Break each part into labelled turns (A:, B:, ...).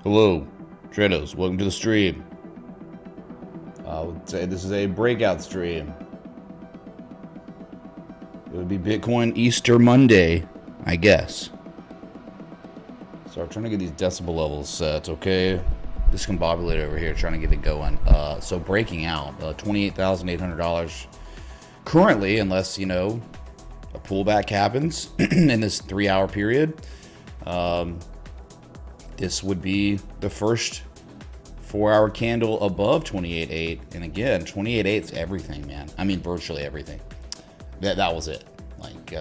A: Hello, Trados. Welcome to the stream. I would say this is a breakout stream. It would be Bitcoin Easter Monday, I guess. So I'm trying to get these decibel levels set, okay? Discombobulated over here, trying to get it going. So breaking out, $28,800 currently, unless, you know, a pullback happens in this 3-hour period. This would be the first 4-hour candle above 28.8, and again, 28.8 is everything, man. I mean, virtually everything. That was it. Like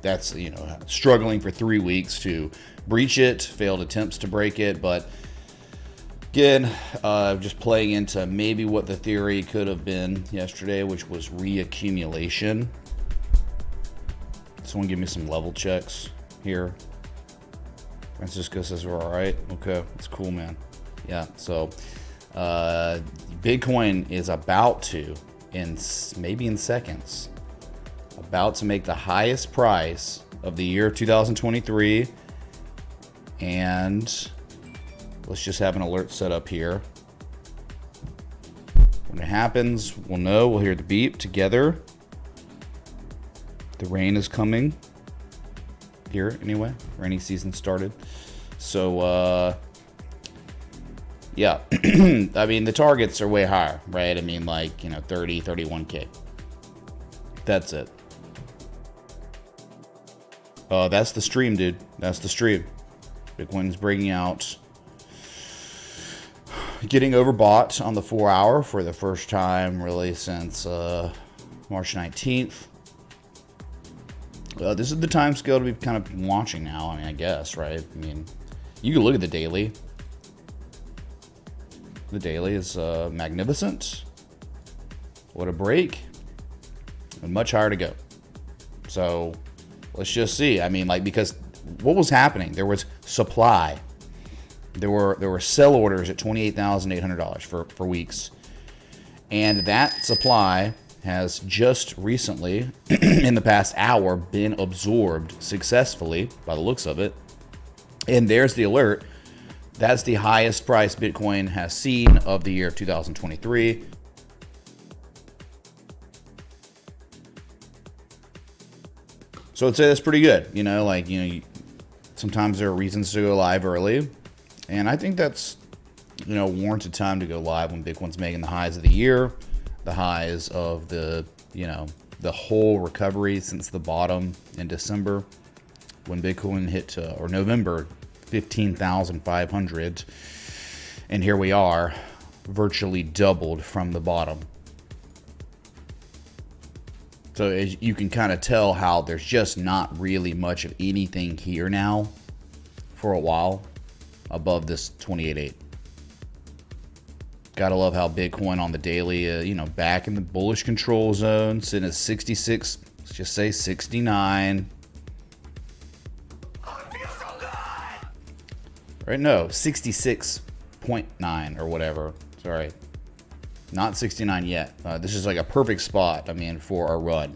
A: that's, you know, struggling for 3 weeks to breach it, failed attempts to break it, but again, just playing into maybe what the theory could have been yesterday, which was reaccumulation. Someone give me some level checks here. Francisco says we're all right. Okay, that's cool, man. Yeah, so Bitcoin is about to, maybe in seconds, about to make the highest price of the year 2023. And let's just have an alert set up here. When it happens, we'll know. We'll hear the beep together. The rain is coming. Here anyway, rainy season started. So yeah, I mean the targets are way higher, right? I mean, like, you know, 30, 31K. That's it. That's the stream, dude. That's the stream. Bitcoin's breaking out, getting overbought on the 4-hour for the first time really since March 19th. This is the time scale to be kind of watching now. I mean, I guess, right? I mean, you can look at the daily. The daily is magnificent. What a break. And much higher to go. So let's just see. I mean, like, because what was happening? There was supply. There were sell orders at $28,800 for weeks. And that supply has just recently, in the past hour, been absorbed successfully, by the looks of it. And there's the alert. That's the highest price Bitcoin has seen of the year 2023. So I'd say that's pretty good. You know, like, you know, sometimes there are reasons to go live early. And I think that's, you know, warranted time to go live when Bitcoin's making the highs of the year. The highs of the, you know, the whole recovery since the bottom in December when Bitcoin hit, or November, 15,500. And here we are, virtually doubled from the bottom. So as you can kind of tell how there's just not really much of anything here now for a while above this 28.8. Gotta love how Bitcoin on the daily, you know, back in the bullish control zone, sitting at 66, let's just say 69. Right, no, 66.9 or whatever. Sorry, not 69 yet. This is like a perfect spot, I mean, for a run.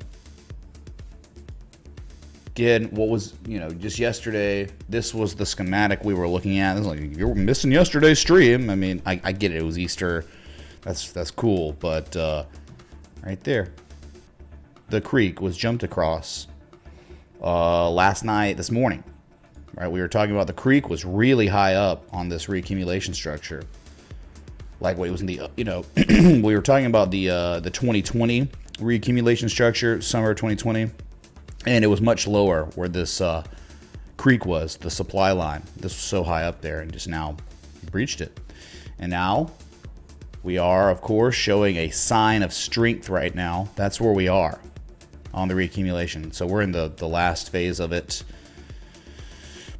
A: Again, what was, you know, just yesterday, this was the schematic we were looking at. This is like, you're missing yesterday's stream. I mean, I get it. It was Easter. That's cool. But right there, the creek was jumped across last night, this morning. Right, we were talking about the creek was really high up on this reaccumulation structure. Like what it was in the, you know, we were talking about the 2020 reaccumulation structure, summer 2020. And it was much lower where this creek was, the supply line. This was so high up there and just now breached it. And now we are, of course, showing a sign of strength right now. That's where we are on the reaccumulation. So we're in the last phase of it.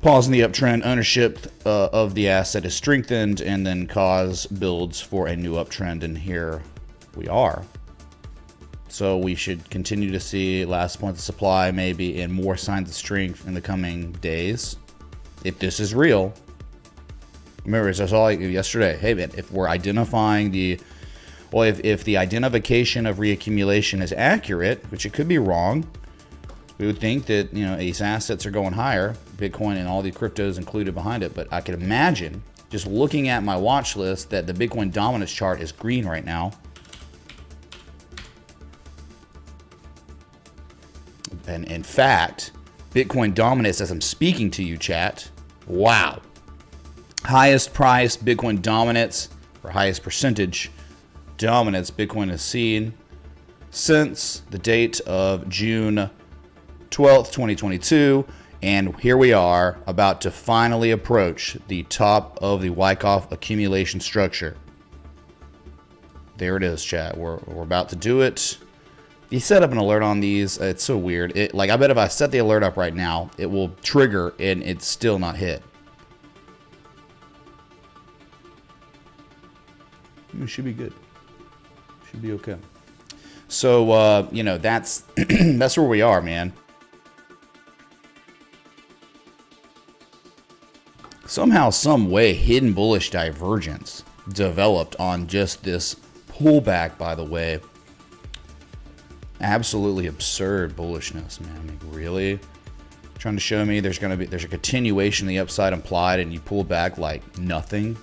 A: Pausing the uptrend, ownership of the asset is strengthened, and then cause builds for a new uptrend. And here we are. So we should continue to see last points of supply maybe and more signs of strength in the coming days. If this is real, remember, as I saw yesterday, hey man, if we're identifying if the identification of reaccumulation is accurate, which it could be wrong, we would think that, you know, these assets are going higher, Bitcoin and all the cryptos included behind it. But I could imagine just looking at my watch list, that the Bitcoin dominance chart is green right now. And in fact, Bitcoin dominance as I'm speaking to you, chat. Wow. Highest price Bitcoin dominance, or highest percentage dominance Bitcoin has seen since the date of June 12th, 2022. And here we are about to finally approach the top of the Wyckoff accumulation structure. There it is, chat. We're about to do it. You set up an alert on these, it's so weird. Like, I bet if I set the alert up right now, it will trigger and it's still not hit. It should be good. Should be okay. So, you know, that's that's where we are, man. Somehow, some way, hidden bullish divergence developed on just this pullback, by the way. Absolutely absurd bullishness, man. I mean, really? Trying to show me there's a continuation of the upside implied and you pull back like nothing?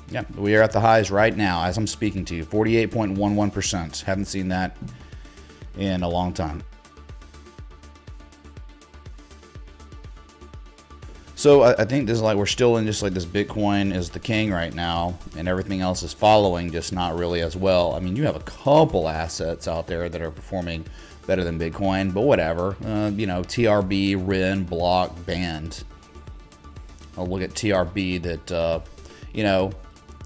A: Yeah, we are at the highs right now as I'm speaking to you. 48.11%. Haven't seen that in a long time. So I think this is like we're still in just like this Bitcoin is the king right now, and everything else is following, just not really as well. I mean, you have a couple assets out there that are performing better than Bitcoin, but whatever. You know, TRB, REN, Block, Band. I'll look at TRB that, you know,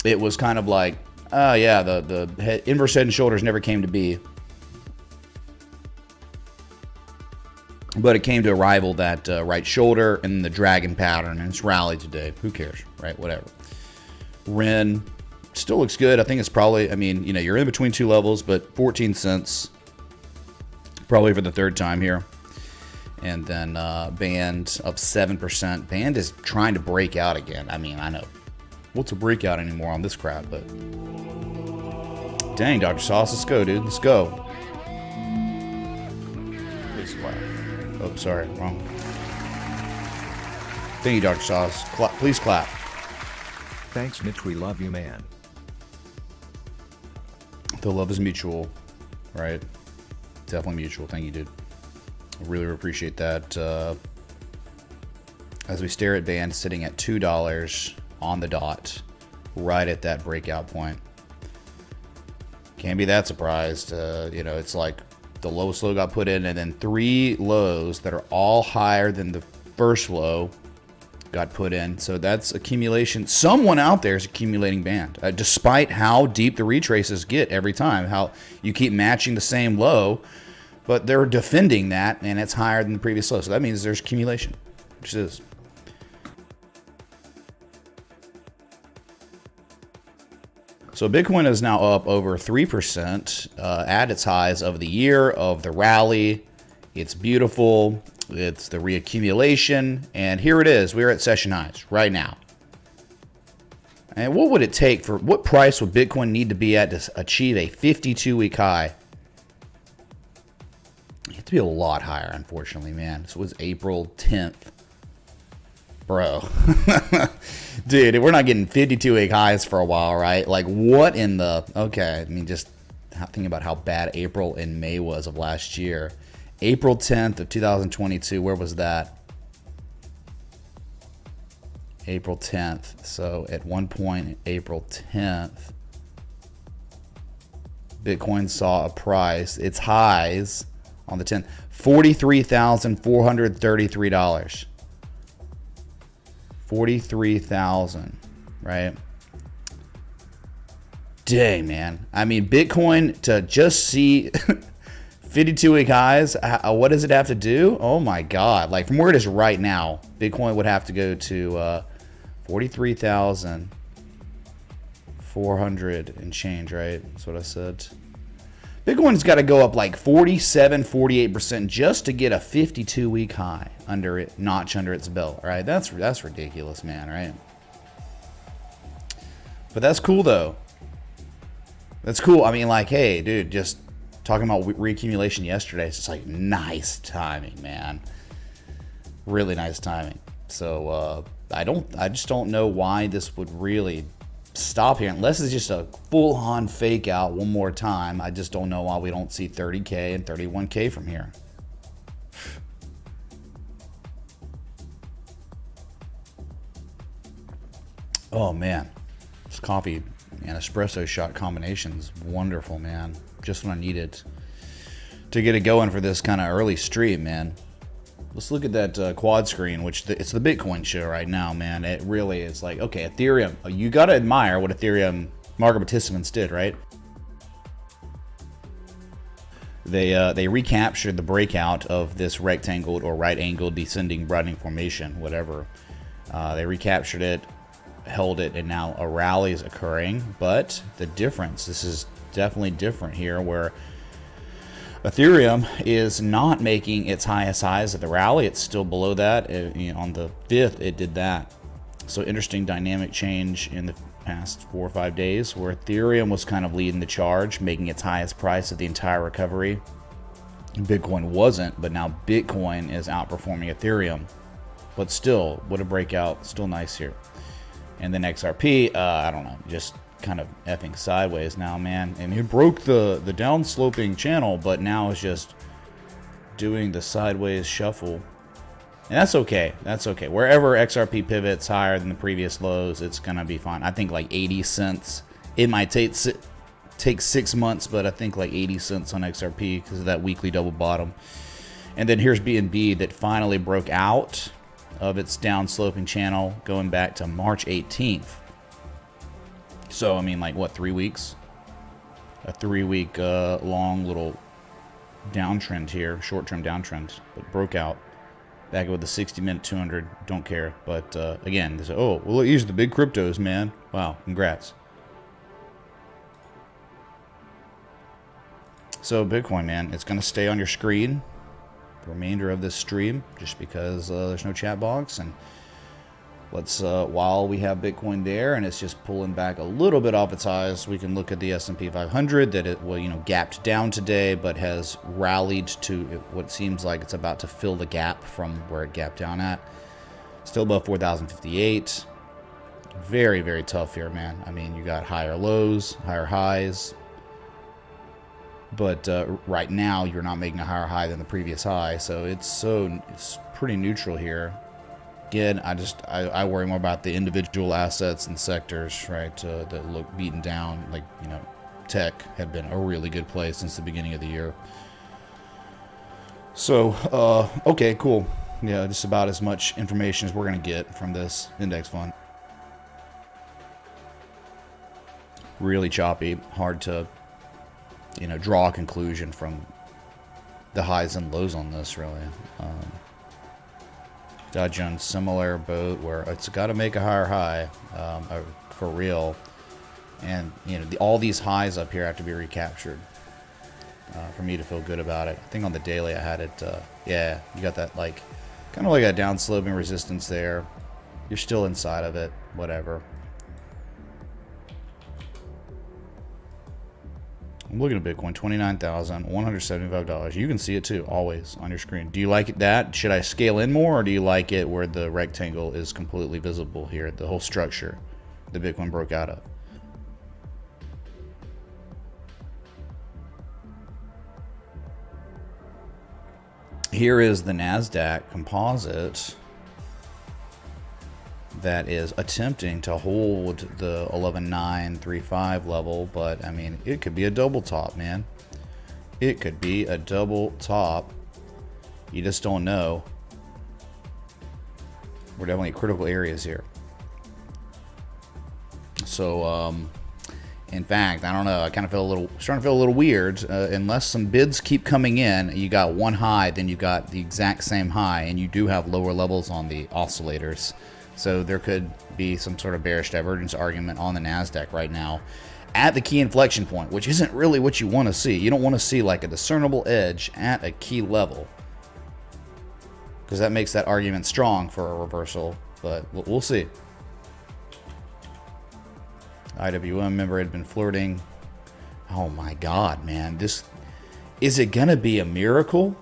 A: it was kind of like, oh yeah, the inverse head and shoulders never came to be. But it came to rival that right shoulder and the dragon pattern, and it's rallied today. Who cares, right? Whatever. REN still looks good. I think it's probably, I mean, you know, you're in between two levels, but 14 cents probably for the third time here. And then Band up 7%. Band is trying to break out again. I mean, I know. What's a breakout anymore on this crap, but dang, Dr. Sauce, let's go, dude. Let's go. Please clap. Oh, sorry, wrong. Thank you, Dr. Sauce. Please clap.
B: Thanks, Mitch. We love you, man.
A: The love is mutual, right? Definitely mutual. Thank you, dude. I really appreciate that. As we stare at Band sitting at $2 on the dot, right at that breakout point. Can't be that surprised. You know, it's like the lowest low got put in, and then three lows that are all higher than the first low got put in. So that's accumulation. Someone out there is accumulating Band, despite how deep the retraces get every time. How you keep matching the same low, but they're defending that, and it's higher than the previous low. So that means there's accumulation, which is. So Bitcoin is now up over 3% at its highs of the year, of the rally. It's beautiful. It's the reaccumulation. And here it is. We're at session highs right now. And what would it take for, what price would Bitcoin need to be at to achieve a 52-week high? You have to be a lot higher, unfortunately, man. This was April 10th. Bro. Dude, we're not getting 52-week highs for a while, right? Like, what in the... Okay, I mean, just think about how bad April and May was of last year. April 10th of 2022, where was that? April 10th. So, at one point, April 10th, Bitcoin saw a price, its highs on the 10th, $43,433. 43,000, right? Dang, man. I mean, Bitcoin to just see 52-week highs, what does it have to do? Oh my God. Like, from where it is right now, Bitcoin would have to go to 43,400 and change, right? That's what I said. Bitcoin's got to go up like 47, 48% just to get a 52-week high under it, notch under its belt, right? That's ridiculous, man, right? But that's cool, though. That's cool. I mean, like, hey, dude, just talking about reaccumulation yesterday, it's just like nice timing, man. Really nice timing. So, I just don't know why this would really stop here, unless it's just a full-on fake out one more time. I just don't know why we don't see 30K and 31K from here. Oh man, this coffee and espresso shot combination's wonderful, man. Just what I needed to get it going for this kind of early stream, man. Let's look at that quad screen, which it's the Bitcoin show right now, man. It really is like, okay, Ethereum. You got to admire what Ethereum market participants did, right? They recaptured the breakout of this rectangled or right-angled descending broadening formation, whatever. They recaptured it, held it, and now a rally is occurring. But the difference, this is definitely different here, where Ethereum is not making its highest highs at the rally. It's still below that. On the 5th, it did that. So interesting dynamic change in the past 4 or 5 days, where Ethereum was kind of leading the charge, making its highest price of the entire recovery. Bitcoin wasn't, but now Bitcoin is outperforming Ethereum. But still, what a breakout. Still nice here. And then XRP, I don't know, just kind of effing sideways now, man. And it broke the down-sloping channel, but now it's just doing the sideways shuffle. And that's okay. That's okay. Wherever XRP pivots higher than the previous lows, it's going to be fine. I think like 80 cents. It might take 6 months, but I think like 80 cents on XRP because of that weekly double bottom. And then here's BNB that finally broke out of its down-sloping channel going back to March 18th. So, I mean, like, what, 3 weeks? A 3-week long little downtrend here, short-term downtrend, but broke out. Back with the 60-minute 200, don't care. But, again, they say, oh, well, these are the big cryptos, man. Wow, congrats. So, Bitcoin, man, it's going to stay on your screen the remainder of this stream, just because there's no chat box. And let's while we have Bitcoin there and it's just pulling back a little bit off its highs, we can look at the S&P 500 that it, well, gapped down today, but has rallied to what seems like it's about to fill the gap from where it gapped down at. Still above 4,058. Very, very tough here, man. I mean, you got higher lows, higher highs, but right now you're not making a higher high than the previous high, so it's pretty neutral here. Again, I worry more about the individual assets and sectors, right, that look beaten down. Like, tech had been a really good play since the beginning of the year. So, okay, cool. Yeah, just about as much information as we're going to get from this index fund. Really choppy, hard to, draw a conclusion from the highs and lows on this, really. Dow Jones, similar boat where it's got to make a higher high for real, and all these highs up here have to be recaptured for me to feel good about it. I think on the daily I had it. Yeah, you got that kind of like a down sloping resistance there. You're still inside of it. Whatever. I'm looking at Bitcoin, $29,175. You can see it too, always on your screen. Do you like that? Should I scale in more, or do you like it where the rectangle is completely visible here, the whole structure the Bitcoin broke out of? Here is the NASDAQ composite that is attempting to hold the 11,935 level, but I mean, it could be a double top, man. It could be a double top. You just don't know. We're definitely at critical areas here. So, in fact, I don't know. I kind of starting to feel a little weird. Unless some bids keep coming in, you got one high, then you got the exact same high, and you do have lower levels on the oscillators. So there could be some sort of bearish divergence argument on the NASDAQ right now at the key inflection point, which isn't really what you want to see. You don't want to see like a discernible edge at a key level, because that makes that argument strong for a reversal, but we'll see. IWM, remember, had been flirting. Oh my God, man. Is it going to be a miracle?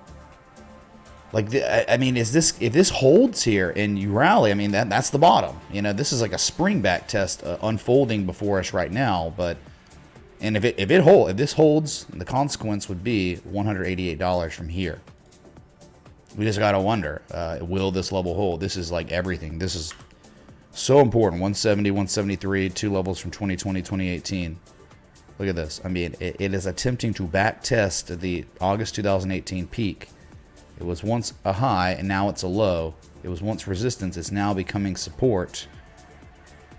A: Like, I mean, if this holds here and you rally, I mean, that's the bottom. You know, this is like a spring back test unfolding before us right now. But and if this holds, the consequence would be $188 from here. We just gotta wonder, will this level hold? This is like everything. This is so important. 170, 173, 2 levels from 2020, 2018. Look at this. I mean, it is attempting to back test the August 2018 peak. It was once a high, and now it's a low. It was once resistance. It's now becoming support.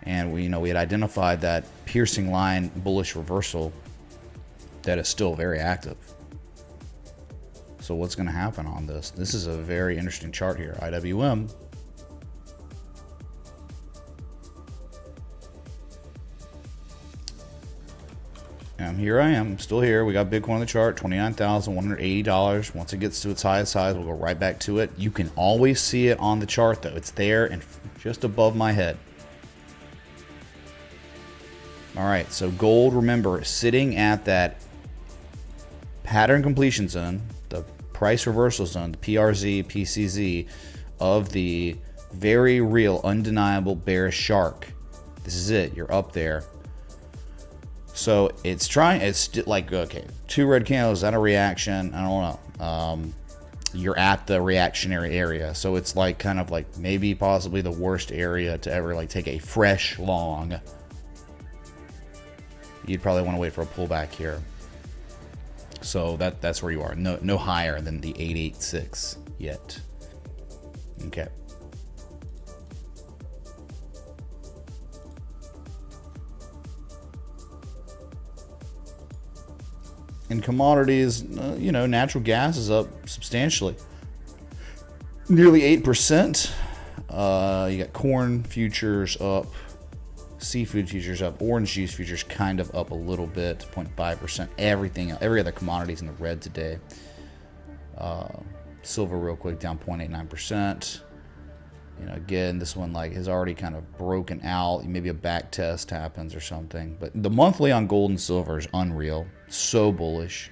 A: And we had identified that piercing line bullish reversal that is still very active. So what's going to happen on this? This is a very interesting chart here. IWM. And here I am, still here. We got Bitcoin on the chart, $29,180. Once it gets to its highest highs, we'll go right back to it. You can always see it on the chart, though. It's there and just above my head. All right, so gold, remember, sitting at that pattern completion zone, the price reversal zone, the PRZ, PCZ of the very real, undeniable bearish shark. This is it. You're up there. So it's like, okay, 2 red candles, is that a reaction? I don't know. You're at the reactionary area. So it's like kind of like maybe possibly the worst area to ever like take a fresh long. You'd probably want to wait for a pullback here. So that's where you are. No higher than the 886 yet. Okay. In commodities, natural gas is up substantially, nearly 8%. You got corn futures up, seafood futures up, orange juice futures kind of up a little bit, 0.5%. Every other commodities in the red today. Silver, real quick, down 0.89%. Again, this one has already kind of broken out. Maybe a back test happens or something. But the monthly on gold and silver is unreal. So bullish.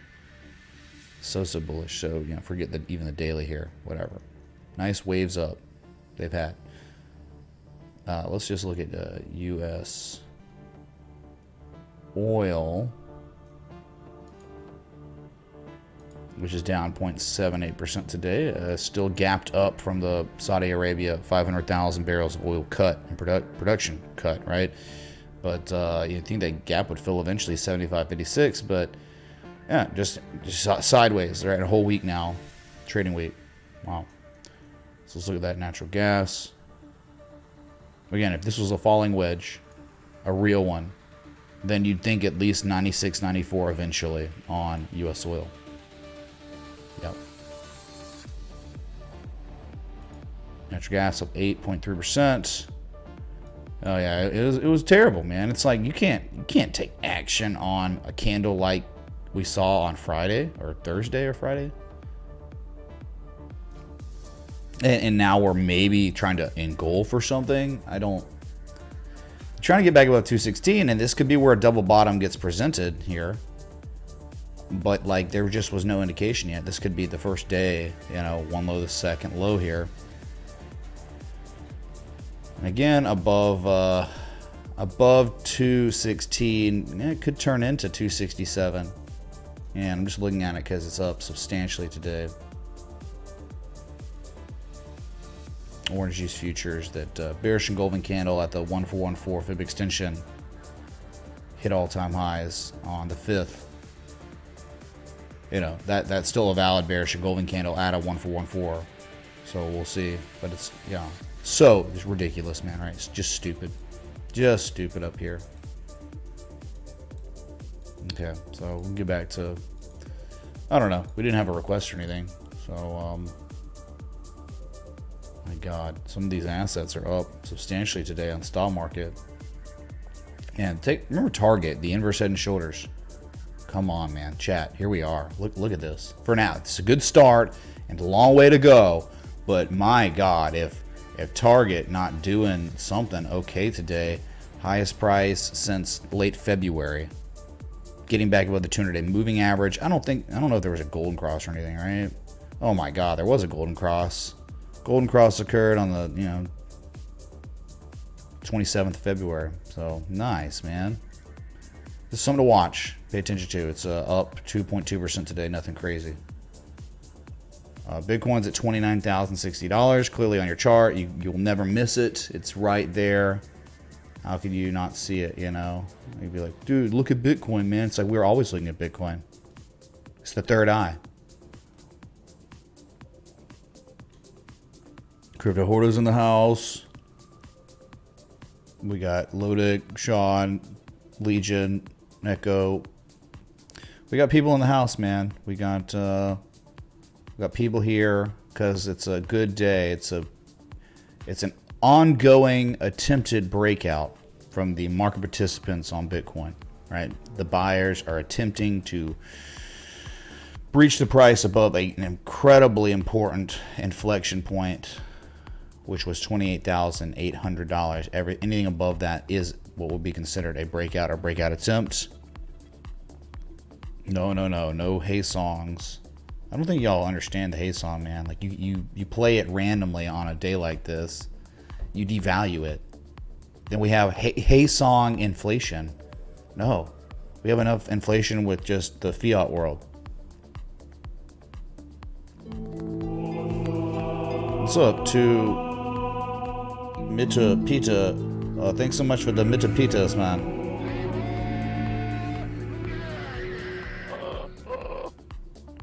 A: So bullish. So, forget even the daily here. Whatever. Nice waves up they've had. Let's just look at U.S. oil, which is down 0.78% today. Still gapped up from the Saudi Arabia 500,000 barrels of oil cut and production cut, right? But you think that gap would fill eventually, 75.56. But yeah, just sideways. They're at a whole week now, trading week. Wow. So let's look at that natural gas. Again, if this was a falling wedge, a real one, then you'd think at least 96, 94 eventually on U.S. oil. Yep. Natural gas up 8.3%. Oh yeah, it was terrible, man. It's like you can't take action on a candle like we saw on Friday or Thursday or Friday. And now we're maybe trying to engulf for something. Trying to get back above 216, and this could be where a double bottom gets presented here. But there just was no indication yet. This could be the first day, one low, the second low here. And again, above 216, it could turn into 267. And I'm just looking at it because it's up substantially today. Orange juice futures, that bearish engulfing candle at the 1414 fib extension hit all-time highs on the 5th. That's still a valid bearish engulfing candle at a 1414. So we'll see. But it's ridiculous, man, right? It's just stupid. Just stupid up here. Okay, so we'll get back to, I don't know. We didn't have a request or anything. So, my God, some of these assets are up substantially today on the stock market. And remember Target, the inverse head and shoulders. Come on, man. Chat, here we are. Look at this. For now, it's a good start and a long way to go. But my God, if Target not doing something okay today, highest price since late February, getting back above the 200-day moving average. I don't know if there was a golden cross or anything, right? Oh my God, there was a golden cross. Golden cross occurred on the 27th of February. So nice, man. This is something to watch. Pay attention to. It's up 2.2% today. Nothing crazy. Bitcoin's at $29,060. Clearly on your chart, you'll never miss it. It's right there. How could you not see it? You know, you'd be like, dude, look at Bitcoin, man. It's like we're always looking at Bitcoin. It's the third eye. Crypto hoarders in the house. We got Lodic, Sean, Legion, Echo. We got people in the house, man. We got people here because it's a good day. It's an ongoing attempted breakout from the market participants on Bitcoin, right? The buyers are attempting to breach the price above an incredibly important inflection point, which was $28,800. Anything above that is what would be considered a breakout or breakout attempt. No hey songs. I don't think y'all understand the hey song, man. Like you play it randomly on a day like this, you devalue it. Then we have hey song inflation. No, we have enough inflation with just the fiat world. What's up to Mita Pita? Thanks so much for the Mita Pitas, man.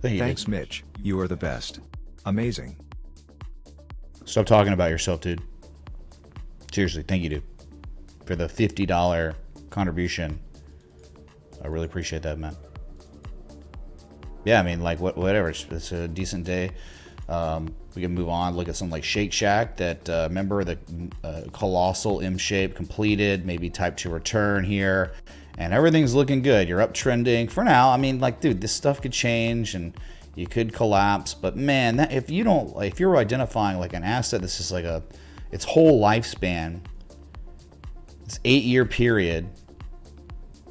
B: Thanks, Mitch. You are the best. Amazing.
A: Stop talking about yourself, dude. Seriously, thank you, dude, for the $50 contribution. I really appreciate that, man. Yeah, I mean, like, whatever. It's a decent day. We can move on, look at something like Shake Shack that, remember the colossal M shape completed, maybe type 2 return here, and everything's looking good. You're uptrending for now. I mean, like, dude, this stuff could change and you could collapse, but man, if you're identifying like an asset, this is like its whole lifespan, this 8-year period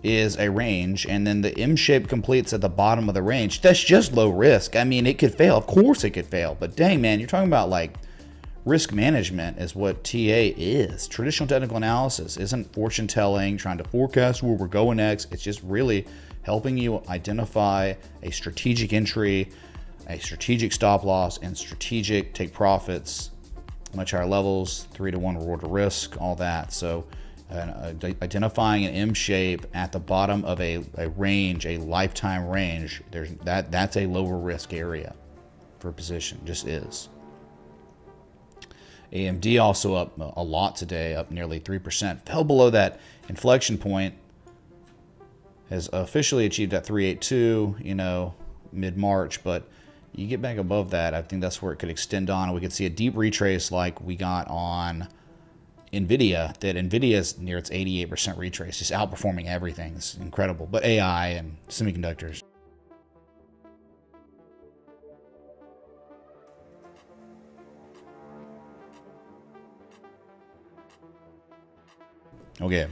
A: is a range, and then the M shape completes at the bottom of the range. That's just low risk. I mean, it could fail. Of course it could fail, but dang, man, you're talking about like risk management is what TA is. Traditional technical analysis isn't fortune telling, trying to forecast where we're going next. It's just really helping you identify a strategic entry, a strategic stop loss, and strategic take profits, much higher levels, 3-to-1 reward to risk, all that. So identifying an M shape at the bottom of a range, a lifetime range, that's a lower risk area for a position, just is. AMD also up a lot today, up nearly 3%. Fell below that inflection point, has officially achieved that 382, mid-March, but you get back above that, I think that's where it could extend on, and we could see a deep retrace like we got on NVIDIA, that NVIDIA is near its 88% retrace, just outperforming everything. It's incredible. But AI and semiconductors. Okay.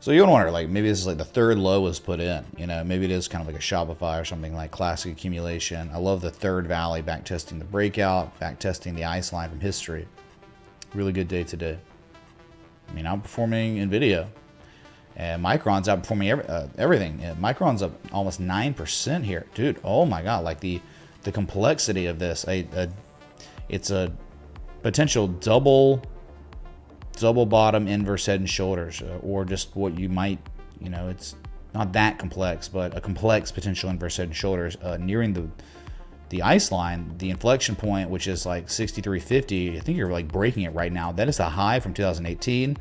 A: So you're gonna wonder, like, maybe this is like the third low was put in, maybe it is kind of like a Shopify or something like classic accumulation. I love the third valley back testing the breakout, back testing the ice line from history. Really good day today. I mean, outperforming NVIDIA. And Micron's outperforming everything. Micron's up almost 9% here. Dude, oh my God. Like the complexity of this. It's a potential double bottom inverse head and shoulders. Or just what you might, it's not that complex, but a complex potential inverse head and shoulders nearing the ice line, the inflection point, which is like 63.50. I think you're like breaking it right now. That is a high from 2018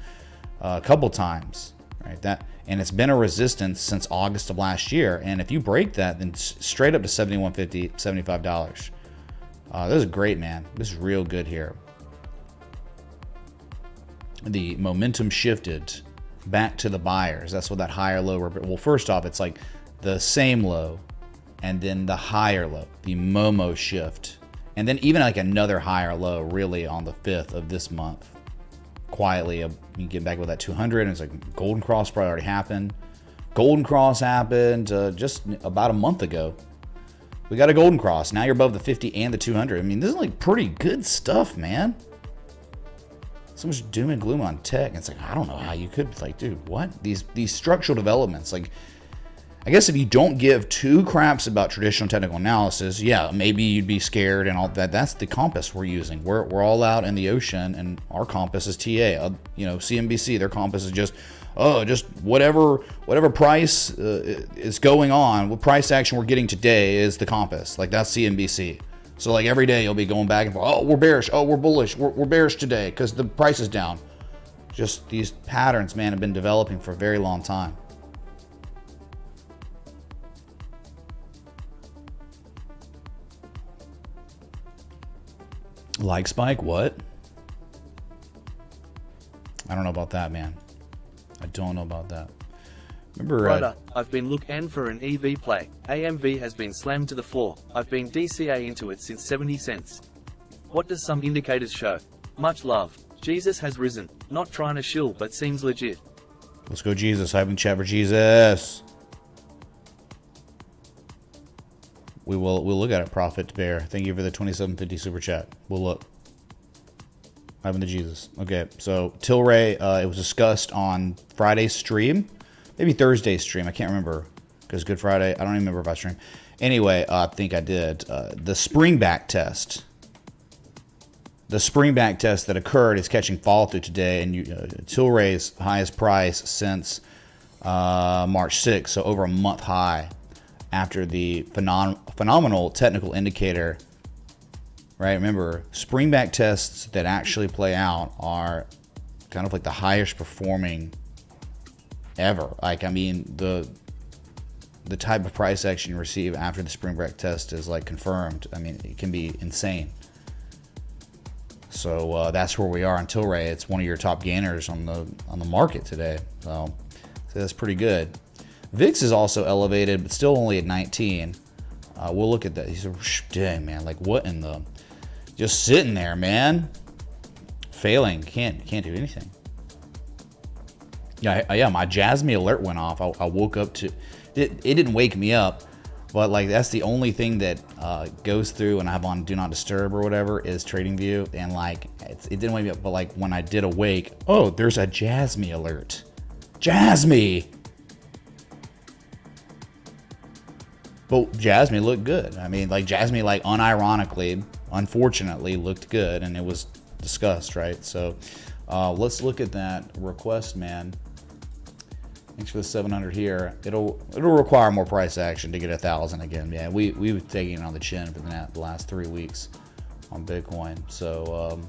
A: a couple times, right? And it's been a resistance since August of last year. And if you break that, then straight up to $71.50, $75. This is great, man. This is real good here. The momentum shifted back to the buyers. That's what that higher low. Well, first off, it's like the same low, and then the higher low, the Momo shift, and then even like another higher low really on the 5th of this month. Quietly, you get back with that 200, and it's like Golden Cross probably already happened. Golden Cross happened just about a month ago. We got a golden cross. Now you're above the 50 and the 200. I mean, this is like pretty good stuff, man. So much doom and gloom on tech. It's like, I don't know how you could, like, dude, what? These structural developments, like, I guess if you don't give two craps about traditional technical analysis, yeah, maybe you'd be scared and all that. That's the compass we're using. We're all out in the ocean, and our compass is TA. You know, CNBC, their compass is just, just whatever price is going on, what price action we're getting today is the compass. Like, that's CNBC. So, like, every day you'll be going back and forth. Oh, we're bearish. Oh, we're bullish. We're bearish today because the price is down. Just these patterns, man, have been developing for a very long time. Like spike? What? I don't know about that, man. I don't know about that. Remember,
C: I've been looking for an EV play. AMV has been slammed to the floor. I've been DCA into it since 70 cents. What does some indicators show? Much love. Jesus has risen. Not trying to shill, but seems legit.
A: Let's go, Jesus. I haven't chat for Jesus. We'll look at it. Profit to bear. Thank you for the 2750 super chat. We'll look. Having the Jesus. Okay, so Tilray, it was discussed on Friday's stream, maybe Thursday's stream. I can't remember because Good Friday. I don't even remember if I streamed. Anyway, I think I did. The springback test. The springback test that occurred is catching fall through today, and Tilray's highest price since March 6th, so over a month high. After the phenomenal technical indicator, right? Remember, springback tests that actually play out are kind of like the highest performing ever. Like, I mean, the type of price action you receive after the springback test is like confirmed. I mean, it can be insane. So that's where we are on Tilray. It's one of your top gainers on the market today. So that's pretty good. VIX is also elevated, but still only at 19. We'll look at that. He's like, dang, man, like what in the, just sitting there, man, failing, can't do anything. Yeah, my Jasmine alert went off. I woke up to it. It didn't wake me up, but like that's the only thing that goes through when I have on Do Not Disturb or whatever is TradingView, and like it didn't wake me up. But like when I did awake, oh, there's a Jasmine alert. Jasmine. But Jasmine looked good. I mean, like Jasmine, like unironically, unfortunately, looked good, and it was discussed, right? So let's look at that request, man. Thanks for the 700 here. It'll require more price action to get 1,000 again. Yeah, we've taken it on the chin for the last 3 weeks on Bitcoin. So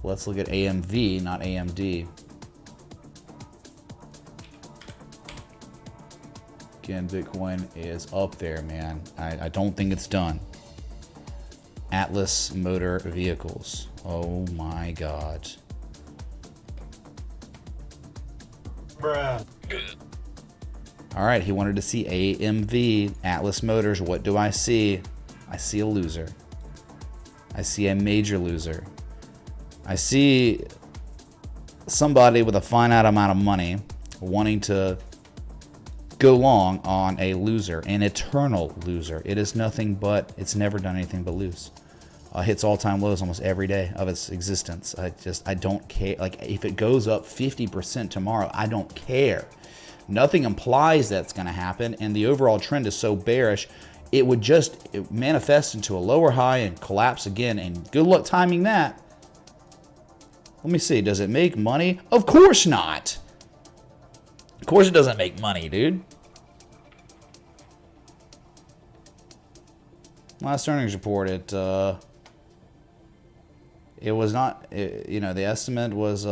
A: let's look at AMV, not AMD. Again, Bitcoin is up there, man. I don't think it's done. Atlas Motor Vehicles. Oh my God.
D: Bruh.
A: All right, he wanted to see AMV, Atlas Motors. What do I see? I see a loser. I see a major loser. I see somebody with a finite amount of money wanting to go long on a loser, an eternal loser. It is nothing but, it's never done anything but lose. Hits all-time lows almost every day of its existence. I don't care. Like, if it goes up 50% tomorrow, I don't care. Nothing implies that's going to happen, and the overall trend is so bearish, it would just manifest into a lower high and collapse again, and good luck timing that. Let me see. Does it make money? Of course not. Of course it doesn't make money, dude. Last earnings report, it was not, you know, the estimate was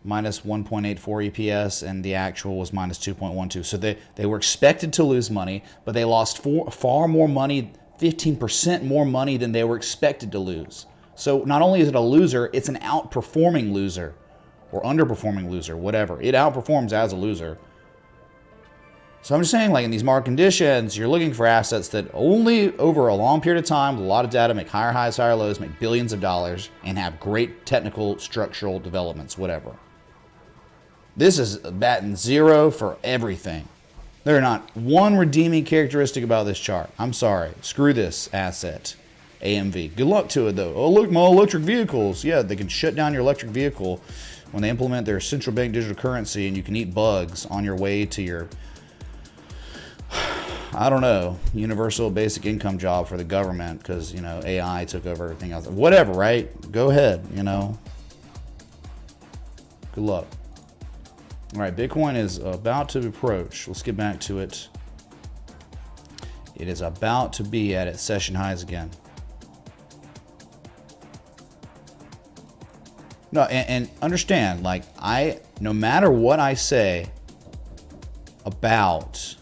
A: minus 1.84 EPS, and the actual was minus 2.12. So they were expected to lose money, but they lost far more money, 15% more money than they were expected to lose. So not only is it a loser, it's an outperforming loser or underperforming loser, whatever. It outperforms as a loser. So I'm just saying, like, in these market conditions, you're looking for assets that only over a long period of time, with a lot of data, make higher highs, higher lows, make billions of dollars, and have great technical, structural developments, whatever. This is batting zero for everything. There are not one redeeming characteristic about this chart. I'm sorry. Screw this asset. AMV. Good luck to it, though. Oh, look, my electric vehicles. Yeah, they can shut down your electric vehicle when they implement their central bank digital currency, and you can eat bugs on your way to your, I don't know, universal basic income job for the government because, you know, AI took over everything else. Whatever, right? Go ahead, you know. Good luck. All right, Bitcoin is about to approach. Let's get back to it. It is about to be at its session highs again. No, and understand, like, no matter what I say about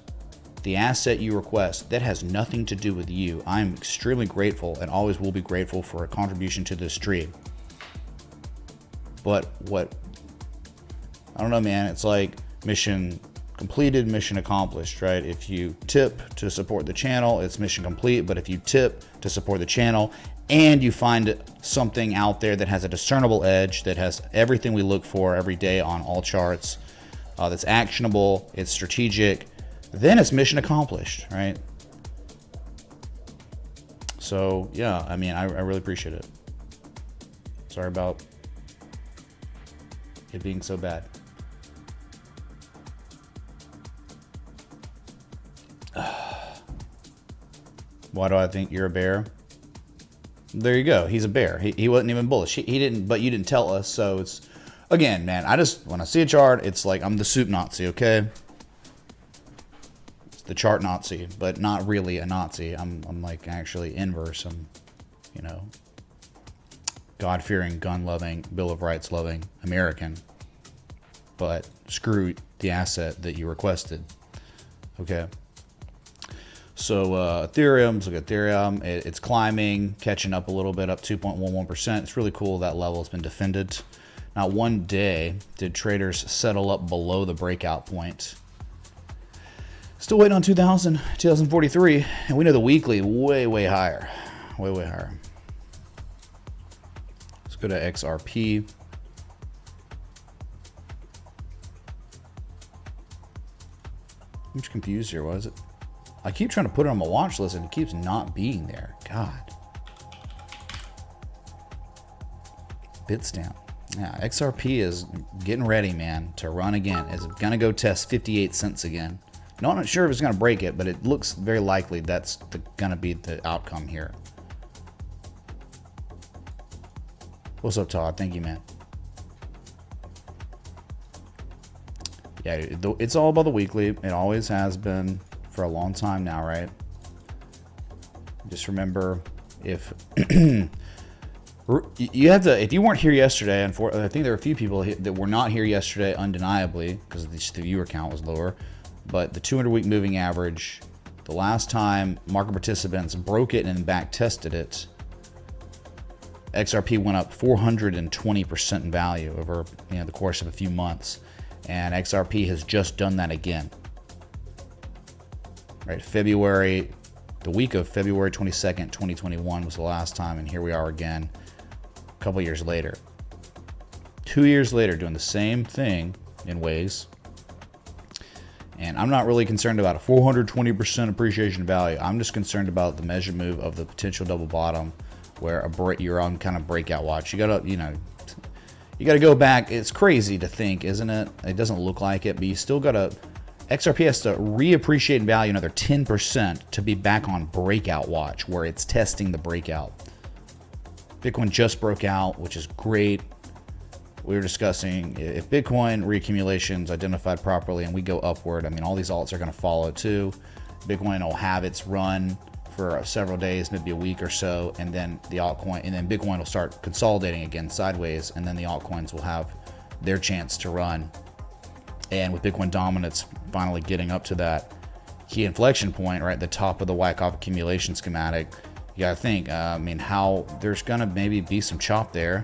A: the asset you request, that has nothing to do with you. I'm extremely grateful and always will be grateful for a contribution to this stream. But what, I don't know, man, it's like mission completed, mission accomplished, right? If you tip to support the channel, it's mission complete. But if you tip to support the channel and you find something out there that has a discernible edge, that has everything we look for every day on all charts, that's actionable, it's strategic, then it's mission accomplished, right? So yeah, I mean, I really appreciate it. Sorry about it being so bad. Why do I think you're a bear? There you go. He's a bear. He wasn't even bullish. He didn't, but you didn't tell us. So it's, again, man, when I see a chart, it's like I'm the soup Nazi, okay? It's the chart Nazi, but not really a Nazi. I'm like actually inverse. I'm, you know, God-fearing, gun-loving, Bill of Rights-loving American. But screw the asset that you requested, okay? So Ethereum, let's look at Ethereum. It's climbing, catching up a little bit, up 2.11%. It's really cool that level has been defended. Not one day did traders settle up below the breakout point. Still waiting on 2043, and we know the weekly way higher, way higher. Let's go to XRP. I'm just confused here. What is it? I keep trying to put it on my watch list and it keeps not being there. God. Bitstamp. Yeah, XRP is getting ready, man, to run again. It's going to go test 58 cents again. No, I'm not sure if it's going to break it, but it looks very likely that's going to be the outcome here. What's up, Todd? Thank you, man. Yeah, it's all about the weekly. It always has been for a long time now, right? Just remember, if you have to, if you weren't here yesterday, and I think there were a few people that were not here yesterday, undeniably, because the viewer count was lower. But the 200-week moving average, the last time market participants broke it and back tested it, XRP went up 420% in value over the course of a few months, and XRP has just done that again. Right, February, the week of February 22nd, 2021 was the last time, and here we are again a couple years later. 2 years later, doing the same thing in ways. And I'm not really concerned about a 420% appreciation value. I'm just concerned about the measured move of the potential double bottom, where you're on kind of breakout watch. You gotta, you gotta go back. It's crazy to think, isn't it? It doesn't look like it, but you still gotta. XRP has to reappreciate in value another 10% to be back on breakout watch, where it's testing the breakout. Bitcoin just broke out, which is great. We were discussing if Bitcoin reaccumulation is identified properly and we go upward, I mean, all these alts are going to follow too. Bitcoin will have its run for several days, maybe a week or so, and then the altcoin, and then Bitcoin will start consolidating again sideways, and then the altcoins will have their chance to run. And with Bitcoin dominance finally getting up to that key inflection point, right, the top of the Wyckoff accumulation schematic, you got to think, I mean, how there's going to maybe be some chop there.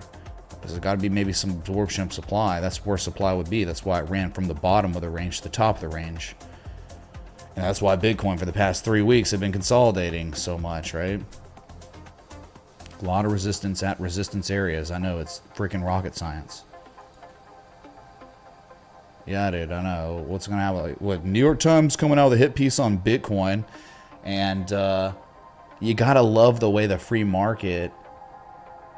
A: There's got to be maybe some absorption of supply. That's where supply would be. That's why it ran from the bottom of the range to the top of the range. And that's why Bitcoin for the past 3 weeks have been consolidating so much, right? A lot of resistance at resistance areas. I know it's freaking rocket science. Yeah, dude, I know. What's going to happen? Like, what, New York Times coming out with a hit piece on Bitcoin, and you got to love the way the free market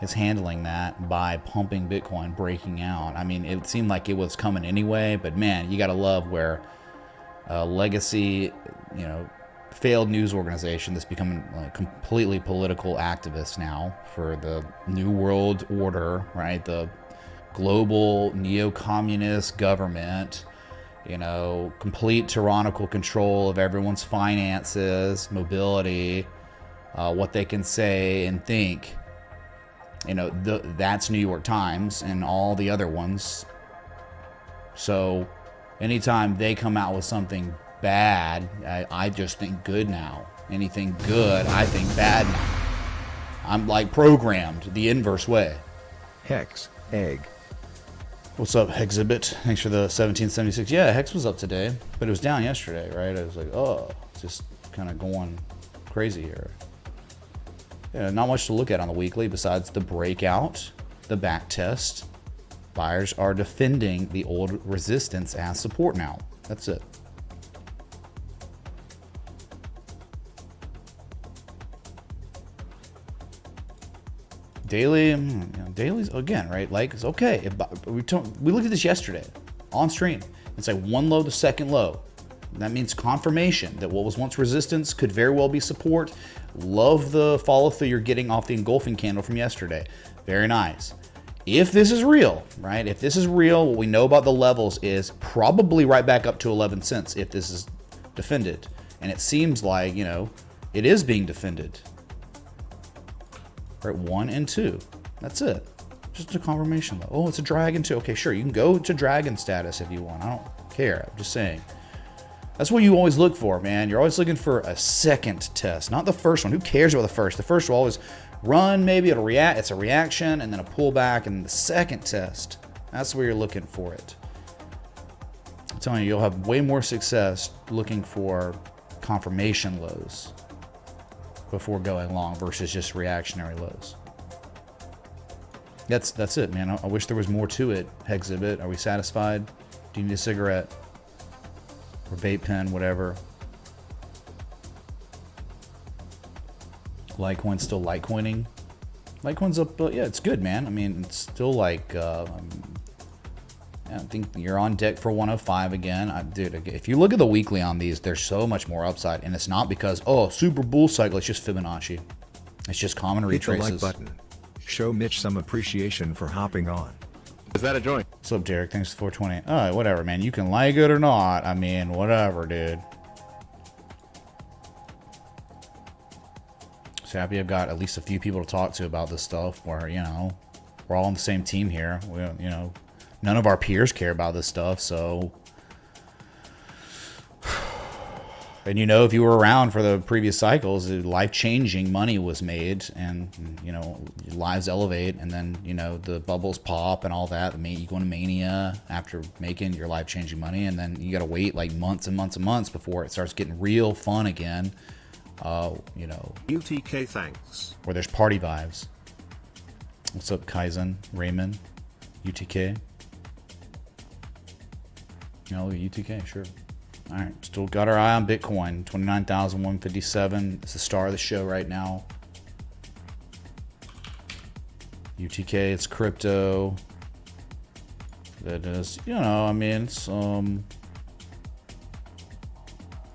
A: is handling that by pumping Bitcoin, breaking out. I mean, it seemed like it was coming anyway, but man, you got to love where legacy, you know, failed news organization that's becoming like completely political activists now for the New World Order, right? The global neo-communist government, you know, complete tyrannical control of everyone's finances, mobility, what they can say and think. You know, that's New York Times and all the other ones. So anytime they come out with something bad, I just think good now. Anything good, I think bad now. I'm like programmed the inverse way.
B: Hex, egg.
A: What's up, Hexhibit? Thanks for the 1776. Yeah, Hex was up today, but it was down yesterday, right? I was like, oh, just kind of going crazy here. Yeah, not much to look at on the weekly besides the breakout, the back test. Buyers are defending the old resistance as support now. That's it. Daily, dailies again, right? Like it's okay. We looked at this yesterday on stream. It's like one low to second low. That means confirmation that what was once resistance could very well be support. Love the follow through you're getting off the engulfing candle from yesterday. Very nice. If this is real, right? If this is real, what we know about the levels is probably right back up to 11 cents if this is defended. And it seems like, you know, it is being defended. Right, 1 and 2. That's it. Just a confirmation though. Oh, it's a dragon too. Okay, sure. You can go to dragon status if you want. I don't care. I'm just saying. That's what you always look for, man. You're always looking for a second test, not the first one. Who cares about the first? The first will always run, maybe it'll react. It's a reaction and then a pullback, and the second test, that's where you're looking for it. I'm telling you, you'll have way more success looking for confirmation lows before going long versus just reactionary lows. That's it, man. I wish there was more to it. Hexhibit, are we satisfied? Do you need a cigarette? Or vape pen, whatever. Litecoin's still litecoining. Litecoin's up, yeah, it's good, man. I mean, it's still like, I think you're on deck for 105 again. Dude, if you look at the weekly on these, there's so much more upside. And it's not because, oh, super bull cycle. It's just Fibonacci. It's just common retraces.
B: Hit the like button. Show Mitch some appreciation for hopping on.
E: Is that a joint?
A: What's up, Derek? Thanks for 420. All right, whatever, man. You can like it or not. I mean, whatever, dude. So happy I've got at least a few people to talk to about this stuff where, you know, we're all on the same team here. We, you know, none of our peers care about this stuff, so... And you know, if you were around for the previous cycles, life-changing money was made, and you know, lives elevate, and then you know the bubbles pop and all that. You go into mania after making your life-changing money, and then you got to wait like months and months and months before it starts getting real fun again. You know,
E: UTK, thanks.
A: Where there's party vibes. What's up, Kaizen, Raymond, UTK? No, UTK, sure. All right, still got our eye on Bitcoin, 29,157. It's the star of the show right now. UTK, it's crypto. That is, you know, I mean, it's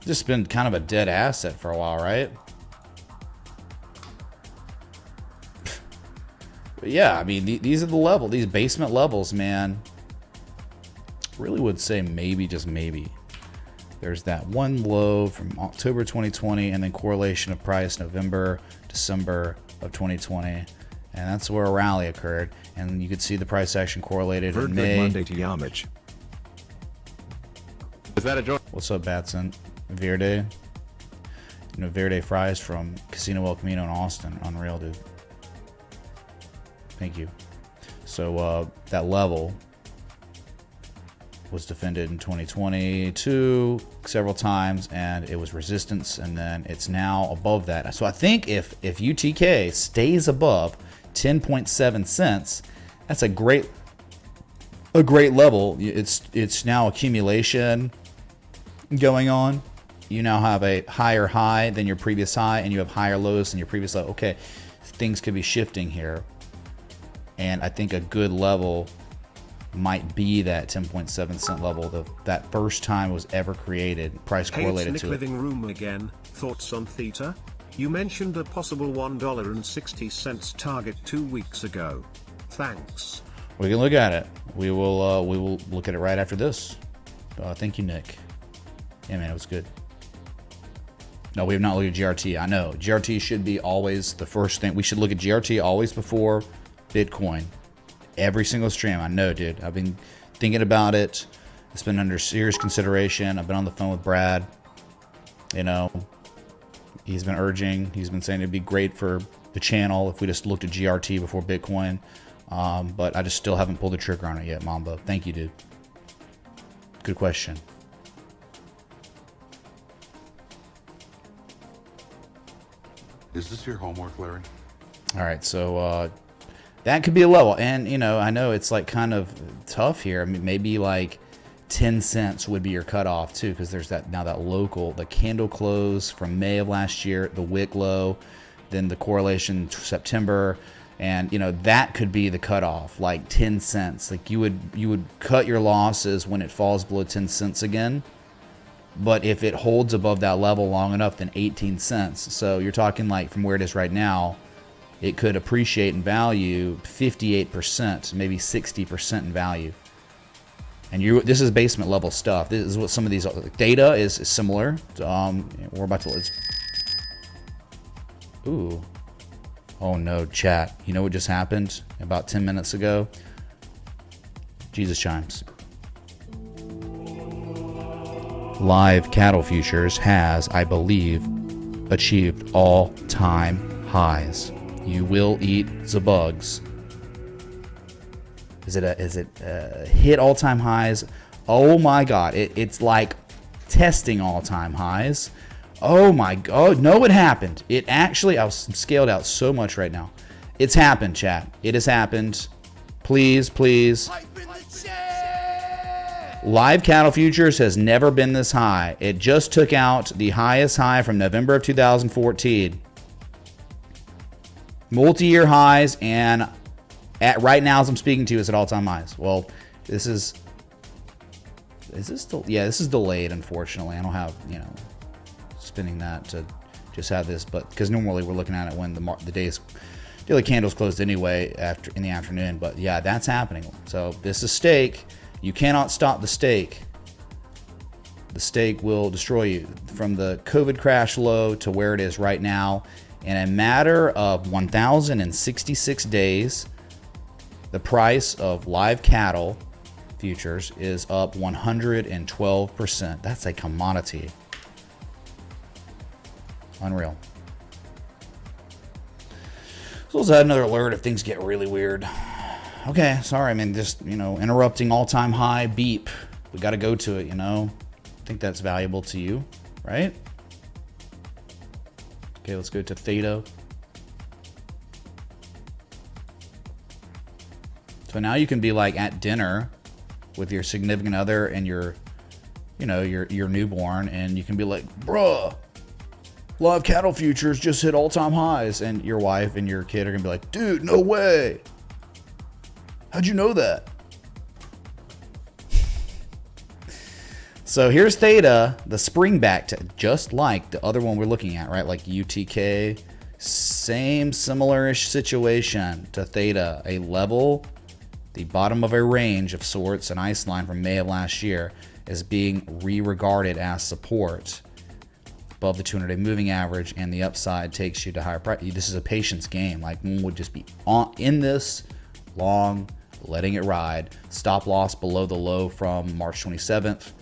A: just been kind of a dead asset for a while, right? But yeah, I mean, these are the level, these basement levels, man. Really would say maybe, just maybe. There's that one low from October 2020 and then correlation of price November, December of 2020. And that's where a rally occurred. And you could see the price action correlated in May.
B: Monday to Yamage.
E: Is that a joint?
A: What's up, Batson? Verde. You know, Verde fries from Casino El Camino in Austin. Unreal, dude. Thank you. So that level was defended in 2022 several times, and it was resistance, and then it's now above that. So I think if UTK stays above 10.7 cents, that's a great a great level. It's now accumulation going on. You now have a higher high than your previous high, and you have higher lows than your previous low. Okay, things could be shifting here, and I think a good level might be that 10.7 cent level, that first time it was ever created, price correlated
E: Nick
A: to it.
E: Living Room again. Thoughts on Theta? You mentioned a possible $1.60 target 2 weeks ago. Thanks.
A: We can look at it. We will look at it right after this. Thank you, Nick. Yeah, man, it was good. No, we have not looked at GRT. I know GRT should be always the first thing. We should look at GRT always before Bitcoin. Every single stream. I know, dude. I've been thinking about it. It's been under serious consideration. I've been on the phone with Brad. You know, he's been urging. He's been saying it'd be great for the channel if we just looked at GRT before Bitcoin. But I just still haven't pulled the trigger on it yet, Mamba. Thank you, dude. Good question.
F: Is this your homework, Larry?
A: All right, so that could be a level, and you know, I know it's like kind of tough here. I mean, maybe like 10 cents would be your cutoff too, because there's that now that local, the candle close from May of last year, the wick low, then the correlation to September, and you know that could be the cutoff, like 10 cents. Like you would cut your losses when it falls below 10 cents again. But if it holds above that level long enough, then 18 cents. So you're talking like from where it is right now, it could appreciate in value 58%, maybe 60% in value. And this is basement level stuff. This is what some of these data is similar. We're about to. Ooh. Oh no, chat. You know what just happened about 10 minutes ago? Jesus chimes. Live cattle futures has, I believe, achieved all-time highs. You will eat the bugs. Is it hit all-time highs? Oh my God! It's like testing all-time highs. Oh my God! No, it happened. It actually, I was scaled out so much right now. It's happened, chat. It has happened. Please, please. Live cattle futures has never been this high. It just took out the highest high from November of 2014. Multi-year highs, and at right now as I'm speaking to you, it's at all-time highs. Well, this is this still? Yeah, this is delayed, unfortunately. I don't have, you know, spinning that to just have this, but because normally we're looking at it when the daily candles closed anyway in the afternoon. But yeah, that's happening. So this is stake. You cannot stop the stake. The stake will destroy you. From the COVID crash low to where it is right now, in a matter of 1,066 days, the price of live cattle futures is up 112%. That's a commodity. Unreal. So let's add another alert if things get really weird. Okay, sorry, I mean, just, you know, interrupting all-time high beep. We got to go to it, you know. I think that's valuable to you, right? Okay, let's go to Theta. So now you can be like at dinner with your significant other and your, you know, your newborn, and you can be like, bruh, live cattle futures just hit all-time highs, and your wife and your kid are gonna be like, dude, no way. How'd you know that? So here's Theta, the spring back to just like the other one we're looking at, right? Like UTK, same similar-ish situation to Theta, a level, the bottom of a range of sorts, an ice line from May of last year, is being re-regarded as support above the 200-day moving average, and the upside takes you to higher price. This is a patience game. Like, one would just be in this long, letting it ride. Stop loss below the low from March 27th.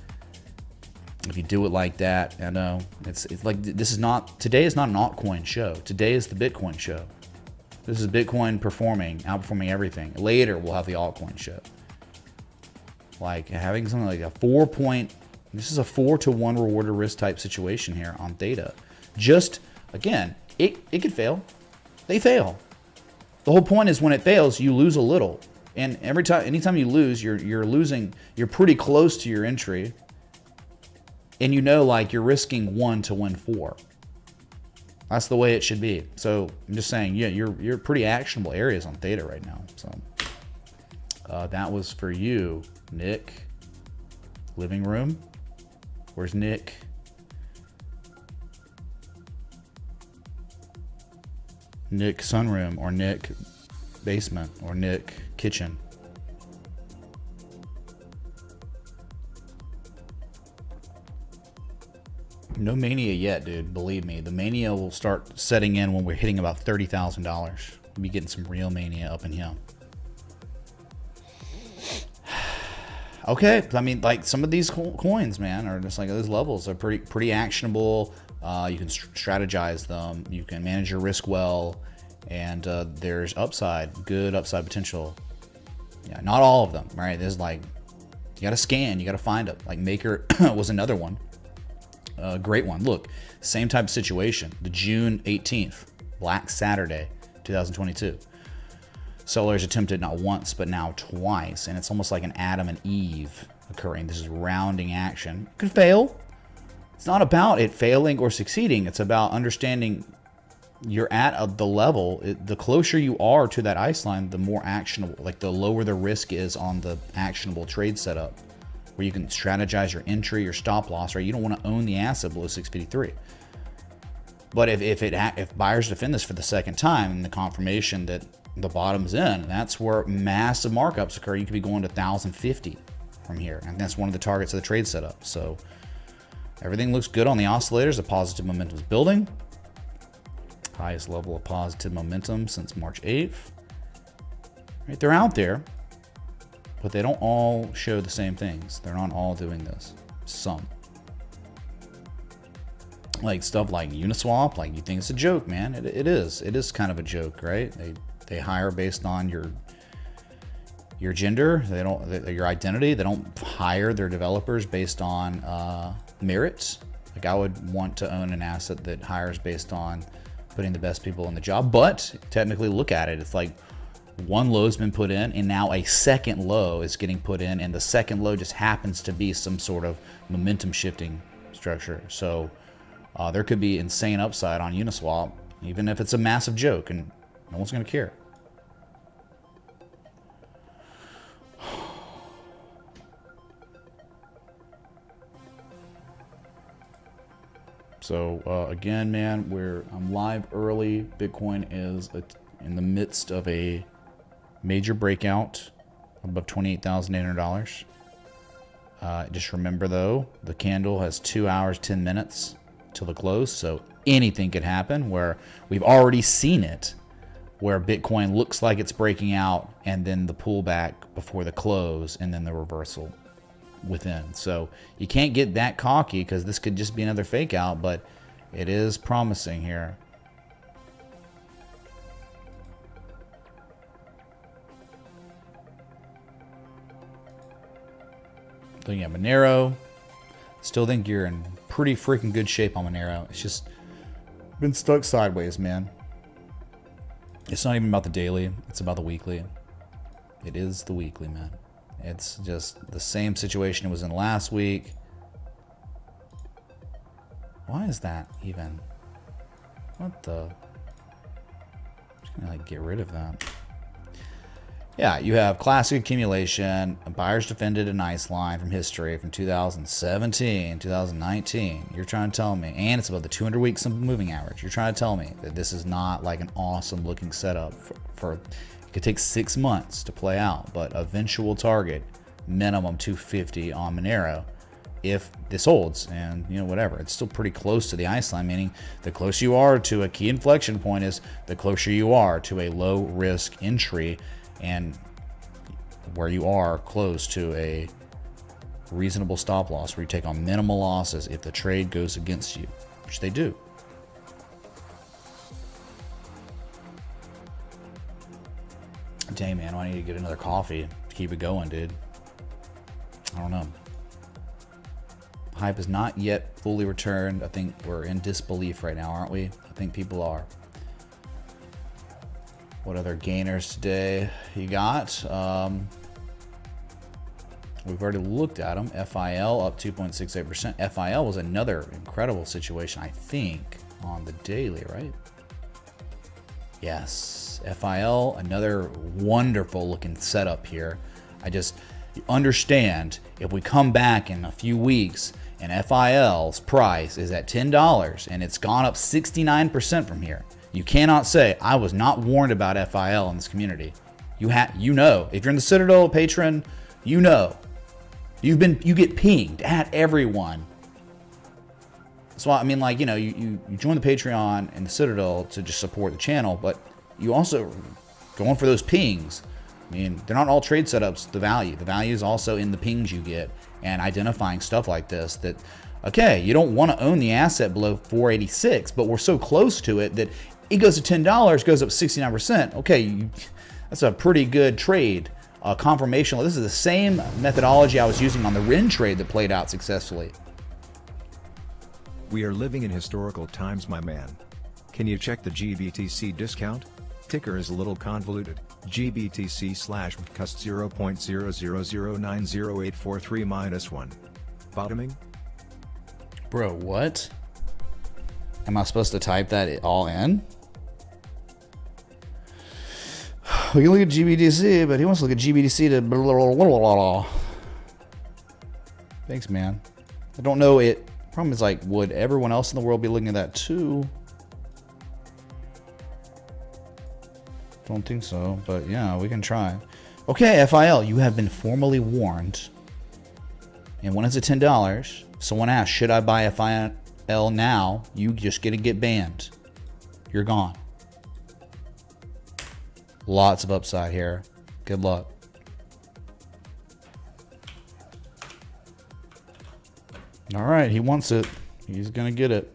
A: If you do it like that, I know it's like this is not, today is not an altcoin show. Today is the Bitcoin show. This is Bitcoin outperforming everything. Later we'll have the altcoin show. Like having something like this is a 4-to-1 reward to risk type situation here on Theta. Just again, it could fail. They fail. The whole point is when it fails, you lose a little. And anytime you lose, you're losing. You're pretty close to your entry, and you know, like, you're risking 1 to win 4. That's the way it should be. So I'm just saying, yeah, you're pretty actionable areas on theta right now. So that was for you, Nick. Living room. Where's Nick? Nick sunroom, or Nick basement, or Nick kitchen. No mania yet, dude. Believe me, the mania will start setting in when we're hitting about $30,000. We'll be getting some real mania up in here. Okay, I mean, like, some of these coins, man, are just like, those levels are pretty actionable. You can strategize them. You can manage your risk well, and there's good upside potential. Yeah, not all of them, right? There's, like, you got to scan, you got to find it. Like, Maker was another one, great one. Look, same type of situation. The June 18th, Black Saturday, 2022. Sellers attempted not once, but now twice, and it's almost like an Adam and Eve occurring. This is rounding action. Could fail. It's not about it failing or succeeding. It's about understanding you're at the level. The closer you are to that ice line, the more actionable, like, the lower the risk is on the actionable trade setup, where you can strategize your entry, your stop loss, right? You don't want to own the asset below 653. But if buyers defend this for the second time, and the confirmation that the bottom's in, that's where massive markups occur. You could be going to 1,050 from here, and that's one of the targets of the trade setup. So everything looks good on the oscillators. The positive momentum is building. Highest level of positive momentum since March 8th. Right, they're out there, but they don't all show the same things. They're not all doing this. Some. Like stuff like Uniswap, like, you think it's a joke, man. It is. It is kind of a joke, right? They hire based on your gender. They don't your identity. They don't hire their developers based on merits. Like, I would want to own an asset that hires based on putting the best people in the job. But technically, look at it. It's like one low has been put in, and now a second low is getting put in, and the second low just happens to be some sort of momentum shifting structure. So there could be insane upside on Uniswap, even if it's a massive joke, and no one's going to care. So again, man, I'm live early. Bitcoin is in the midst of a major breakout above $28,800. Just remember, though, the candle has 2 hours, 10 minutes till the close, so anything could happen, where we've already seen it, where Bitcoin looks like it's breaking out, and then the pullback before the close, and then the reversal within. So you can't get that cocky, because this could just be another fake out, but it is promising here. Looking at Monero, still think you're in pretty freaking good shape on Monero. It's just been stuck sideways, man. It's not even about the daily, it's about the weekly. It is the weekly, man. It's just the same situation it was in last week. Why is that even? What the? I'm just gonna, like, get rid of that. Yeah, you have classic accumulation. Buyers defended a nice line from history from 2017, 2019. You're trying to tell me, and it's about the 200-week simple moving average. You're trying to tell me that this is not like an awesome looking setup for it could take 6 months to play out, but eventual target minimum 250 on Monero if this holds, and whatever. It's still pretty close to the ice line, meaning the closer you are to a key inflection point is the closer you are to a low risk entry, and where you are close to a reasonable stop loss where you take on minimal losses if the trade goes against you, which they do. Dang, man, I need to get another coffee to keep it going, dude. I don't know. Hype is not yet fully returned. I think we're in disbelief right now, aren't we? I think people are. What other gainers today you got? We've already looked at them. FIL up 2.68%. FIL was another incredible situation, I think, on the daily, right? Yes. FIL, another wonderful looking setup here. You understand, if we come back in a few weeks and FIL's price is at $10 and it's gone up 69% from here, you cannot say, I was not warned about FIL in this community. You know, if you're in the Citadel patron, you know. You get pinged at everyone. So I mean, like, you know, you join the Patreon and the Citadel to just support the channel, but you also going for those pings. I mean, they're not all trade setups. The value is also in the pings you get and identifying stuff like this. That okay, you don't want to own the asset below 486, but we're so close to it that it goes to $10, goes up 69%. Okay, that's a pretty good trade. Confirmation. This is the same methodology I was using on the RIN trade that played out successfully.
B: We are living in historical times, my man. Can you check the GBTC discount? Ticker is a little convoluted. GBTC/cust 0.000908843-1. Bottoming?
A: Bro, what? Am I supposed to type that all in? We can look at GBTC, but he wants to look at GBTC to blah, blah, blah, blah, blah. Thanks, man. I don't know it. Problem is, like, would everyone else in the world be looking at that too? Don't think so, but yeah, we can try. Okay, FIL, you have been formally warned. And when it's at $10, someone asks, should I buy FIL now? You just get banned. You're gone. Lots of upside here. Good luck. All right, he wants it. He's going to get it.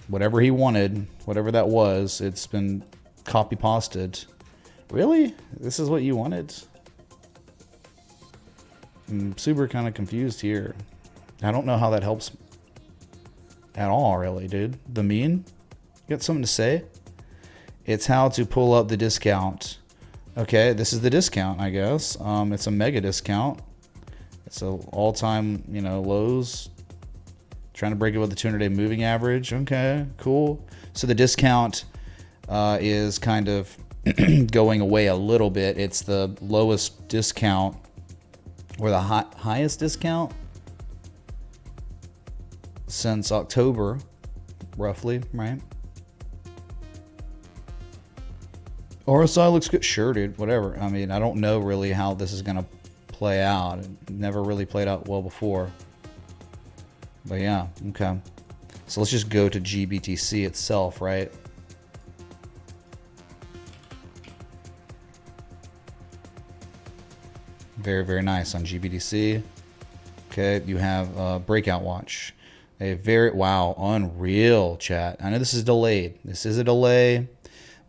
A: Whatever he wanted, whatever that was, it's been copy pasted. Really? This is what you wanted? I'm super kind of confused here. I don't know how that helps at all, really, dude. The mean? You got something to say? It's how to pull up the discount. Okay, this is the discount, I guess. It's a mega discount. It's a all-time, you know, lows. Trying to break it with the 200-day moving average. Okay, cool. So the discount is kind of going away a little bit. It's the lowest discount or the highest discount since October, roughly, right? RSI looks good. Sure, dude. Whatever. I mean, I don't know really how this is going to play out. It never really played out well before. But yeah, okay. So let's just go to GBTC itself, right? Very, very nice on GBTC. Okay, you have Breakout Watch. Wow, unreal, chat. I know this is delayed. This is a delay.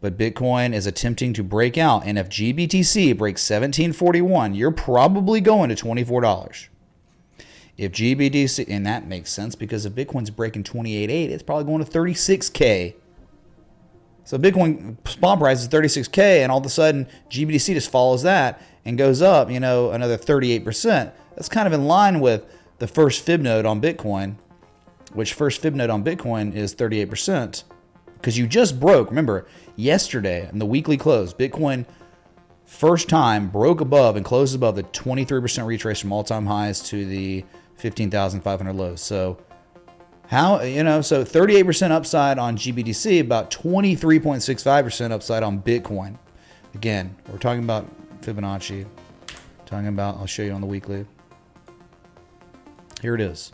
A: But Bitcoin is attempting to break out. And if GBTC breaks 1741, you're probably going to $24. If GBTC, and that makes sense because if Bitcoin's breaking 28.8, it's probably going to 36K. So Bitcoin spot price is 36K, and all of a sudden GBTC just follows that and goes up, you know, another 38%. That's kind of in line with the first fib node on Bitcoin, which first fib node on Bitcoin is 38%. Because you just broke, remember, yesterday in the weekly close, Bitcoin first time broke above and closed above the 23% retrace from all-time highs to the 15,500 lows. So how, you know, so 38% upside on GBTC, about 23.65% upside on Bitcoin. Again, we're talking about Fibonacci. Talking about, I'll show you on the weekly. Here it is.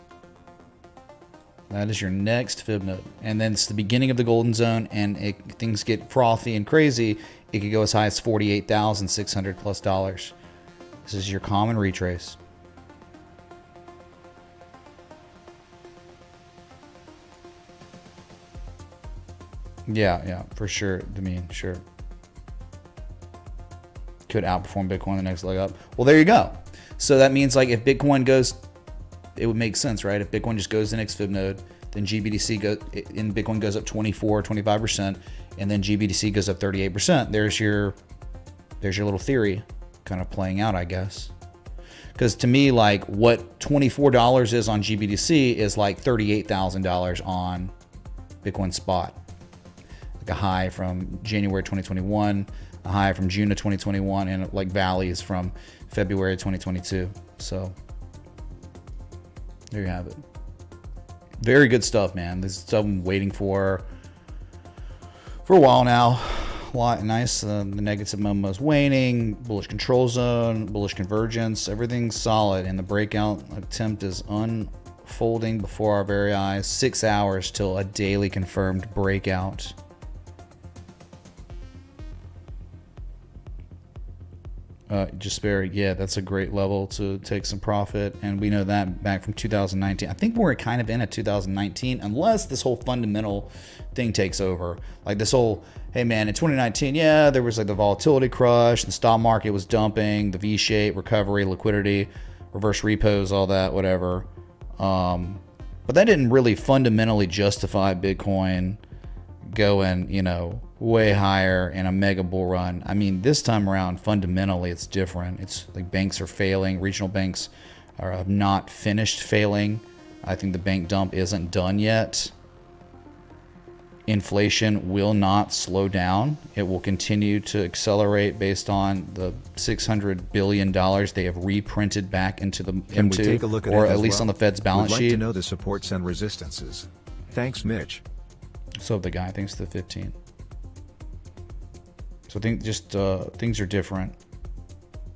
A: That is your next fib node. And then it's the beginning of the golden zone, and things get frothy and crazy. It could go as high as $48,600 plus. This is your common retrace. Yeah, for sure. I mean, sure. Could outperform Bitcoin the next leg up. Well, there you go. So that means, like, if Bitcoin goes, it would make sense, right? If Bitcoin just goes to the next fib node, then GBTC goes, and Bitcoin goes up 24, 25%. and then GBTC goes up 38%. There's your little theory kind of playing out, I guess. Because to me, like what $24 is on GBTC is like $38,000 on Bitcoin spot. Like a high from January 2021, a high from June of 2021, and like valleys from February 2022. So there you have it. Very good stuff, man. This is stuff I'm waiting for a while now. A lot nice. The negative momentum is waning. Bullish control zone, bullish convergence. Everything's solid, and the breakout attempt is unfolding before our very eyes. 6 hours till a daily confirmed breakout. Just very, yeah, that's a great level to take some profit, and we know that back from 2019. I think we're kind of in a 2019, unless this whole fundamental thing takes over. Like this whole, hey man, in 2019, yeah, there was like the volatility crush, the stock market was dumping, the V-shape recovery, liquidity, reverse repos, all that, whatever. But that didn't really fundamentally justify Bitcoin going, you know, way higher in a mega bull run. I mean, this time around, fundamentally, it's different. It's like banks are failing. Regional banks have not finished failing. I think the bank dump isn't done yet. Inflation will not slow down. It will continue to accelerate based on the $600 billion they have reprinted back into the
B: Can we take a look at
A: or
B: it
A: at
B: as
A: least
B: well?
A: on the Fed's balance
B: We'd like
A: sheet.
B: to know the supports and resistances. Thanks, Mitch.
A: So the guy thinks the 15. So I think just things are different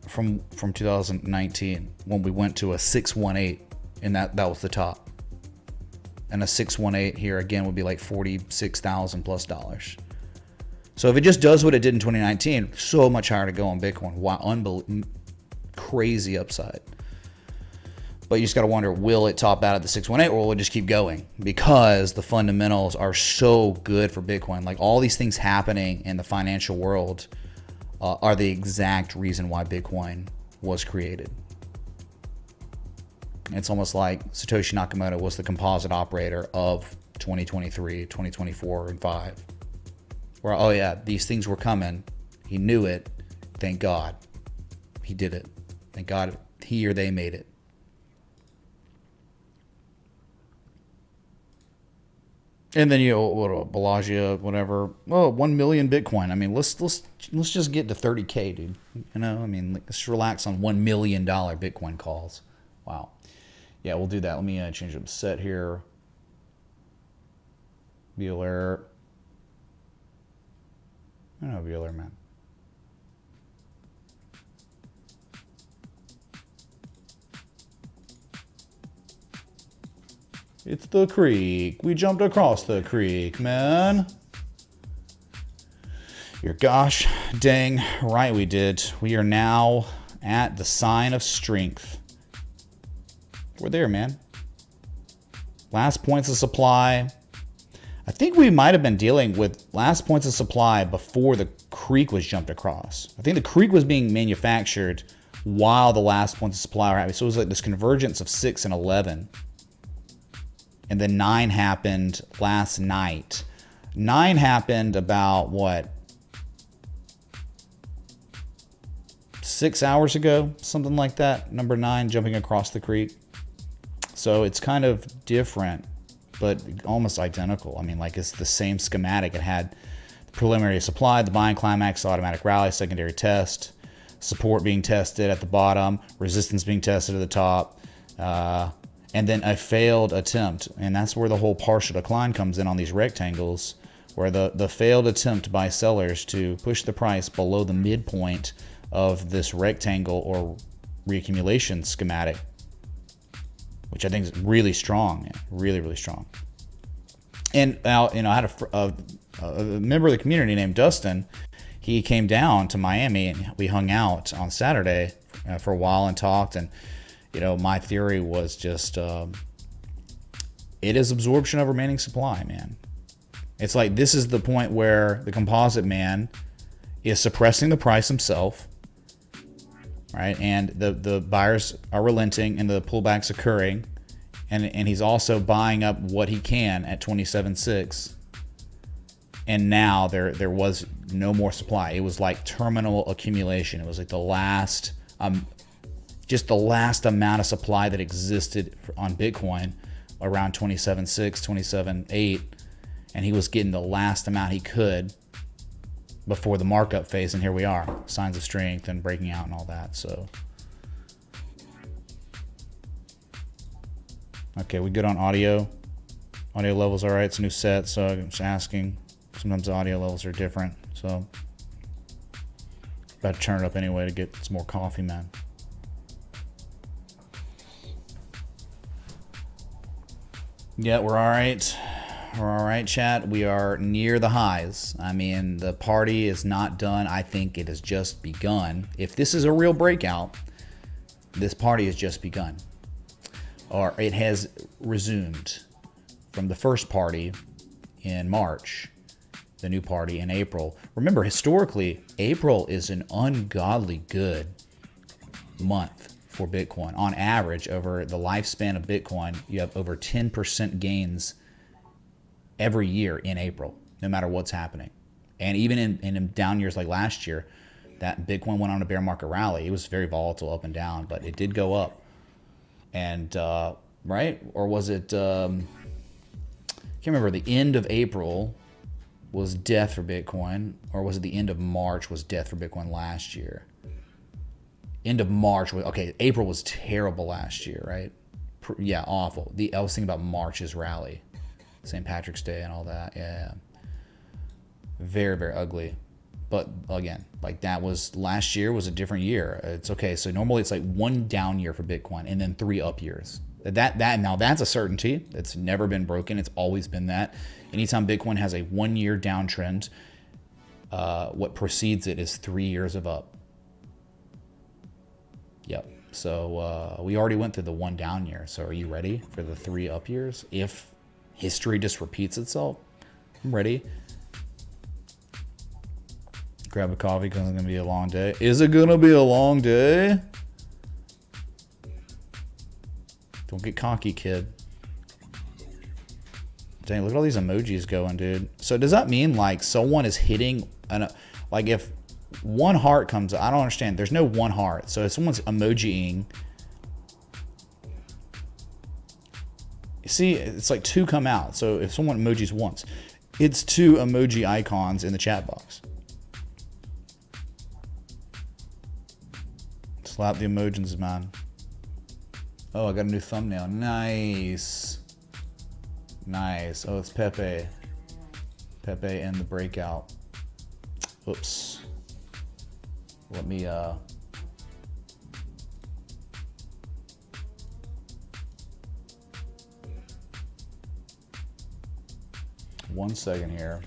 A: from 2019 when we went to a 618, and that was the top. And a 618 here again would be like $46,000 plus. So if it just does what it did in 2019, so much higher to go on Bitcoin. Wow, crazy upside. But you just got to wonder, will it top out at the 618 or will it just keep going? Because the fundamentals are so good for Bitcoin. Like all these things happening in the financial world are the exact reason why Bitcoin was created. It's almost like Satoshi Nakamoto was the composite operator of 2023, 2024, and 5. Where, oh yeah, these things were coming. He knew it. Thank God. He did it. Thank God he or they made it. And then Bellagio, whatever. Oh, 1 million Bitcoin. I mean, let's just get to 30K, dude. You know, I mean, let's relax on $1 million Bitcoin calls. Wow. Yeah, we'll do that. Let me change up set here. View error. I don't know, view error, man. It's the creek. We jumped across the creek, man. You're gosh dang right we did. We are now at the sign of strength. We're there, man. Last points of supply. I think we might have been dealing with last points of supply before the creek was jumped across. I think the creek was being manufactured while the last points of supply were happening. So it was like this convergence of 6 and 11. And then 9 happened last night. 9 happened about, what, 6 hours ago? Something like that. Number 9 jumping across the creek. So it's kind of different, but almost identical. I mean, like it's the same schematic. It had the preliminary supply, the buying climax, automatic rally, secondary test, support being tested at the bottom, resistance being tested at the top, and then a failed attempt. And that's where the whole partial decline comes in on these rectangles, where the failed attempt by sellers to push the price below the midpoint of this rectangle or reaccumulation schematic, which I think is really strong, man. Really, really strong. And now, you know, I had a member of the community named Dustin. He came down to Miami and we hung out on Saturday for a while and talked. And, you know, my theory was just, it is absorption of remaining supply, man. It's like, this is the point where the composite man is suppressing the price himself, right? And the buyers are relenting and the pullback's occurring. And he's also buying up what he can at 27.6. And now there was no more supply. It was like terminal accumulation. It was like the last, just the last amount of supply that existed on Bitcoin around 27.6, 27.8, and he was getting the last amount he could before the markup phase, and here we are, signs of strength and breaking out and all that. So, okay, we good on audio? Audio levels all right? It's a new set, so I'm just asking. Sometimes the audio levels are different, so about to turn it up anyway to get some more coffee, man. Yeah, we're all right. We're all right, chat. We are near the highs. I mean, the party is not done. I think it has just begun. If this is a real breakout, this party has just begun. Or it has resumed from the first party in March, the new party in April. Remember, historically, April is an ungodly good month for Bitcoin. On average, over the lifespan of Bitcoin, you have over 10% gains every year in April, no matter what's happening. And even in down years like last year, that Bitcoin went on a bear market rally. It was very volatile up and down, but it did go up. And, right? Or was it, I can't remember, the end of April was death for Bitcoin, or was it the end of March was death for Bitcoin last year? End of March was, okay, April was terrible last year, right? Yeah, awful. I was thinking about March's rally. St. Patrick's Day and all that. Yeah. Very, very ugly. But again, like that was last year was a different year. It's okay. So normally it's like one down year for Bitcoin and then 3 up years. That now that's a certainty. It's never been broken. It's always been that. Anytime Bitcoin has a 1 year downtrend, what precedes it is 3 years of up. Yep. So we already went through the 1 down year. So are you ready for the 3 up years? If history just repeats itself, I'm ready. Grab a coffee because it's going to be a long day. Is it going to be a long day? Don't get cocky, kid. Dang, look at all these emojis going, dude. So does that mean like someone is hitting, like if one heart comes, I don't understand. There's no one heart. So if someone's emojiing, see, it's like 2 come out. So if someone emojis once, it's 2 emoji icons in the chat box. Slap the emojis, man. Oh, I got a new thumbnail. Nice. Nice. Oh, it's Pepe. Pepe and the breakout. Oops. Let me, 1 second here.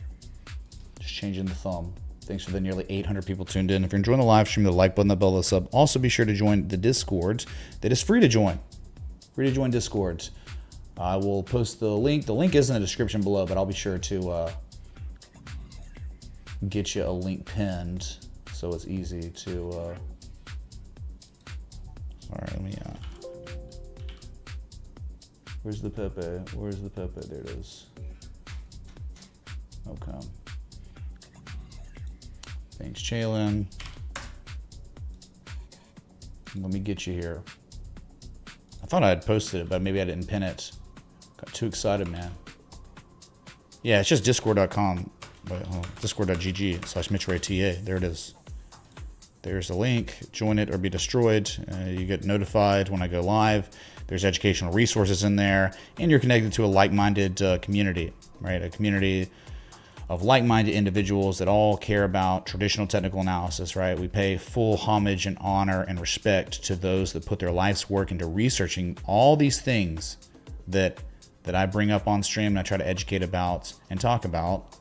A: Just changing the thumb. Thanks for the nearly 800 people tuned in. If you're enjoying the live stream, the like button, the bell, the sub. Also, be sure to join the Discord. That is free to join. Free to join Discord. I will post the link. The link is in the description below, but I'll be sure to get you a link pinned so it's easy to. Sorry, let me. Where's the Pepe? Where's the Pepe? There it is. Okay. Thanks, Chalin. Let me get you here. I thought I had posted it, but maybe I didn't pin it. Got too excited, man. Yeah, it's just discord.com, discord.gg/MitchRayTA. There it is. There's a link. Join it or be destroyed. You get notified when I go live. There's educational resources in there, and you're connected to a like-minded community, right? A community of like-minded individuals that all care about traditional technical analysis, right? We pay full homage and honor and respect to those that put their life's work into researching all these things that I bring up on stream and I try to educate about and talk about.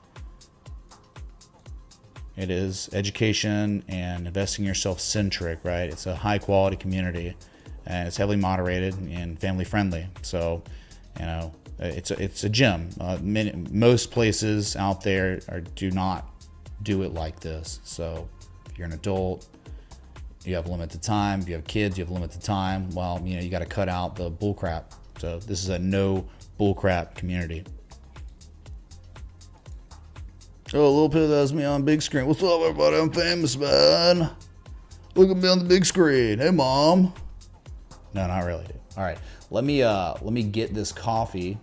A: It is education and investing in yourself centric, right? It's a high quality community and it's heavily moderated and family friendly. So, you know, it's a gem. Most places out there do not do it like this. So if you're an adult, you have limited time. If you have kids, you have limited time. Well, you know, you got to cut out the bullcrap. So this is a no bullcrap community. Oh, Lil Pill has me on big screen. What's up, everybody? I'm famous, man. Look at me on the big screen. Hey, Mom. No, not really. All right, let me get this coffee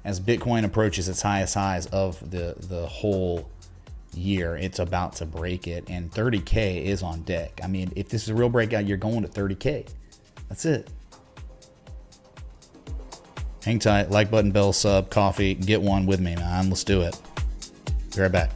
A: as Bitcoin approaches its highest highs of the whole year. It's about to break it, and 30K is on deck. I mean, if this is a real breakout, you're going to 30K. That's it. Hang tight, like button, bell, sub, coffee, get one with me, man. Let's do it. Be right back.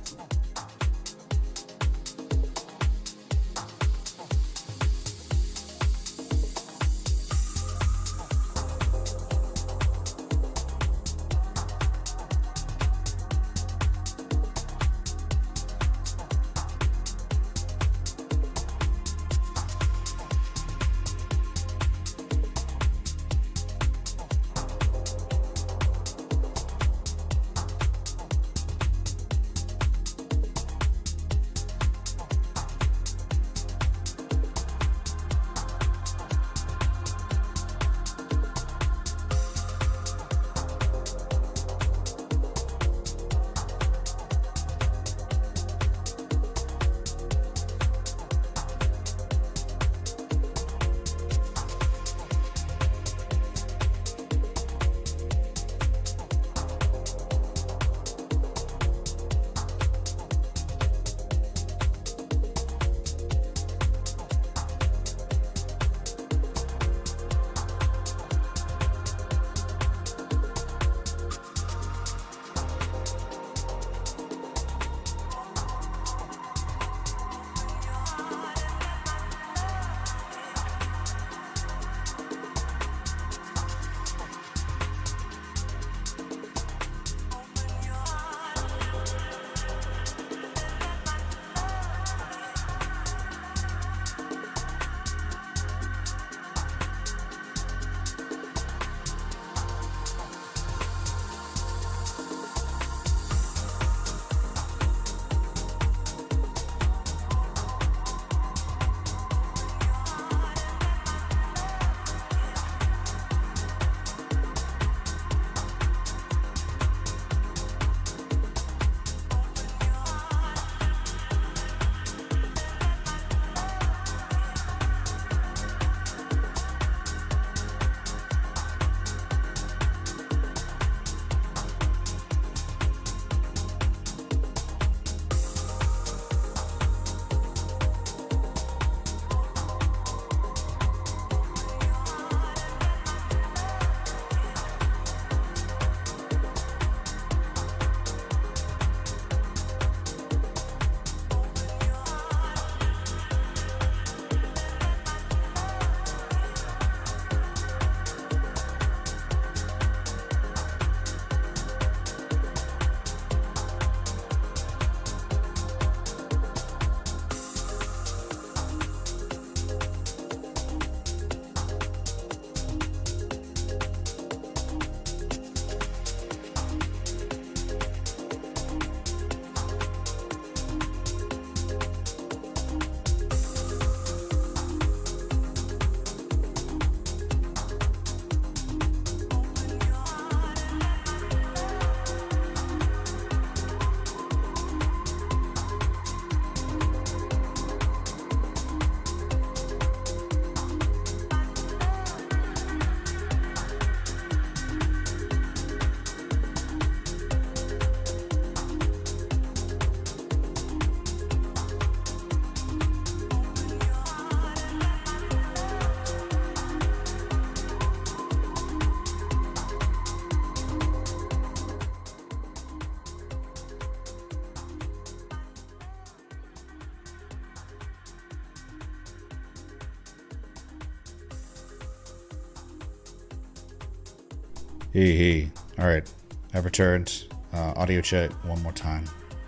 A: Hey. All right. I've returned. Audio check one more time.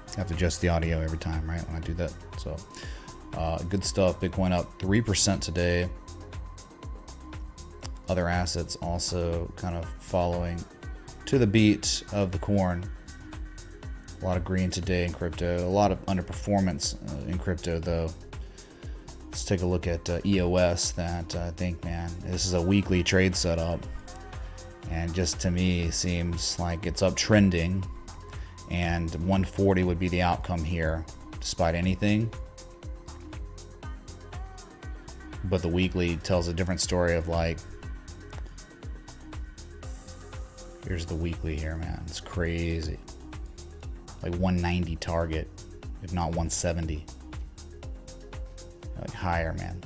A: I have to adjust the audio every time, right, when I do that. So, good stuff. Bitcoin up 3% today. Other assets also kind of following to the beat of the corn. A lot of green today in crypto. A lot of underperformance in crypto, though. Let's take a look at EOS. That I think, man, this is a weekly trade setup. And just to me, seems like it's uptrending. and 140 would be the outcome here, despite anything. But the weekly tells a different story of like, here's the weekly here, man. It's crazy. Like 190 target, if not 170. Like higher, man.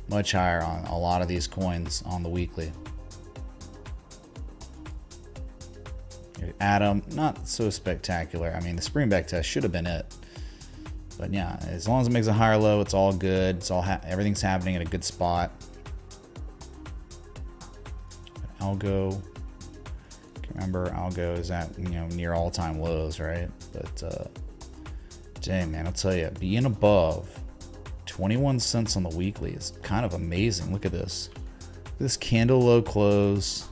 A: Much higher on a lot of these coins on the weekly. Atom, not so spectacular. I mean, the spring back test should have been it. But yeah, as long as it makes a higher low, it's all good. It's all everything's happening at a good spot. Algo, remember Algo is at, you know, near all-time lows, right? But dang, man, I'll tell you, being above 21 cents on the weekly is kind of amazing. Look at this. This candle low close,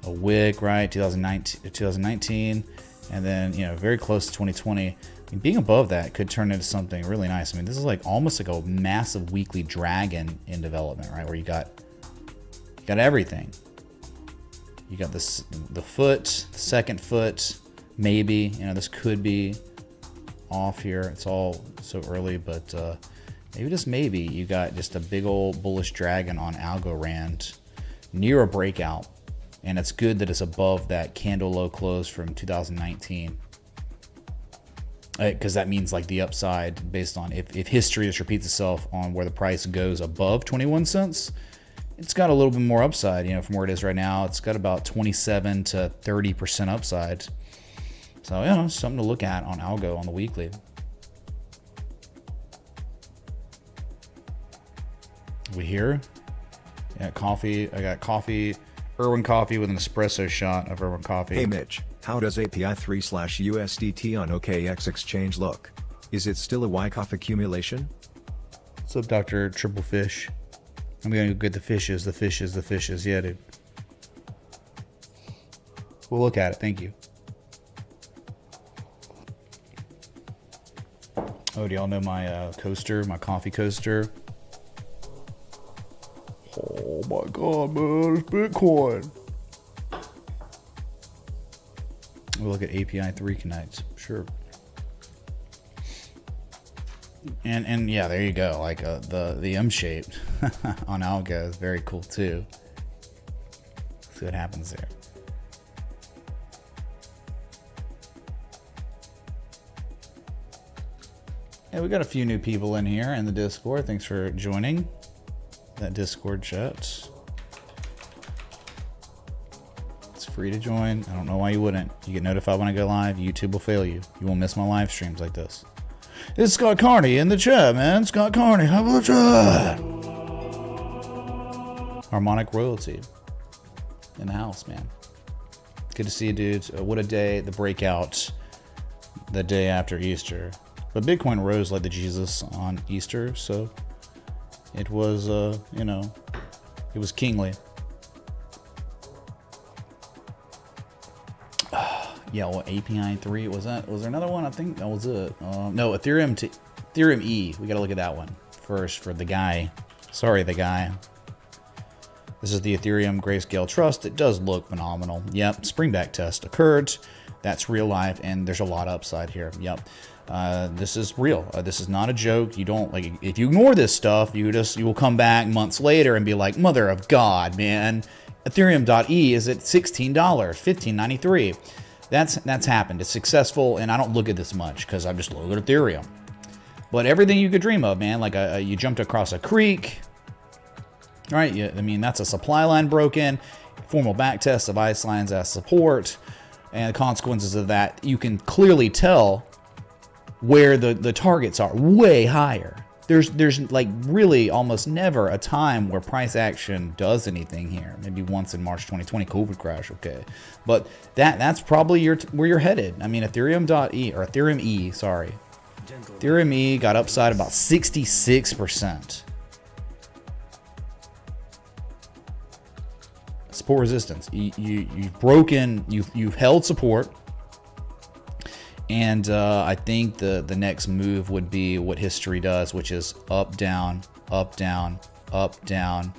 A: a wick, right? 2019, and then, you know, very close to 2020. I mean, being above that could turn into something really nice. I mean, this is like almost like a massive weekly dragon in development, right? Where you got everything. You got this, the foot, the second foot, maybe. You know, this could be off here. It's all so early, but maybe just maybe you got just a big old bullish dragon on Algorand near a breakout. And it's good that it's above that candle low close from 2019. Because that means like the upside based on if history just repeats itself on where the price goes above 21 cents, it's got a little bit more upside, you know, from where it is right now. It's got about 27 to 30% upside. So, you know, something to look at on Algo on the weekly. We here? Yeah, coffee. I got coffee. Irwin coffee with an espresso shot of Irwin coffee.
B: Hey Mitch, how does API 3/USDT on OKX exchange look? Is it still a Wyckoff accumulation?
A: What's up, Dr. Triple Fish? I'm gonna go get the fishes. Yeah, dude. We'll look at it. Thank you. Oh, do y'all know my coaster, my coffee coaster? Oh my god, man, it's Bitcoin. We'll look at API 3 connects, sure. And yeah, there you go. Like the M shape on Algo is very cool too. See what happens there. Yeah, we got a few new people in here in the Discord. Thanks for joining that Discord chat. It's free to join. I don't know why you wouldn't. You get notified when I go live. YouTube will fail you. You won't miss my live streams like this. It's Scott Carney in the chat, man. Scott Carney, how about the chat? Harmonic royalty in the house, man. Good to see you, dudes. What a day. The breakout the day after Easter. But Bitcoin rose like the Jesus on Easter, so it was, you know, it was kingly. Yeah, well, API 3, was there another one? I think that was it. No, Ethereum E. We got to look at that one first for the guy. Sorry, the guy. This is the Ethereum Grayscale Trust. It does look phenomenal. Yep, springback test occurred. That's real life, and there's a lot of upside here. Yep. This is real. This is not a joke. You don't, like, if you ignore this stuff, you will come back months later and be like, mother of God, man. Ethereum.E is at $16, $15.93. That's happened. It's successful, and I don't look at this much because I'm just looking at Ethereum. But everything you could dream of, man, like you jumped across a creek, right? I mean, that's a supply line broken, formal backtest of ice lines as support, and the consequences of that, you can clearly tell where the targets are way higher. There's like really almost never a time where price action does anything here. Maybe once in March 2020, COVID crash, okay. But that's probably where you're headed. I mean, Ethereum.E, or Ethereum E, sorry. Ethereum E got upside about 66%. Support resistance. You've broken, you've held support. And I think the next move would be what history does, which is up, down, up, down, up, down,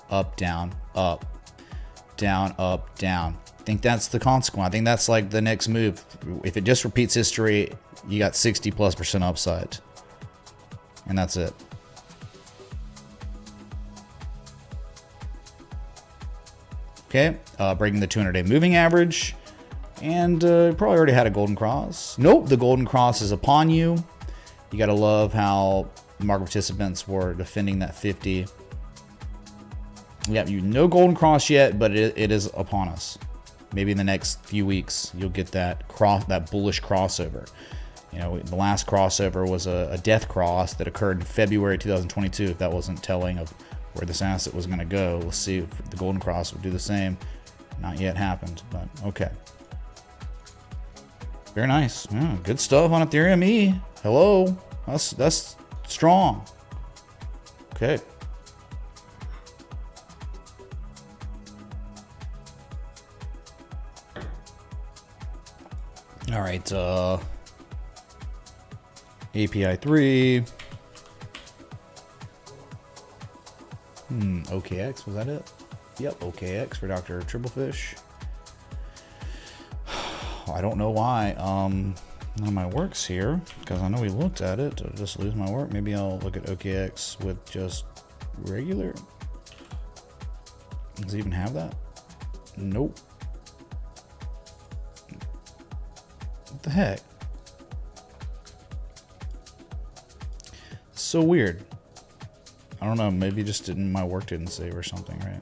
A: up, down, up, down, up, down. think that's the consequence. I think that's like the next move. If it just repeats history, you got 60+% upside. And that's it. Okay, breaking the 200-day moving average. And probably already had a golden cross. Nope, the golden cross is upon you. You gotta love how market participants were defending that 50. Yeah, no golden cross yet, but it is upon us. Maybe in the next few weeks, you'll get that bullish crossover. You know, the last crossover was a death cross that occurred in February 2022. If that wasn't telling of where this asset was going to go, we'll see if the golden cross would do the same. Not yet happened, but okay. Very nice. Yeah, good stuff on Ethereum E. Hello. That's strong. Okay. All right. API 3. OKX, was that it? Yep, OKX for Dr. Tripplefish. I don't know why none of my work's here, because I know we looked at it. I'll just lose my work. Maybe I'll look at OKX with just regular. Does it even have that? Nope. What the heck? So weird. I don't know, maybe just my work didn't save or something, right?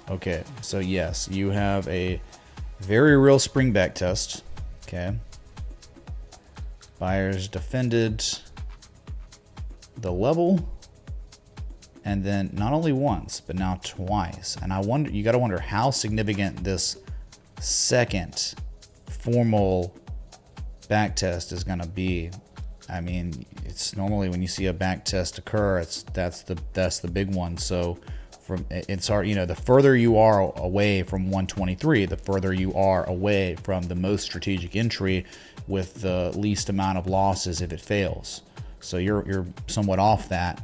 A: Okay, so yes, you have a very real spring back test. Okay. Buyers defended the level, and then not only once, but now twice. And I wonder, you got to wonder how significant this second formal back test is going to be. I mean, it's normally when you see a back test occur, that's the big one. So it's hard, you know, the further you are away from 123, the further you are away from the most strategic entry with the least amount of losses if it fails. So you're somewhat off that,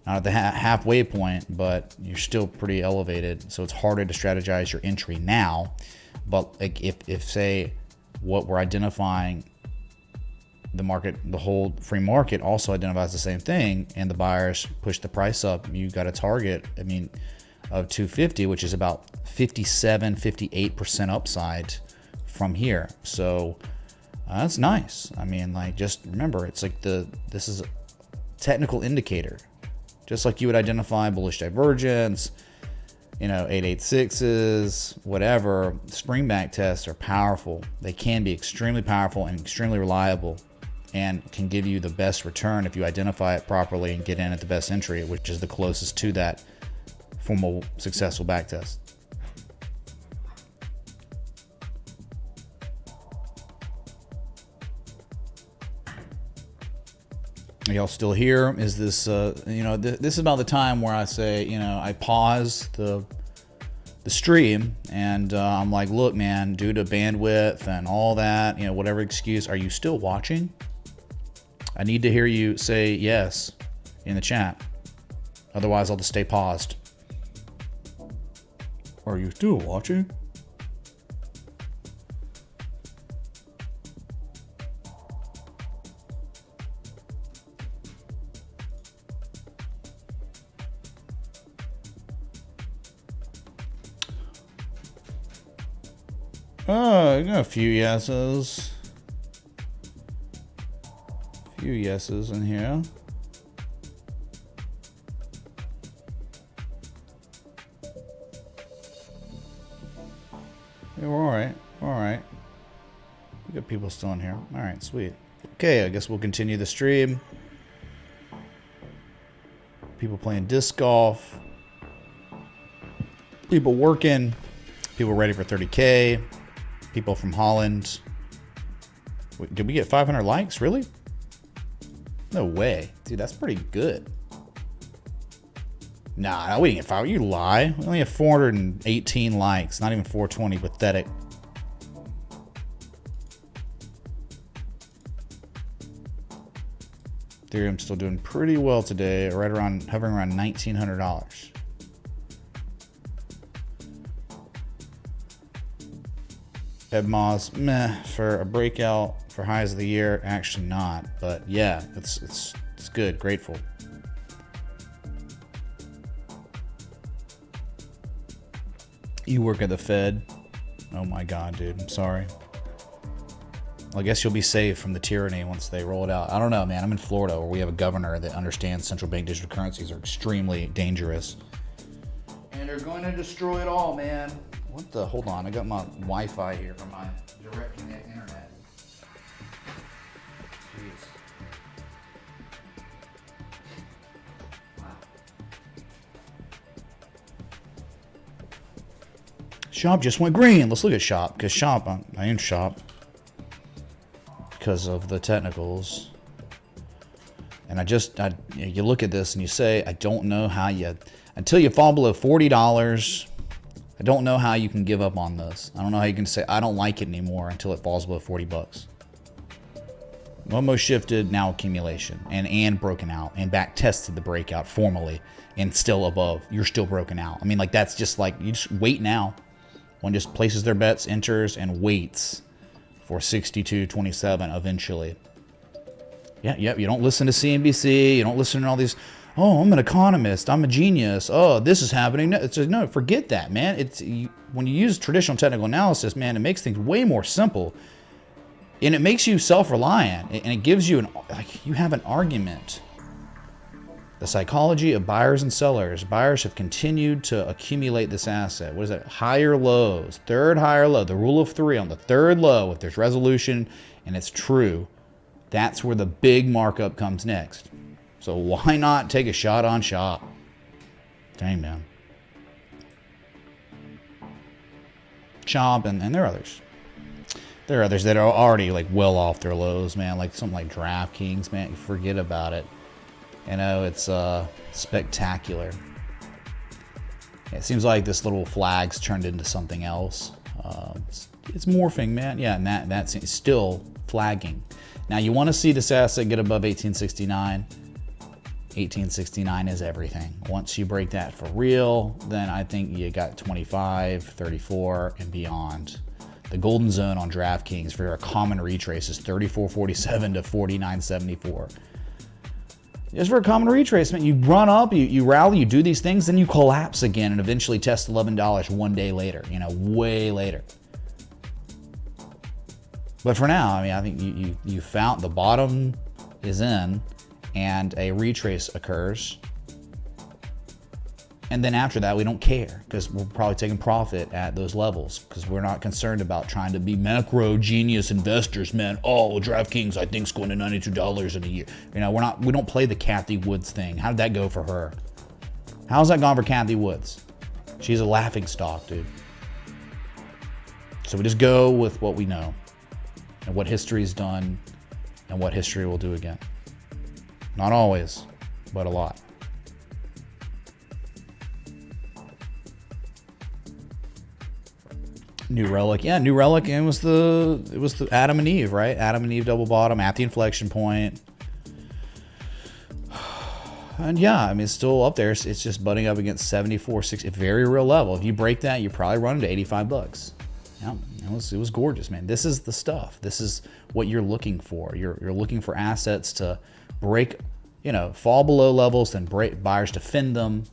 A: not at the halfway point, but you're still pretty elevated. So it's harder to strategize your entry now. But like if say what we're identifying, the market, the whole free market also identifies the same thing, and the buyers push the price up, you got a target, I mean, of 250, which is about 57-58% upside from here. So that's nice. I mean, like, just remember, it's like this is a technical indicator, just like you would identify bullish divergence, you know, 886s, whatever. Spring back tests are powerful. They can be extremely powerful and extremely reliable, and can give you the best return if you identify it properly and get in at the best entry, which is the closest to that formal successful backtest. Are y'all still here? Is this, you know, this is about the time where I say, you know, I pause the stream and I'm like, look, man, due to bandwidth and all that, you know, whatever excuse, are you still watching? I need to hear you say yes in the chat. Otherwise, I'll just stay paused. Are you still watching? I got a few yeses. Few yeses in here. Yeah, we're all right. We're all right. We got people still in here. All right, sweet. Okay, I guess we'll continue the stream. People playing disc golf. People working. People ready for 30K. People from Holland. Wait, did we get 500 likes? Really? No way. Dude, that's pretty good. Nah, we didn't get 500. You lie. We only have 418 likes. Not even 420. Pathetic. Ethereum's still doing pretty well today. Right around, hovering around $1,900. PebMoz, meh. For a breakout for highs of the year, actually not. But yeah, it's good. Grateful. You work at the Fed. Oh my God, dude. I'm sorry. Well, I guess you'll be saved from the tyranny once they roll it out. I don't know, man. I'm in Florida where we have a governor that understands central bank digital currencies are extremely dangerous. And they're going to destroy it all, man. What the? Hold on. I got my Wi-Fi here from my direct connect internet. Jeez. Wow. Shop just went green. Let's look at Shop, because Shop, I own Shop because of the technicals. And you look at this and you say, I don't know how you, until you fall below $40, I don't know how you can give up on this. I don't know how you can say, I don't like it anymore until it falls below 40 bucks. Almost shifted, now accumulation, and broken out, and back tested the breakout formally, and still above. You're still broken out. I mean, like, that's just like, you just wait now. One just places their bets, enters, and waits for 62.27 eventually. Yeah, you don't listen to CNBC. You don't listen to all these, oh, I'm an economist. I'm a genius. Oh, this is happening. No, forget that, man. When you use traditional technical analysis, man, it makes things way more simple. And it makes you self-reliant. And it gives you you have an argument. The psychology of buyers and sellers. Buyers have continued to accumulate this asset. What is that? Higher lows. Third higher low. The rule of three on the third low. If there's resolution and it's true, that's where the big markup comes next. So why not take a shot on Shop? Dang, man. Shop, and there are others. There are others that are already like well off their lows, man. Like something like DraftKings, man. You forget about it. You know, it's spectacular. It seems like this little flag's turned into something else. It's morphing, man. Yeah, and that's still flagging. Now, you want to see this asset get above 1869. 1869 is everything. Once you break that for real, then I think you got 25, 34, and beyond. The golden zone on DraftKings for a common retrace is 34.47 to 49.74. Just for a common retracement, you run up, you rally, you do these things, then you collapse again and eventually test $11 one day later, way later. But for now, I mean, I think you found the bottom is in and a retrace occurs. And then after that, we don't care because we're probably taking profit at those levels because we're not concerned about trying to be macro genius investors, man. Oh, DraftKings, I think, is going to $92 in a year. We don't play the Kathy Woods thing. How did that go for her? How's that gone for Kathy Woods? She's a laughing stock, dude. So we just go with what we know and what history's done and what history will do again. Not always, but a lot. New Relic, yeah, New Relic, and it was the Adam and Eve, right? Adam and Eve double bottom at the inflection point. And yeah, I mean, it's still up there. It's just butting up against 74.60, a very real level. If you break that, you probably run into 85 bucks. Yeah, it was gorgeous, man. This is the stuff. This is what you're looking for. You're looking for assets to break, fall below levels, then buyers defend them,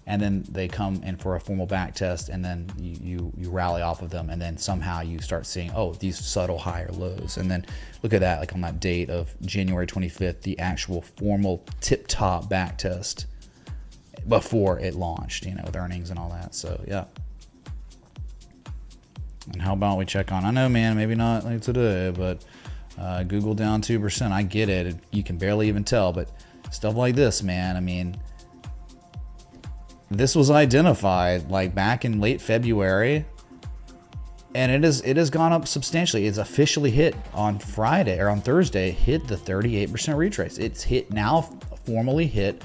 A: and then they come in for a formal back test, and then you rally off of them, and then somehow you start seeing, oh, these subtle higher lows. And then look at that, like on that date of January 25th, the actual formal tip-top back test before it launched, with earnings and all that. So, yeah. And how about we check on, I know, man, maybe not like today, but Google down 2%. I get it. You can barely even tell, but stuff like this, man, I mean, this was identified like back in late February, and it has gone up substantially. It's officially hit on Friday or on Thursday, hit the 38% retrace. It's formally hit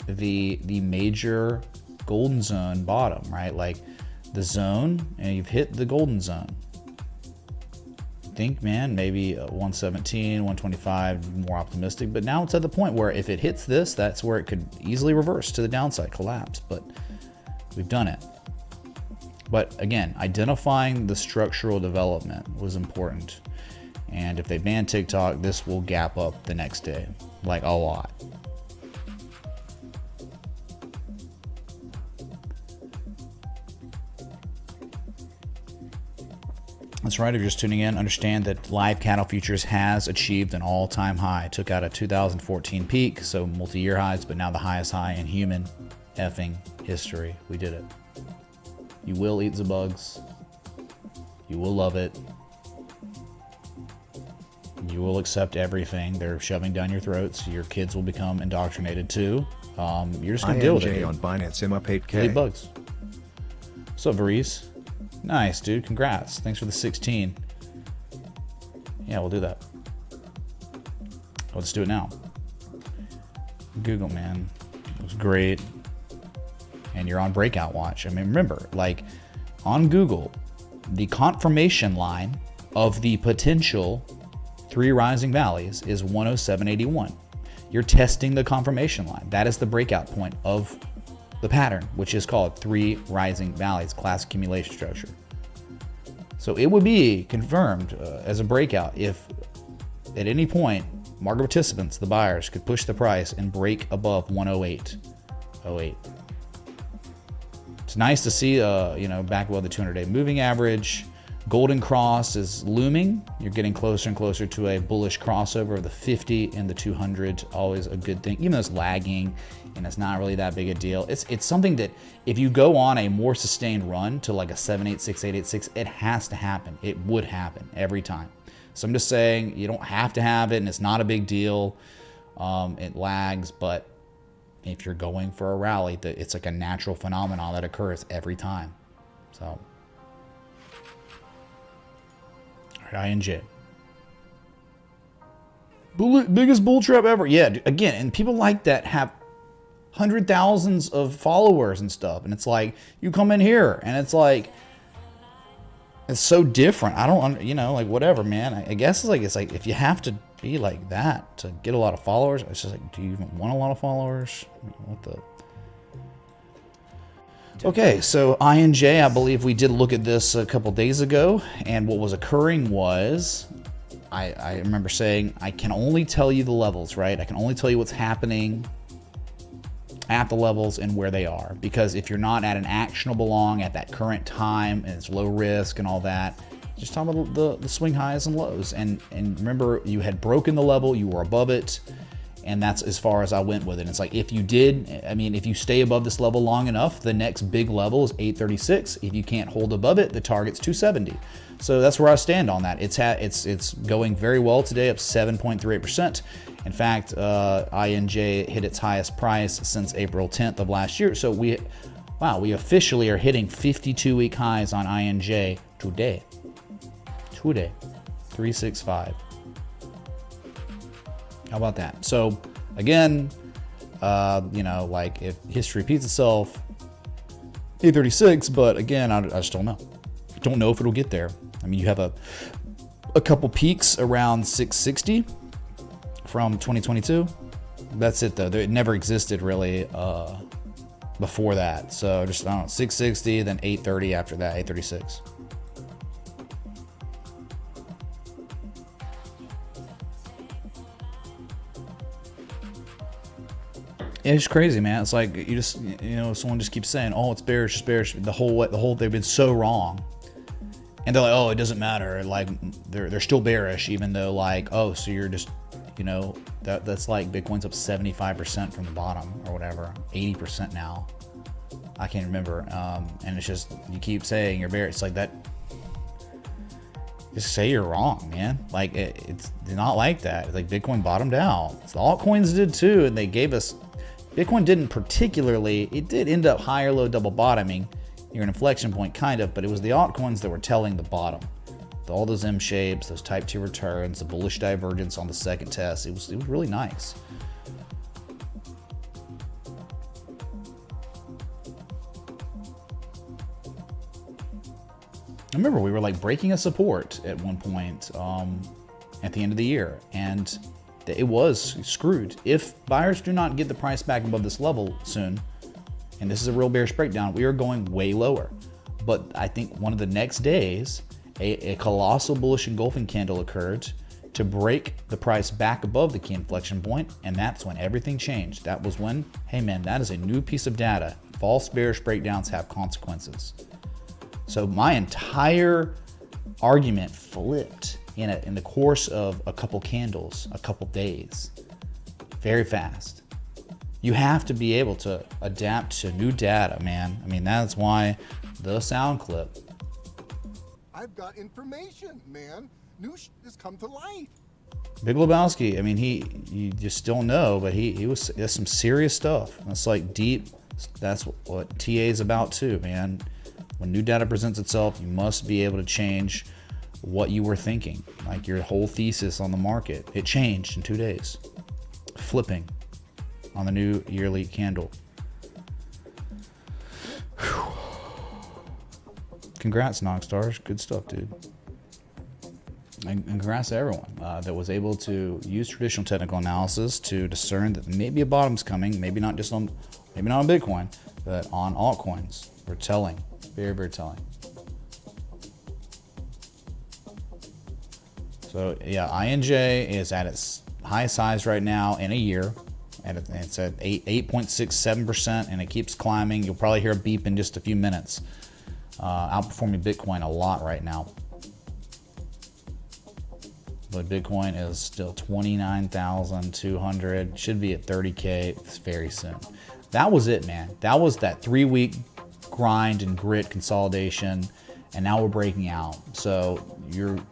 A: the major golden zone bottom, right? Like the zone, and you've hit the golden zone. I think, man, maybe 117, 125, more optimistic. But now it's at the point where if it hits this, that's where it could easily reverse to the downside, collapse. But we've done it. But again, identifying the structural development was important. And if they ban TikTok, this will gap up the next day, like a lot. That's right, if you're just tuning in, understand that live cattle futures has achieved an all-time high. It took out a 2014 peak, so multi-year highs, but now the highest high in human effing history. We did it. You will eat the bugs. You will love it. You will accept everything they're shoving down your throats. Your kids will become indoctrinated too. You're just gonna deal with it.
B: on Binance, I'm up 8K.
A: Eat bugs. What's up, Varese? Nice, dude. Congrats. Thanks for the 16. Yeah, we'll do that. Let's do it now. Google, man. It was great. And you're on breakout watch. I mean, remember, like on Google, the confirmation line of the potential 3 rising valleys is 107.81. You're testing the confirmation line. That is the breakout point of the pattern, which is called 3 rising valleys, class accumulation structure. So it would be confirmed as a breakout if at any point market participants, the buyers, could push the price and break above 108.08. It's nice to see, back above the 200-day moving average. Golden cross is looming. You're getting closer and closer to a bullish crossover of the 50 and the 200. Always a good thing, even though it's lagging and it's not really that big a deal. It's something that if you go on a more sustained run to like a 786, 886, it has to happen. It would happen every time. So I'm just saying you don't have to have it, and it's not a big deal. It lags, but if you're going for a rally, it's like a natural phenomenon that occurs every time. So, all right, INJ. Biggest bull trap ever. Yeah, again, and people like that have hundred thousands of followers and stuff, and it's like you come in here and it's like it's so different. I don't, like whatever, man. I guess it's like if you have to be like that to get a lot of followers, it's just like, do you even want a lot of followers? What the? Okay, so INJ, I believe we did look at this a couple days ago, and what was occurring was, I remember saying, I can only tell you the levels, right? I can only tell you what's happening at the levels and where they are, because if you're not at an actionable long at that current time and it's low risk and all that, just talk about the swing highs and lows. And remember, you had broken the level, you were above it, and that's as far as I went with it. It's like if you stay above this level long enough, the next big level is 836. If you can't hold above it, the target's 270. So that's where I stand on that. It's going very well today, up 7.38%. In fact, INJ hit its highest price since April 10th of last year. So we officially are hitting 52-week highs on INJ today. 365. How about that? So again, like if history repeats itself, 836, but again, I just don't know. Don't know if it'll get there. I mean, you have a couple peaks around 660 from 2022. That's it though. It never existed really before that. So just, I don't know, 660, then 830 after that, 836. It's crazy, man. It's like you just, someone just keeps saying, "Oh, it's bearish, it's bearish." The whole they've been so wrong, and they're like, "Oh, it doesn't matter." Like they're still bearish, even though like, oh, so you're just, that's like Bitcoin's up 75% from the bottom or whatever, 80% now. I can't remember. And it's just you keep saying you're bearish. It's like that. Just say you're wrong, man. Like it's not like that. It's like Bitcoin bottomed out. So the altcoins did too, and they gave us. Bitcoin didn't particularly, it did end up higher low double bottoming near an inflection point kind of, but it was the altcoins that were telling the bottom. All those M shapes, those type 2 returns, the bullish divergence on the second test, it was really nice. I remember we were like breaking a support at one point at the end of the year, and it was screwed. If buyers do not get the price back above this level soon, and this is a real bearish breakdown, we are going way lower. But I think one of the next days, a colossal bullish engulfing candle occurred to break the price back above the key inflection point, and that's when everything changed. That was when, hey man, that is a new piece of data. False bearish breakdowns have consequences. So my entire argument flipped in the course of a couple candles, a couple days, very fast. You have to be able to adapt to new data, man. I mean, that's why the sound clip.
G: I've got information, man. New has come to light.
A: Big Lebowski, I mean, you just don't know, but there's some serious stuff. That's like deep. That's what TA is about too, man. When new data presents itself, you must be able to change what you were thinking, like your whole thesis on the market. It changed in 2 days, flipping on the new yearly candle. Whew. Congrats, Nogstars. Good stuff, dude. And congrats to everyone that was able to use traditional technical analysis to discern that maybe a bottom's coming, maybe not on Bitcoin, but on altcoins. We're telling, very, very telling. So yeah, INJ is at its highest highs right now in a year, and it's at 8.67%, and it keeps climbing. You'll probably hear a beep in just a few minutes. Outperforming Bitcoin a lot right now. But Bitcoin is still 29,200. Should be at 30K very soon. That was it, man. That was that 3-week grind and grit consolidation, and now we're breaking out. So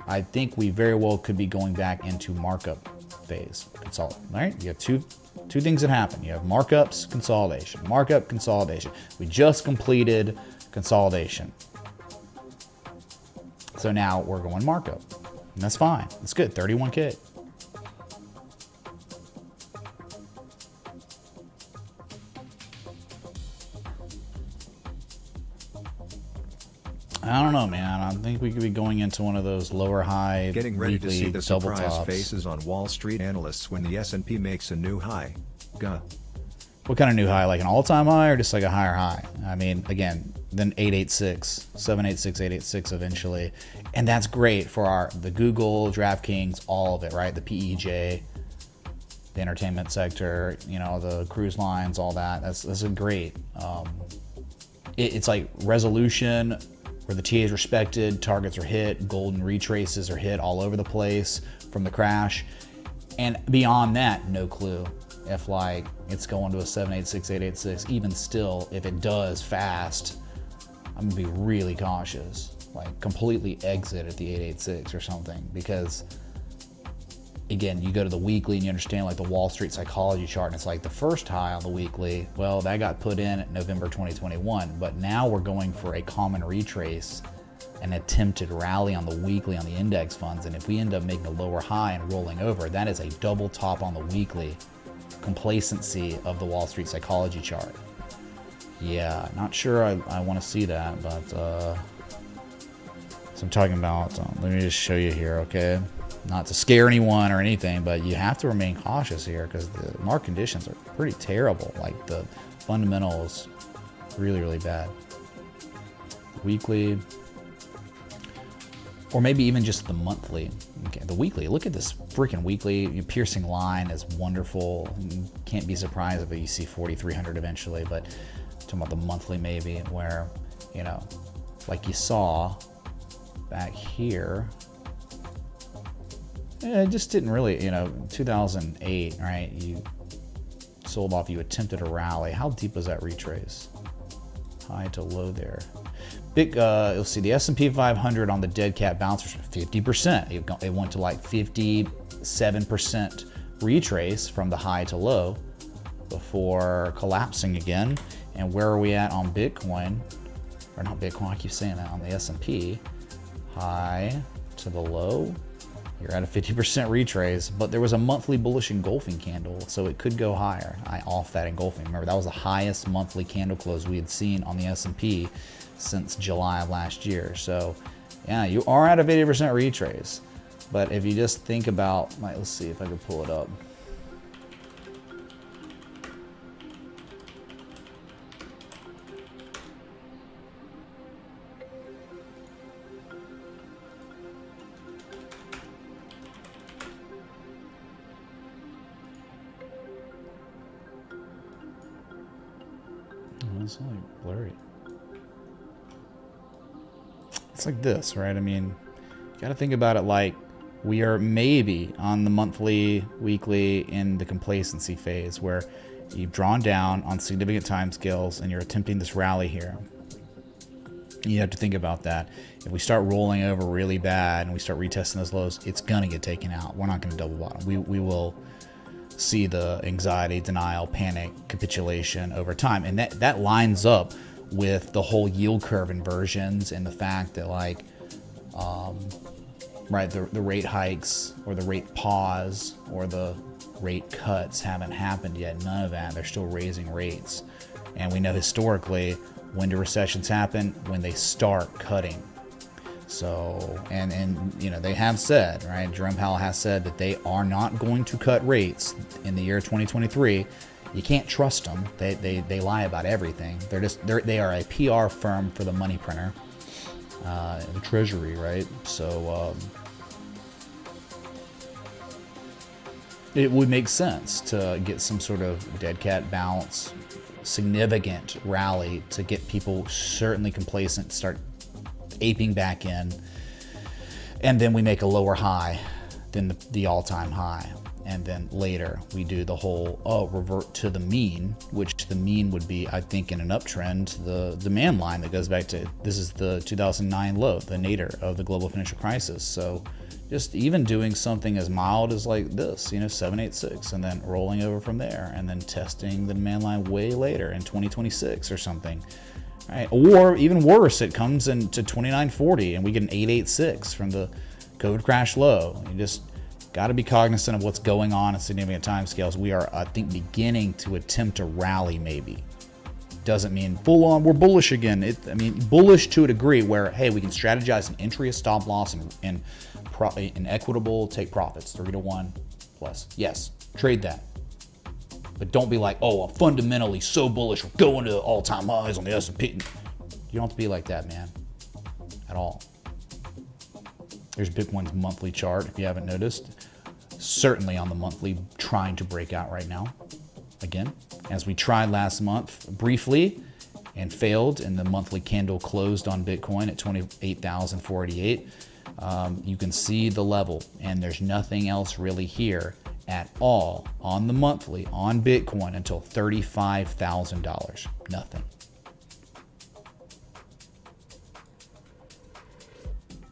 A: I think we very well could be going back into markup phase. All right? You have two things that happen. You have markups, consolidation. Markup, consolidation. We just completed consolidation. So now we're going markup. And that's fine. That's good. 31K. I don't know, man. I think we could be going into one of those lower high
B: Getting ready to see the
A: double
B: surprise
A: tops.
B: faces on Wall Street analysts when the S&P makes a new high. Gah.
A: What kind of new high? Like an all-time high or just like a higher high? I mean, again, then 886, 786, 886 eventually. And that's great for the Google, DraftKings, all of it, right? The PEJ, the entertainment sector, the cruise lines, all that. That's a great. It's like resolution where the TA is respected, targets are hit, golden retraces are hit all over the place from the crash. And beyond that, no clue. If like it's going to a 786, 886, even still, if it does fast, I'm gonna be really cautious. Like completely exit at the 886 or something, because again, you go to the weekly and you understand like the Wall Street psychology chart, and it's like the first high on the weekly, well, that got put in at November 2021, but now we're going for a common retrace, an attempted rally on the weekly on the index funds, and if we end up making a lower high and rolling over, that is a double top on the weekly. Complacency of the Wall Street psychology chart. Yeah, not sure I want to see that, but so I'm talking about, let me just show you here, okay? Not to scare anyone or anything, but you have to remain cautious here because the market conditions are pretty terrible. Like the fundamentals, really, really bad. Weekly, or maybe even just the monthly. Okay, the weekly, look at this freaking weekly. Piercing line is wonderful. You can't be surprised if you see 4,300 eventually, but talking about the monthly maybe, where, like you saw back here, it just didn't really, 2008, right? You sold off, you attempted a rally. How deep was that retrace? High to low there. Big, you'll see the S&P 500 on the dead cat bouncers 50%. It went to like 57% retrace from the high to low before collapsing again. And where are we at on Bitcoin? Or not Bitcoin, I keep saying that, on the S&P. High to the low. You're at a 50% retrace, but there was a monthly bullish engulfing candle, so it could go higher. I off that engulfing. Remember, that was the highest monthly candle close we had seen on the S&P since July of last year. So yeah, you are at a 50% retrace. But if you just think about, let's see if I can pull it up. It's only blurry. It's like this, right? I mean, you got to think about it like we are maybe on the monthly, weekly in the complacency phase where you've drawn down on significant time scales and you're attempting this rally here. You have to think about that. If we start rolling over really bad and we start retesting those lows, it's going to get taken out. We're not going to double bottom. We will see the anxiety, denial, panic, capitulation over time. And that lines up with the whole yield curve inversions and the fact that like, right, the rate hikes or the rate pause or the rate cuts haven't happened yet. None of that. They're still raising rates. And we know historically when do recessions happen? When they start cutting. So, and you know, they have said, right, Jerome Powell has said that they are not going to cut rates in the year 2023. You can't trust them. They lie about everything. They are a PR firm for the money printer, the Treasury, right? So it would make sense to get some sort of dead cat bounce, significant rally to get people certainly complacent, start aping back in, and then we make a lower high than the all-time high. And then later we do the whole, revert to the mean, which the mean would be, I think, in an uptrend, the demand line that goes back to, this is the 2009 low, the nadir of the global financial crisis. So just even doing something as mild as like this, you know, 786, and then rolling over from there, and then testing the demand line way later in 2026 or something. Right? Or even worse, it comes into 2940 and we get an 886 from the COVID crash low. You just got to be cognizant of what's going on at significant time scales. We are, I think, beginning to attempt a rally maybe. Doesn't mean full on we're bullish again. I mean, bullish to a degree where, hey, we can strategize an entry, a stop loss, and equitable take profits, 3-to-1 plus. Yes, trade that. But don't be like, oh, I'm fundamentally so bullish, we're going to all-time highs on the S&P. You don't have to be like that, man, at all. There's Bitcoin's monthly chart, if you haven't noticed. Certainly on the monthly, trying to break out right now. Again, as we tried last month briefly and failed, and the monthly candle closed on Bitcoin at 28,488. You can see the level, and there's nothing else really here at all on the monthly on Bitcoin until $35,000. Nothing.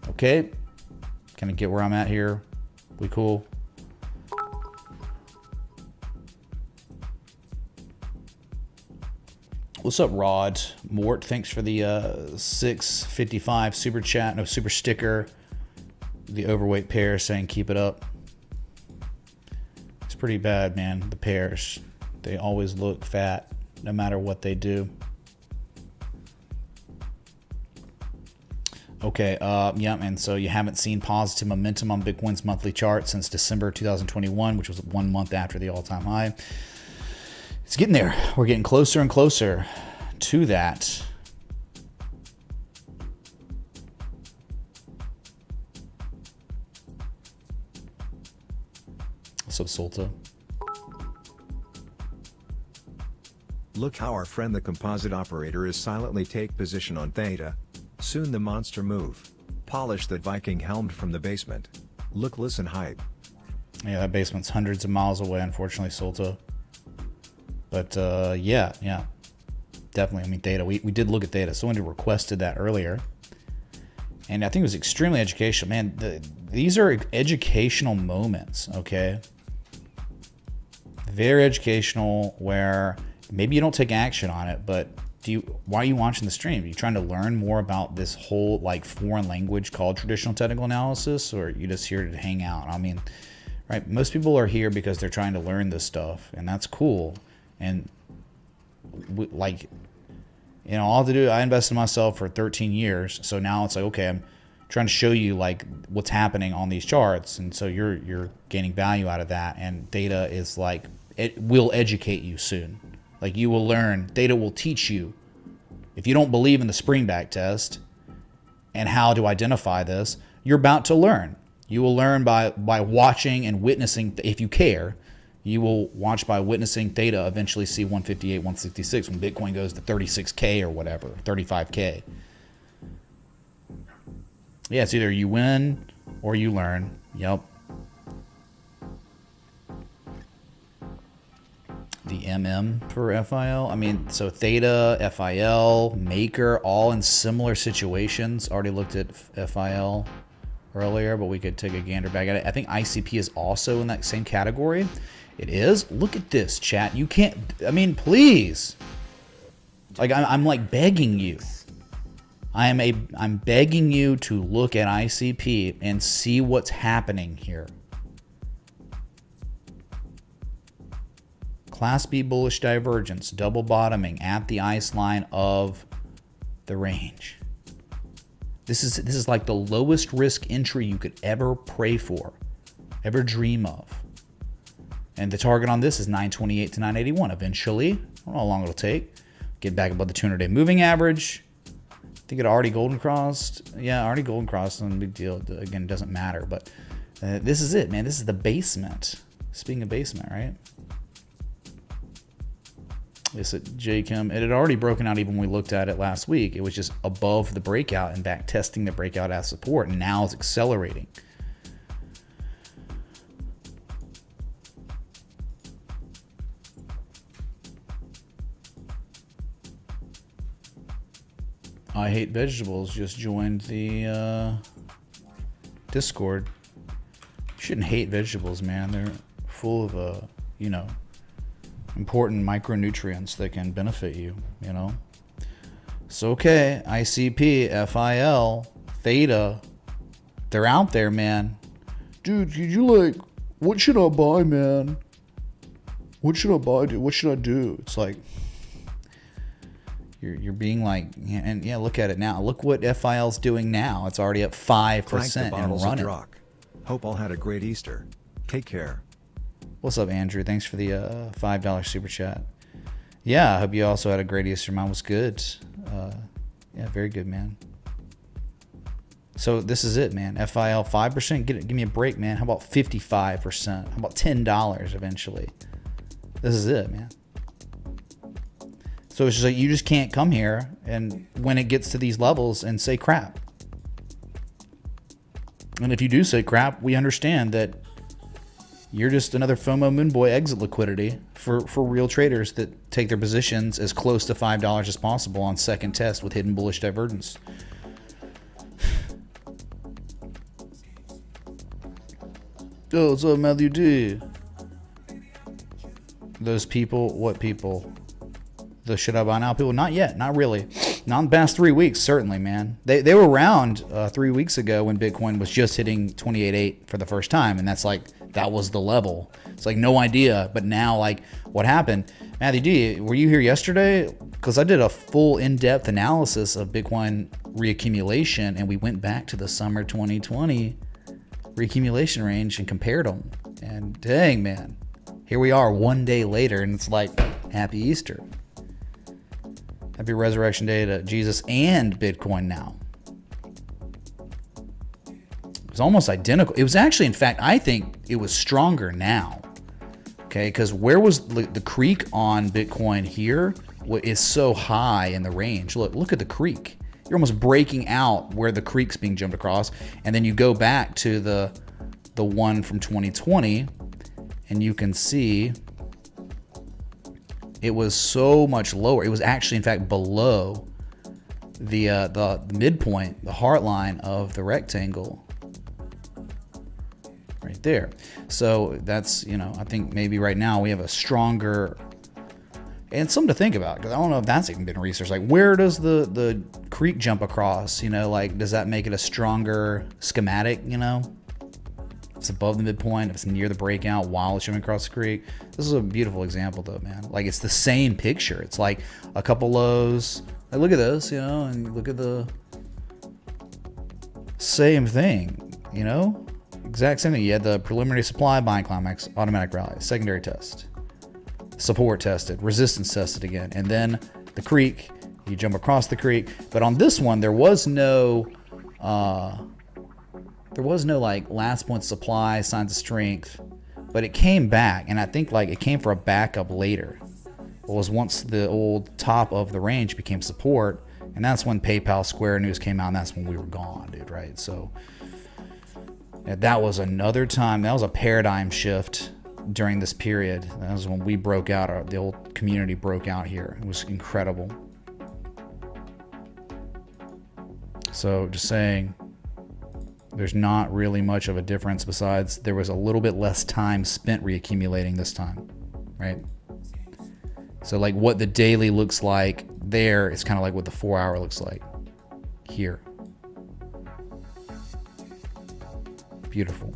A: Okay, kind of get where I'm at here. We cool? What's up, Rod? Mort, thanks for the 655 super chat, no super sticker. The overweight pair saying keep it up. It's pretty bad, man. The pairs, they always look fat no matter what they do. Okay, yeah, and so you haven't seen positive momentum on Bitcoin's monthly chart since December 2021, which was 1 month after the all-time high. It's getting there. We're getting closer and closer to that. What's up, Solta?
B: Look how our friend the composite operator is silently take position on Theta. Soon the monster move. Polish that Viking helmed from the basement. Look, listen, hype.
A: Yeah, that basement's hundreds of miles away, unfortunately, Solta. But yeah, definitely. I mean, Theta. We did look at Theta. Someone requested that earlier, and I think it was extremely educational. Man, these are educational moments. Okay, very educational. Where maybe you don't take action on it, but why are you watching the stream? Are you trying to learn more about this whole like foreign language called traditional technical analysis, or are you just here to hang out? I mean, right? Most people are here because they're trying to learn this stuff, and that's cool. And like, you know, all I have to do, I invested in myself for 13 years. So now it's like, okay, I'm trying to show you like what's happening on these charts. And so you're gaining value out of that. And data is like, it will educate you soon. Like you will learn, data will teach you. If you don't believe in the spring back test and how to identify this, you're about to learn. You will learn by watching and witnessing, if you care. You will watch by witnessing theta eventually see 158, 166 when Bitcoin goes to 36K or whatever, 35K. Yeah, it's either you win or you learn. Yep. The MM for FIL. I mean, so Theta, FIL, Maker, all in similar situations. Already looked at FIL earlier, but we could take a gander back at it. I think ICP is also in that same category. It is. Look at this, chat. You can't, I mean, please. Like, I'm like begging you. I'm begging you to look at ICP and see what's happening here. Class B bullish divergence, double bottoming at the ice line of the range. This is like the lowest risk entry you could ever pray for, ever dream of. And the target on this is 928 to 981. Eventually, I don't know how long it'll take. Get back above the 200-day moving average. I think it already golden crossed. Yeah, already golden crossed. No big deal. Again, it doesn't matter. But this is it, man. This is the basement. Speaking of basement, right? It's at JChem. It had already broken out even when we looked at it last week. It was just above the breakout and back testing the breakout as support, and now it's accelerating. I Hate Vegetables just joined the Discord. You shouldn't hate vegetables, man. They're full of, you know, important micronutrients that can benefit you, you know. So, okay, ICP, FIL, Theta, they're out there, man. Dude, you like, what should I buy, man? What should I buy, dude? What should I do? It's like, you're being like, and yeah, look at it now. Look what FIL's doing now. It's already up 5% and running.
B: Hope all had a great Easter. Take care.
A: What's up, Andrew? Thanks for the $5 super chat. Yeah, I hope you also had a great Easter. Mine was good. Yeah, very good, man. So this is it, man. FIL 5%. Give me a break, man. How about 55%? How about $10 eventually? This is it, man. So it's just like you just can't come here and when it gets to these levels and say crap. And if you do say crap, we understand that you're just another FOMO Moonboy exit liquidity for real traders that take their positions as close to $5 as possible on second test with hidden bullish divergence. Oh, what's up, Matthew D? Those people, what people? The should I buy now people? Not yet, not really. Not in the past 3 weeks, certainly, man. They were around 3 weeks ago when Bitcoin was just hitting 28.8 for the first time, and that's like, that was the level. It's like no idea, but now like what happened? Matthew D, were you here yesterday? Because I did a full in-depth analysis of Bitcoin reaccumulation, and we went back to the summer 2020 reaccumulation range and compared them. And dang, man, here we are one day later, and it's like, happy Easter. Happy Resurrection Day to Jesus and Bitcoin now. It was almost identical. It was actually, in fact, I think it was stronger now. Okay, because where was the creek on Bitcoin here is so high in the range. Look at the creek. You're almost breaking out where the creek's being jumped across. And then you go back to the one from 2020 and you can see it was so much lower. It was actually, in fact, below the midpoint, the heart line of the rectangle right there. So that's, you know, I think maybe right now we have a stronger, and something to think about, because I don't know if that's even been researched. Like, where does the creek jump across? You know, like, does that make it a stronger schematic, you know? If it's above the midpoint, if it's near the breakout while it's jumping across the creek. This is a beautiful example though, man. Like, it's the same picture. It's like a couple lows. Like, look at this, you know, and look at the same thing, you know? Exact same thing. You had the preliminary supply, buying climax, automatic rally, secondary test, support tested, resistance tested again, and then the creek, you jump across the creek. But on this one, there was no like last point supply, signs of strength. but it came back, and I think like it came for a backup later. It was once the old top of the range became support, and that's when PayPal Square News came out, and that's when we were gone, dude, right? So yeah, that was another time. That was a paradigm shift during this period. That was when we broke out, the old community broke out here. It was incredible. So just saying, there's not really much of a difference besides there was a little bit less time spent reaccumulating this time, right? So like what the daily looks like there is kind of like what the 4 hour looks like here. Beautiful.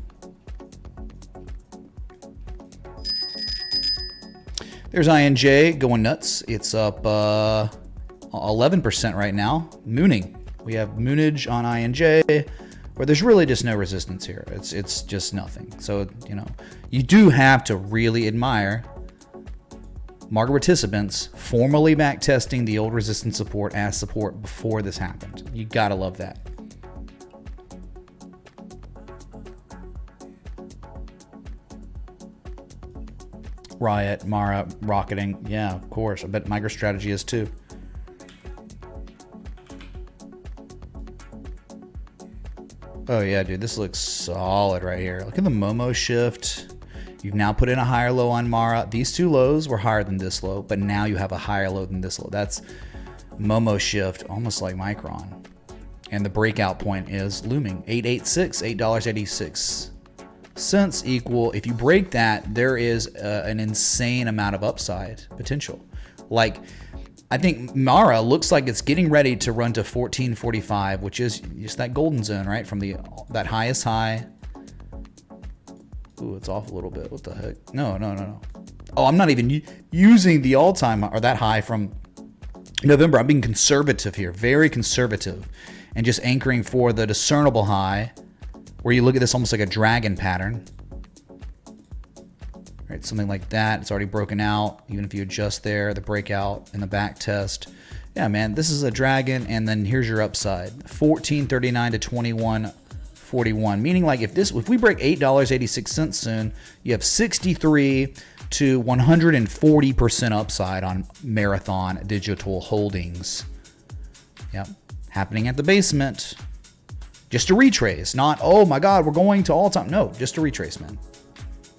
A: There's INJ going nuts. It's up 11% right now. Mooning. We have moonage on INJ, where there's really just no resistance here. It's just nothing. So, you know, you do have to really admire market participants formally back testing the old resistance support as support before this happened. You gotta love that. Riot, Mara, rocketing. Yeah, of course. I bet MicroStrategy is too. Oh yeah, dude, this looks solid right here. Look at the Momo shift. You've now put in a higher low on Mara. These two lows were higher than this low, but now you have a higher low than this low. That's Momo shift, almost like Micron. And the breakout point is looming. 886, $8.86 equal. If you break that, there is an insane amount of upside potential. Like, I think Mara looks like it's getting ready to run to 1445, which is just that golden zone, right? From that highest high. Ooh, it's off a little bit. What the heck? No. Oh, I'm not even using the all-time or that high from November. I'm being conservative here, very conservative, and just anchoring for the discernible high, where you look at this almost like a dragon pattern. Right, something like that. It's already broken out. Even if you adjust there, the breakout and the back test. Yeah, man, this is a dragon, and then here's your upside. 1439 to 2141. Meaning like if we break $8.86 soon, you have 63 to 140% upside on Marathon Digital Holdings. Yep. Happening at the basement. Just a retrace, not, oh my God, we're going to all time. No, just a retrace, man.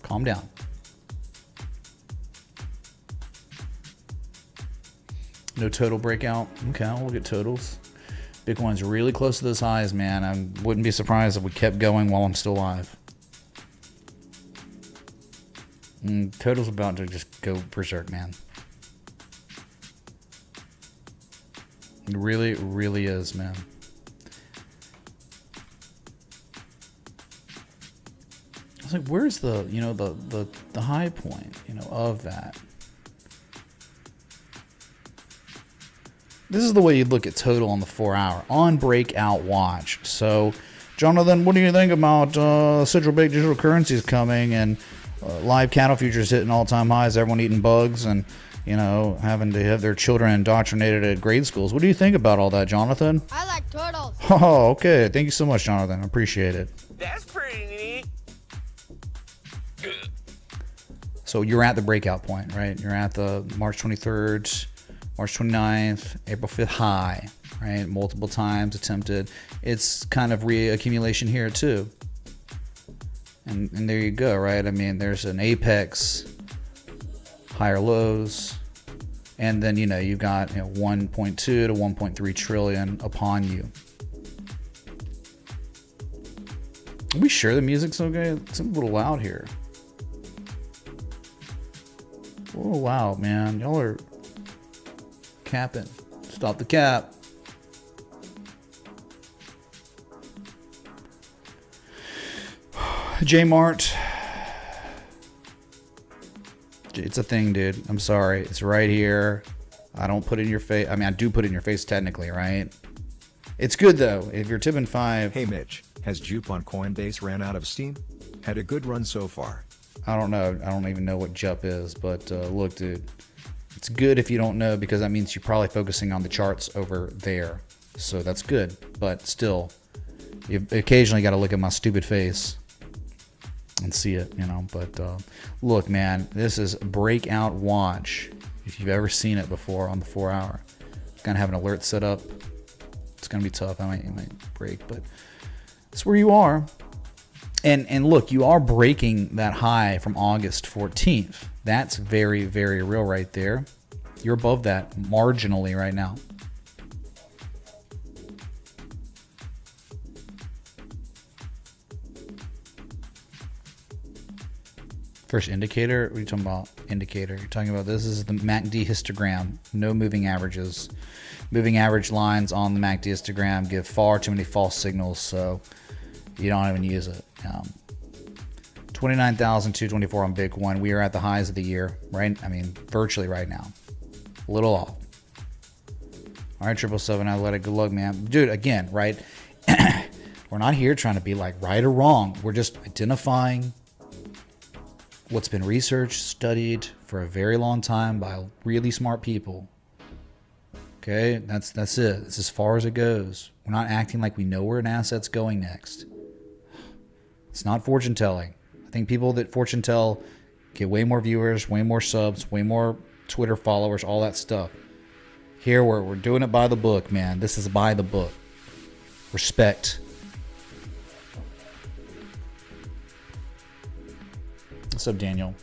A: Calm down. No total breakout. Okay, I'll look at totals. Bitcoin's really close to those highs, man. I wouldn't be surprised if we kept going while I'm still alive. Total's about to just go berserk, man. It really, really is, man. I was like, where's the, you know, the high point, you know, of that? This is the way you look at total on the 4 hour on breakout watch. So, Jonathan, what do you think about central bank digital currencies coming and live cattle futures hitting all-time highs, everyone eating bugs and, you know, having to have their children indoctrinated at grade schools? What do you think about all that, Jonathan?
H: I like turtles.
A: Oh, okay. Thank you so much, Jonathan. I appreciate it.
I: That's pretty neat.
A: So you're at the breakout point, right? You're at the March 23rd, March 29th, April 5th high, right? Multiple times attempted. It's kind of reaccumulation here too. And there you go, right? I mean, there's an apex, higher lows, and then, you know, you've got 1.2 to 1.3 trillion upon you. Are we sure the music's okay? It's a little loud here. A little loud, man. Y'all are capping. Stop the cap. J-Mart. It's a thing, dude. I'm sorry. It's right here. I don't put it in your face. I mean, I do put it in your face technically, right? It's good, though. If you're tipping 5.
B: Hey Mitch, has Jupe on Coinbase ran out of steam? Had a good run so far.
A: I don't know. I don't even know what JUP is, but look, dude. It's good if you don't know, because that means you're probably focusing on the charts over there. So that's good. But still, you occasionally got to look at my stupid face and see it, you know. But look, man, this is breakout watch. If you've ever seen it before on the 4 hour, gonna have an alert set up. It's gonna be tough. It might break, but it's where you are. And look, you are breaking that high from August 14th. That's very, very real right there. You're above that marginally right now. First indicator? What are you talking about? Indicator. You're talking about this is the MACD histogram. No moving averages. Moving average lines on the MACD histogram give far too many false signals, so you don't even use it. 29,224 on Bitcoin. We are at the highs of the year, right? I mean, virtually right now. A little off. All right, 777, I let it go. Look, man. Dude, again, right? We're not here trying to be like right or wrong. We're just identifying what's been researched, studied for a very long time by really smart people. Okay, that's it. It's as far as it goes. We're not acting like we know where an asset's going next. It's not fortune telling. I think people that fortune tell get way more viewers, way more subs, way more Twitter followers, all that stuff. Here we're doing it by the book, man. This is by the book. Respect. What's up, Daniel?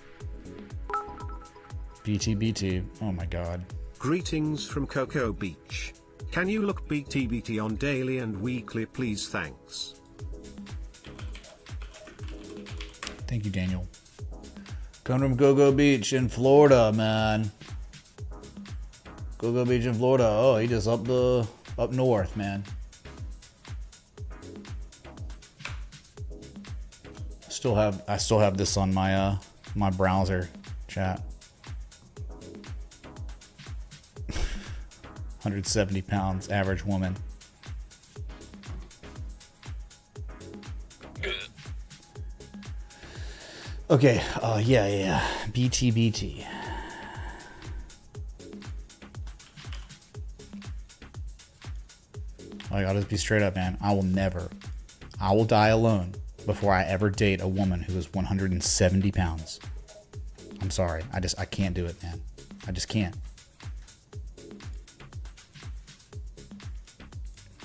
A: BTBT. Oh my God.
E: Greetings from Cocoa Beach. Can you look BTBT on daily and weekly, please? Thanks.
A: Thank you, Daniel. Coming from Cocoa Beach in Florida, man. Cocoa Beach in Florida. Oh, he just up north, man. I still have this on my my browser chat. 170 pounds, average woman. Okay, yeah. BTBT. I gotta be straight up, man. I will die alone before I ever date a woman who is 170 pounds. I'm sorry. I can't do it, man. I just can't.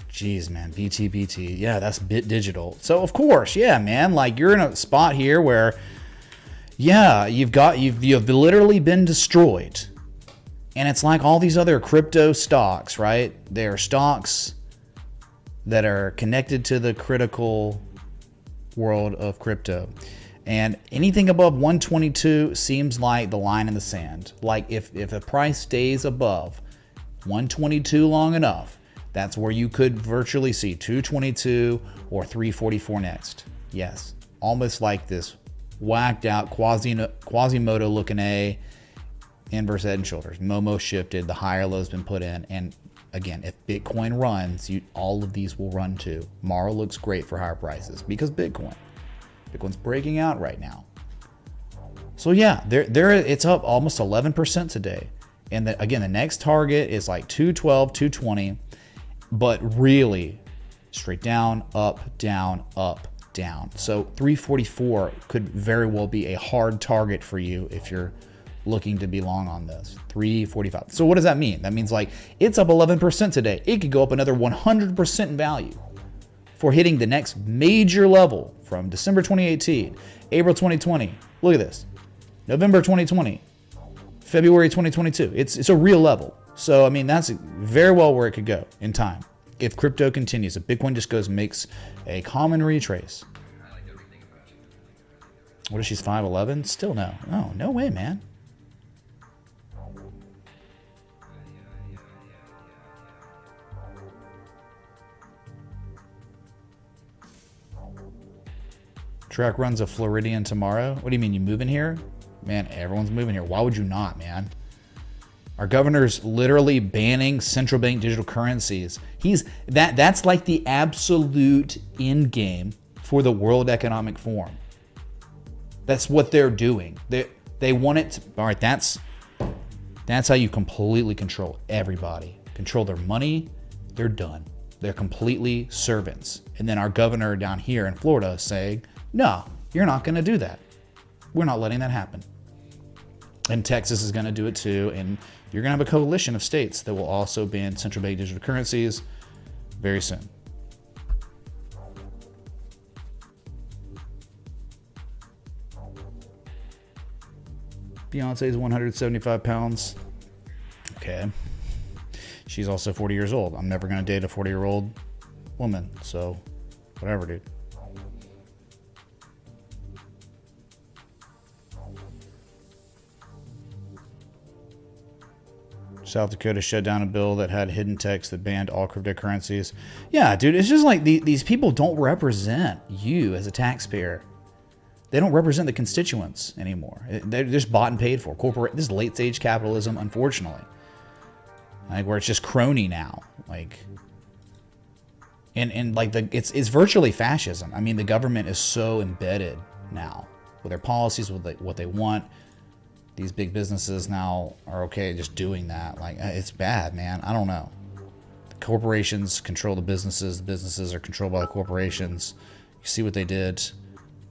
A: Jeez, man. BTBT. Yeah, that's Bit Digital. So, of course, yeah, man. Like, you're in a spot here where, yeah, you've literally been destroyed. And it's like all these other crypto stocks, right? They're stocks that are connected to the critical world of crypto. And anything above 122 seems like the line in the sand. Like if the price stays above 122 long enough, that's where you could virtually see 222 or 344 next. Yes, almost like this whacked out Quasimodo looking A, inverse head and shoulders. Momo shifted, the higher low's been put in, and again, if Bitcoin runs, all of these will run too. Tomorrow looks great for higher prices because Bitcoin's breaking out right now. So yeah, it's up almost 11% today. And again, the next target is like 212, 220, but really straight down, up, down, up, down. So 344 could very well be a hard target for you if you're looking to be long on this. 345. So what does that mean? That means like it's up 11% today. It could go up another 100% in value for hitting the next major level from December 2018, April 2020. Look at this. November 2020, February 2022. It's a real level. So I mean that's very well where it could go in time. If crypto continues, if Bitcoin just goes makes a common retrace. What if she's 5'11"? Still no. Oh, no way, man. Track runs a Floridian tomorrow. What do you mean, you moving here? Man, everyone's moving here. Why would you not, man? Our governor's literally banning central bank digital currencies. That's like the absolute end game for the World Economic Forum. That's what they're doing. They want it to, all right, that's how you completely control everybody. Control their money, they're done. They're completely servants. And then our governor down here in Florida is saying, no, You're not going to do that. We're not letting that happen. And Texas is going to do it too. And you're going to have a coalition of states that will also ban central bank digital currencies very soon. Beyonce is 175 pounds. Okay. She's also 40 years old. I'm never going to date a 40-year-old woman. So, whatever, dude. South Dakota shut down a bill that had hidden text that banned all cryptocurrencies. Yeah, dude, it's just like these people don't represent you as a taxpayer. They don't represent the constituents anymore. They're just bought and paid for. This is late stage capitalism, unfortunately. Like where it's just crony now. Like, and like it's virtually fascism. I mean, the government is so embedded now with their policies, with what they want. These big businesses now are okay just doing that. Like, it's bad, man. I don't know. The corporations control the businesses. The businesses are controlled by the corporations. You see what they did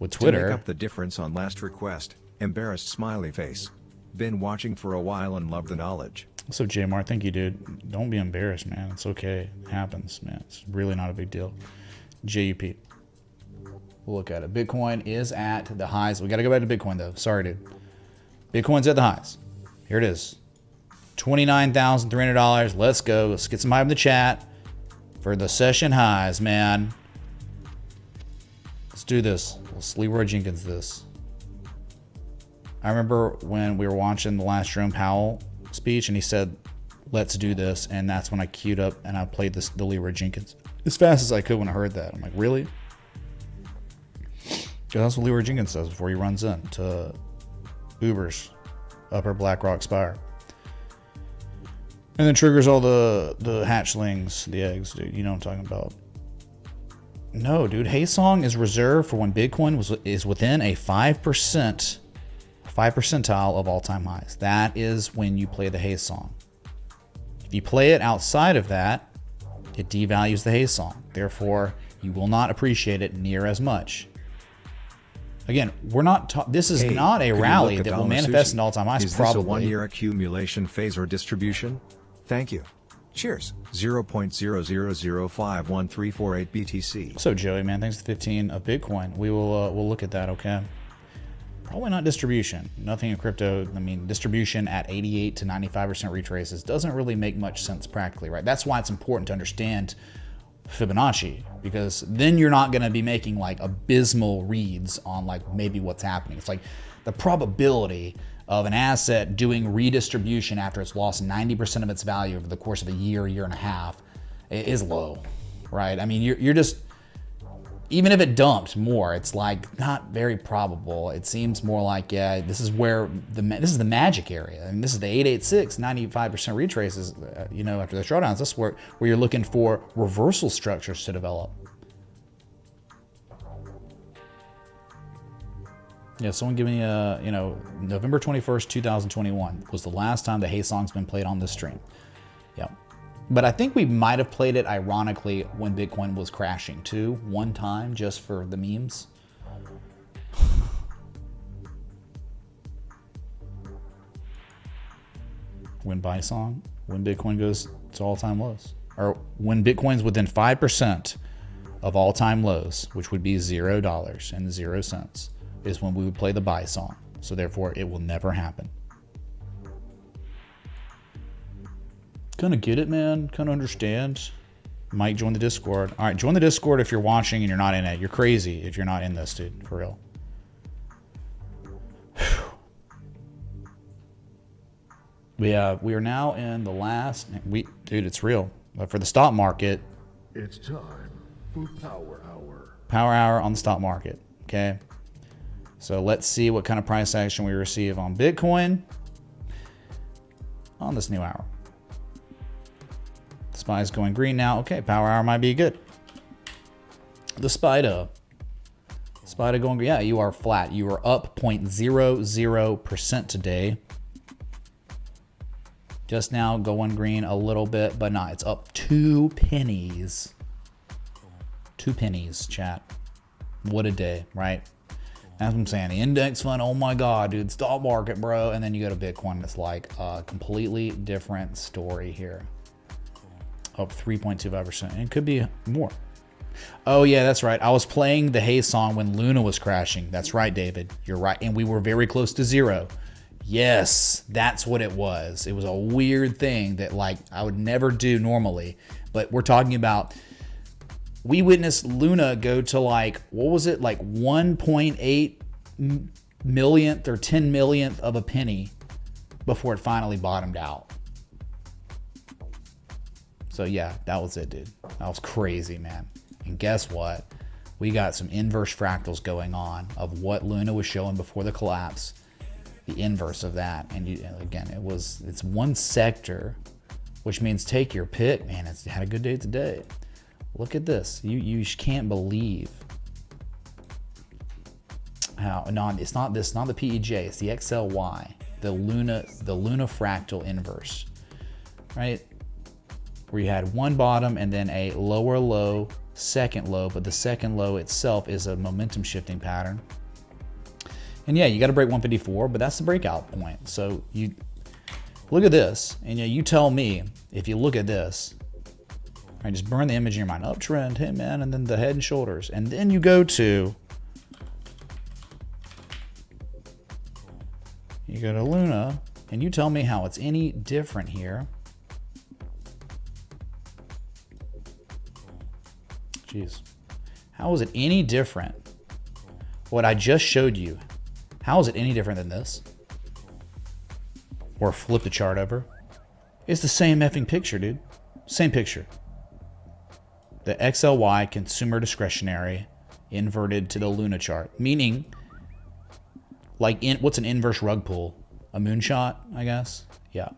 A: with Twitter.
B: To make up the difference on last request, embarrassed smiley face. Been watching for a while and love the knowledge.
A: What's up, Jmar? Thank you, dude. Don't be embarrassed, man. It's okay. It happens, man. It's really not a big deal. JUP. We'll look at it. Bitcoin is at the highs. We got to go back to Bitcoin, though. Sorry, dude. Bitcoin's at the highs. Here it is. $29,300. Let's go. Let's get some hype in the chat for the session highs, man. Let's do this. Let's Leroy Jenkins this. I remember when we were watching the last Jerome Powell speech and he said, let's do this. And that's when I queued up and I played the Leroy Jenkins as fast as I could when I heard that. I'm like, really? Because that's what Leroy Jenkins says before he runs in to Uber's Upper Blackrock Spire. And then triggers all the hatchlings, the eggs, dude. You know what I'm talking about. No, dude. Haysong is reserved for when Bitcoin is within a 5% percentile of all-time highs. That is when you play the Haysong. If you play it outside of that, it devalues the Haysong. Therefore, you will not appreciate it near as much. Again, we're not. This is not a rally that will manifest in all-time highs.
B: Is
A: probably
B: this a one-year accumulation phase or distribution? Thank you. Cheers. 0.00051348 BTC.
A: So Joey, man, thanks to 15 of Bitcoin. We will we'll look at that. Okay. Probably not distribution. Nothing in crypto. I mean, distribution at 88 to 95% retraces doesn't really make much sense practically, right? That's why it's important to understand Fibonacci, because then you're not going to be making like abysmal reads on like maybe what's happening. It's like the probability of an asset doing redistribution after it's lost 90% of its value over the course of a year and a half is low, right? I mean, you're just, even if it dumped more, it's like not very probable. It seems more like, yeah, this is where this is the magic area. And this is the 886, 95% retraces, you know, after the drawdowns. That's where you're looking for reversal structures to develop. Yeah, someone give me a, you know, November 21st, 2021 was the last time the Haysong's been played on this stream. Yep. But I think we might have played it ironically when Bitcoin was crashing too, one time just for the memes. When buy song, when Bitcoin goes to all-time lows, or when Bitcoin's within 5% of all-time lows, which would be $0 and 0 cents, is when we would play the buy song. So therefore, it will never happen. Kind of get it, man. Kind of understand. Might join the Discord. All right, join the Discord if you're watching and you're not in it. You're crazy if you're not in this, dude. For real. We are now in the last. Dude, it's real. But for the stock market,
H: it's time for Power Hour.
A: Power Hour on the stock market. Okay. So let's see what kind of price action we receive on Bitcoin on this new hour. The SPY's going green now. Okay, Power Hour might be good. The SPYDA going green. Yeah, you are flat. You are up 0.00% today. Just now going green a little bit, but not. It's up 2 pennies. 2 pennies, chat. What a day, right? That's what I'm saying. The index fund, oh my God, dude, stock market, bro. And then you go to Bitcoin, it's like a completely different story here. Up 3.25%. It could be more. Oh yeah, that's right. I was playing the Hey song when Luna was crashing. That's right, David. You're right. And we were very close to zero. Yes, that's what it was. It was a weird thing that like I would never do normally. But we're talking about, we witnessed Luna go to like, what was it? Like 1.8 millionth or 10 millionth of a penny before it finally bottomed out. So yeah, that was it, dude. That was crazy, man. And guess what? We got some inverse fractals going on of what Luna was showing before the collapse. The inverse of that. And again, it's one sector, which means take your pick, man. It's had a good day today. Look at this. You can't believe how, no, it's not this, not the PEJ, it's the XLY, the Luna fractal inverse, right? Where you had one bottom and then a lower low, second low, but the second low itself is a momentum shifting pattern. And yeah, you got to break 154, but that's the breakout point. So you look at this, and you tell me if you look at this, right? Just burn the image in your mind. Uptrend, hey man, and then the head and shoulders, and then you go to Luna, and you tell me how it's any different here. Jeez. How is it any different? What I just showed you, how is it any different than this? Or flip the chart over. It's the same effing picture, dude. Same picture. The XLY, consumer discretionary, inverted to the Luna chart. Meaning, like, what's an inverse rug pull? A moonshot, I guess? Yeah.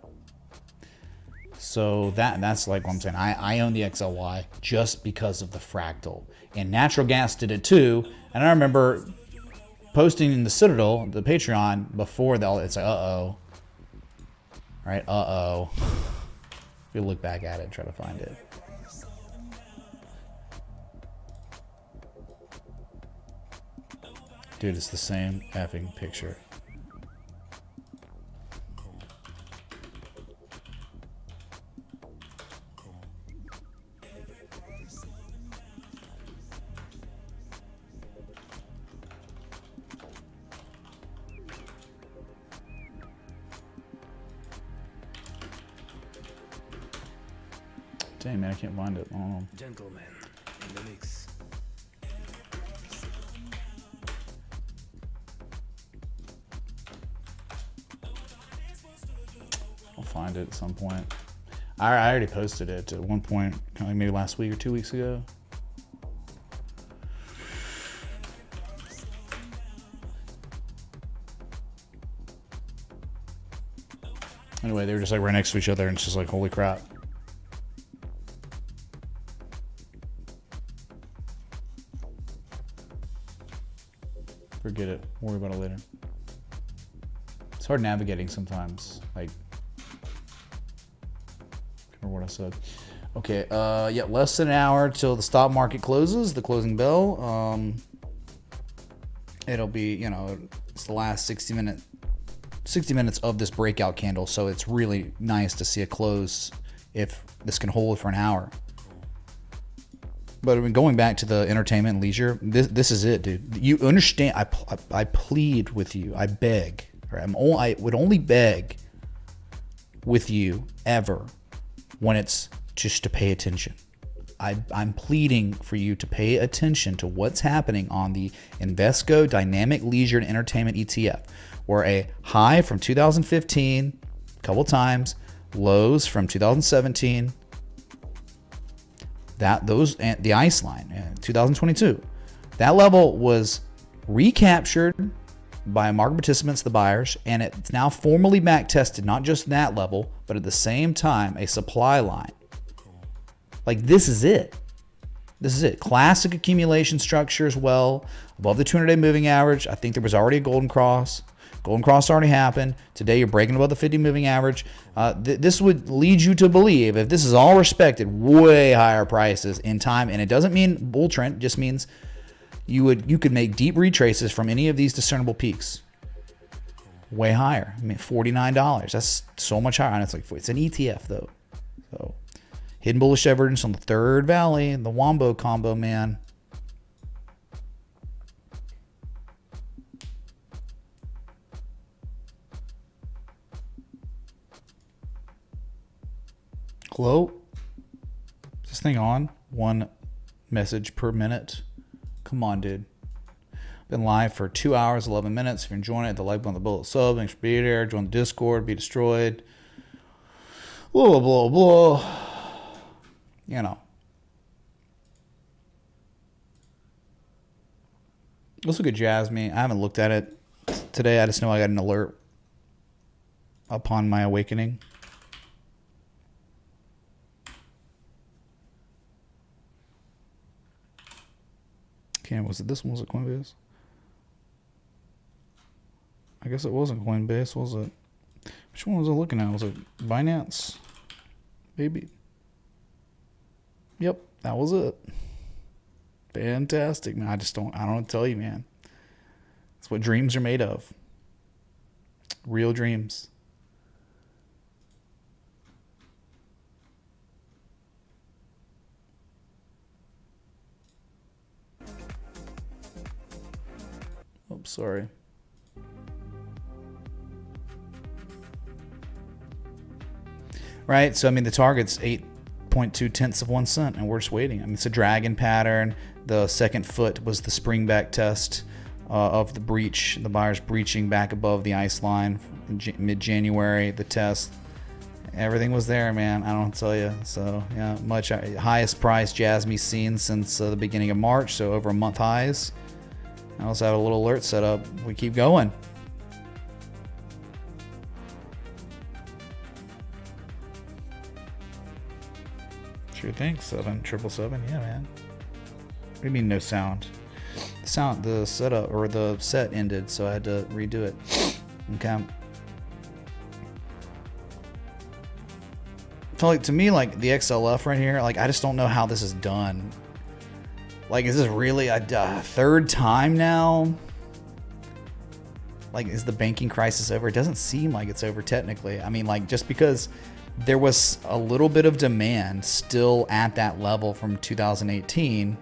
A: So that's like what I'm saying. I own the XLY just because of the fractal. And natural gas did it too. And I remember posting in the Citadel, the Patreon, before that, it's like, uh-oh. Right, uh-oh. We look back at it and try to find it. Dude, it's the same effing picture. Dang, man, I can't find it. Oh.
I: Gentlemen in the mix.
A: I'll find it at some point. I already posted it at one point, kind of like maybe last week or 2 weeks ago. Anyway, they were just like right next to each other, and it's just like, holy crap. Forget it. Worry about it later. It's hard navigating sometimes. Like, remember what I said. Okay. Yeah, less than an hour till the stock market closes. The closing bell. It'll be, it's the last 60 minutes of this breakout candle. So it's really nice to see a close if this can hold for an hour. But going back to the entertainment and leisure, this is it, dude. You understand? I plead with you. I beg. Right? I would only beg with you ever when it's just to pay attention. I'm pleading for you to pay attention to what's happening on the Invesco Dynamic Leisure and Entertainment ETF, where a high from 2015, a couple times, lows from 2017. The ice line, 2022, that level was recaptured by market participants, the buyers, and it's now formally back tested, not just that level, but at the same time, a supply line. Like, this is it. This is it. Classic accumulation structure as well, above the 200-day moving average. I think there was already a golden cross. Golden cross already happened. Today you're breaking above the 50 moving average. This would lead you to believe, if this is all respected, way higher prices in time. And it doesn't mean bull trend. It just means you could make deep retraces from any of these discernible peaks. Way higher. I mean, $49. That's so much higher. And it's like, it's an ETF though. So hidden bullish evidence on the third valley, the Wombo combo, man. Hello? Is this thing on? 1 message per minute. Come on, dude. Been live for 2 hours, 11 minutes. If you're enjoying it, the like button, the bullet sub. Thanks for being there. Join the Discord. Be destroyed. Blah, blah, blah. You know. Let's look at Jasmine. I haven't looked at it today. I just know I got an alert upon my awakening. Okay, was it this one? Was it Coinbase? I guess it wasn't Coinbase, was it? Which one was I looking at? Was it Binance? Maybe. Yep, that was it. Fantastic, man. I don't know what to tell you, man. That's what dreams are made of. Real dreams. Oh, sorry. Right, so I mean the target's 8.2 tenths of 1 cent, and we're just waiting. I mean it's a dragon pattern. The second foot was the spring back test of the breach, the buyers breaching back above the ice line mid-January. The test, everything was there, man. I don't know what to tell you. So yeah, much highest price Jasmine's seen since the beginning of March, so over a month highs. I also have a little alert set up. We keep going. Sure thing. 777. Yeah, man. What do you mean no sound? The setup or the set ended, so I had to redo it. Okay. So like to me, like the XLF right here, like I just don't know how this is done. Like, is this really a third time now? Like, is the banking crisis over? It doesn't seem like it's over technically. I mean, like, just because there was a little bit of demand still at that level from 2018,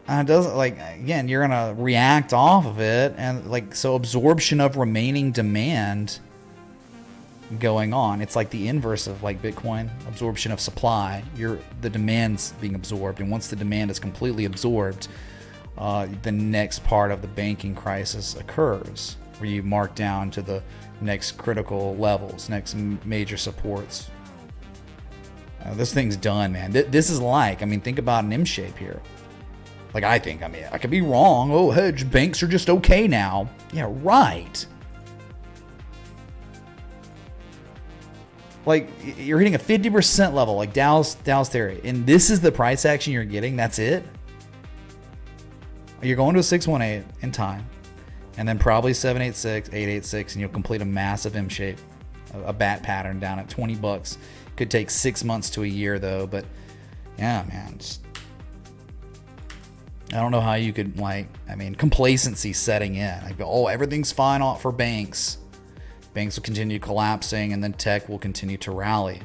A: it doesn't, like, again, you're going to react off of it. And, like, so absorption of remaining demand going on. It's like the inverse of like Bitcoin, absorption of supply. The demand's being absorbed, and once the demand is completely absorbed, the next part of the banking crisis occurs, where you mark down to the next critical levels, next major supports. This thing's done, man. This is like, I mean, think about an M shape here. Like I mean, I could be wrong. Oh, hedge banks are just okay now. Yeah, right. Like, you're hitting a 50% level, like Dow's theory. And this is the price action you're getting. That's it. You're going to a 618 in time. And then probably 786, 886, and you'll complete a massive M shape. A bat pattern down at $20. Could take 6 months to a year, though. But, yeah, man. I don't know how you could, like, I mean, complacency setting in. Like, oh, everything's fine for banks. Banks will continue collapsing, and then tech will continue to rally.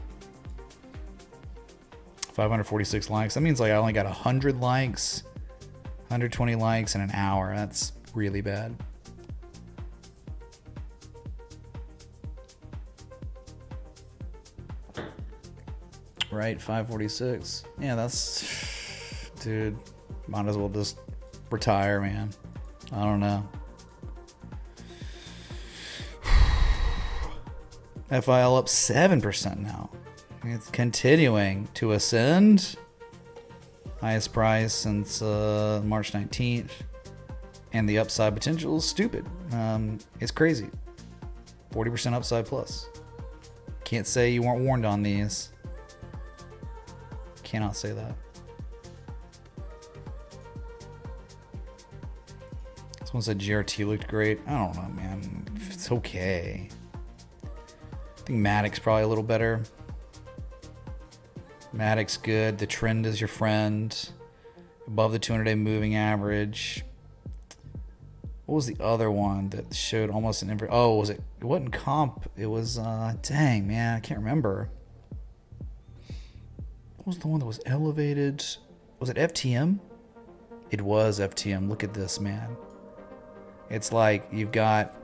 A: 546 likes. That means like I only got 100 likes, 120 likes in an hour. That's really bad. Right, 546. Yeah, that's... Dude, might as well just retire, man. I don't know. FIL up 7% now. It's continuing to ascend. Highest price since March 19th. And the upside potential is stupid. It's crazy. 40% upside plus. Can't say you weren't warned on these. Cannot say that. Someone said GRT looked great. I don't know, man. It's okay. I think Matic's probably a little better. Matic's good. The trend is your friend. above the 200-day moving average. What was the other one that showed almost an inverse? Oh, was it? It wasn't comp. It was, dang, man, I can't remember. What was the one that was elevated? Was it FTM? It was FTM. Look at this, man. It's like you've got,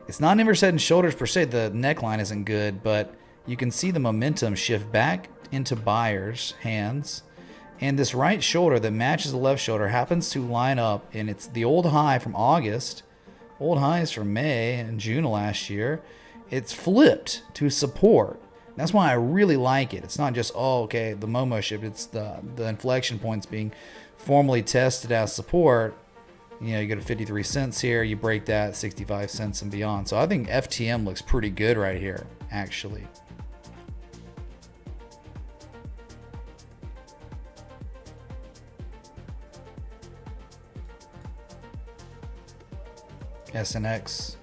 A: it's not an inverse head and shoulders per se. The neckline isn't good, but you can see the momentum shift back into buyers' hands. And this right shoulder that matches the left shoulder happens to line up, and it's the old high from August, old highs from May and June of last year. It's flipped to support. That's why I really like it. It's not just, oh, okay, the Momo shift. It's the inflection points being formally tested as support. You know, you go to 53 cents here, you break that 65 cents and beyond. So I think FTM looks pretty good right here, actually. SNX.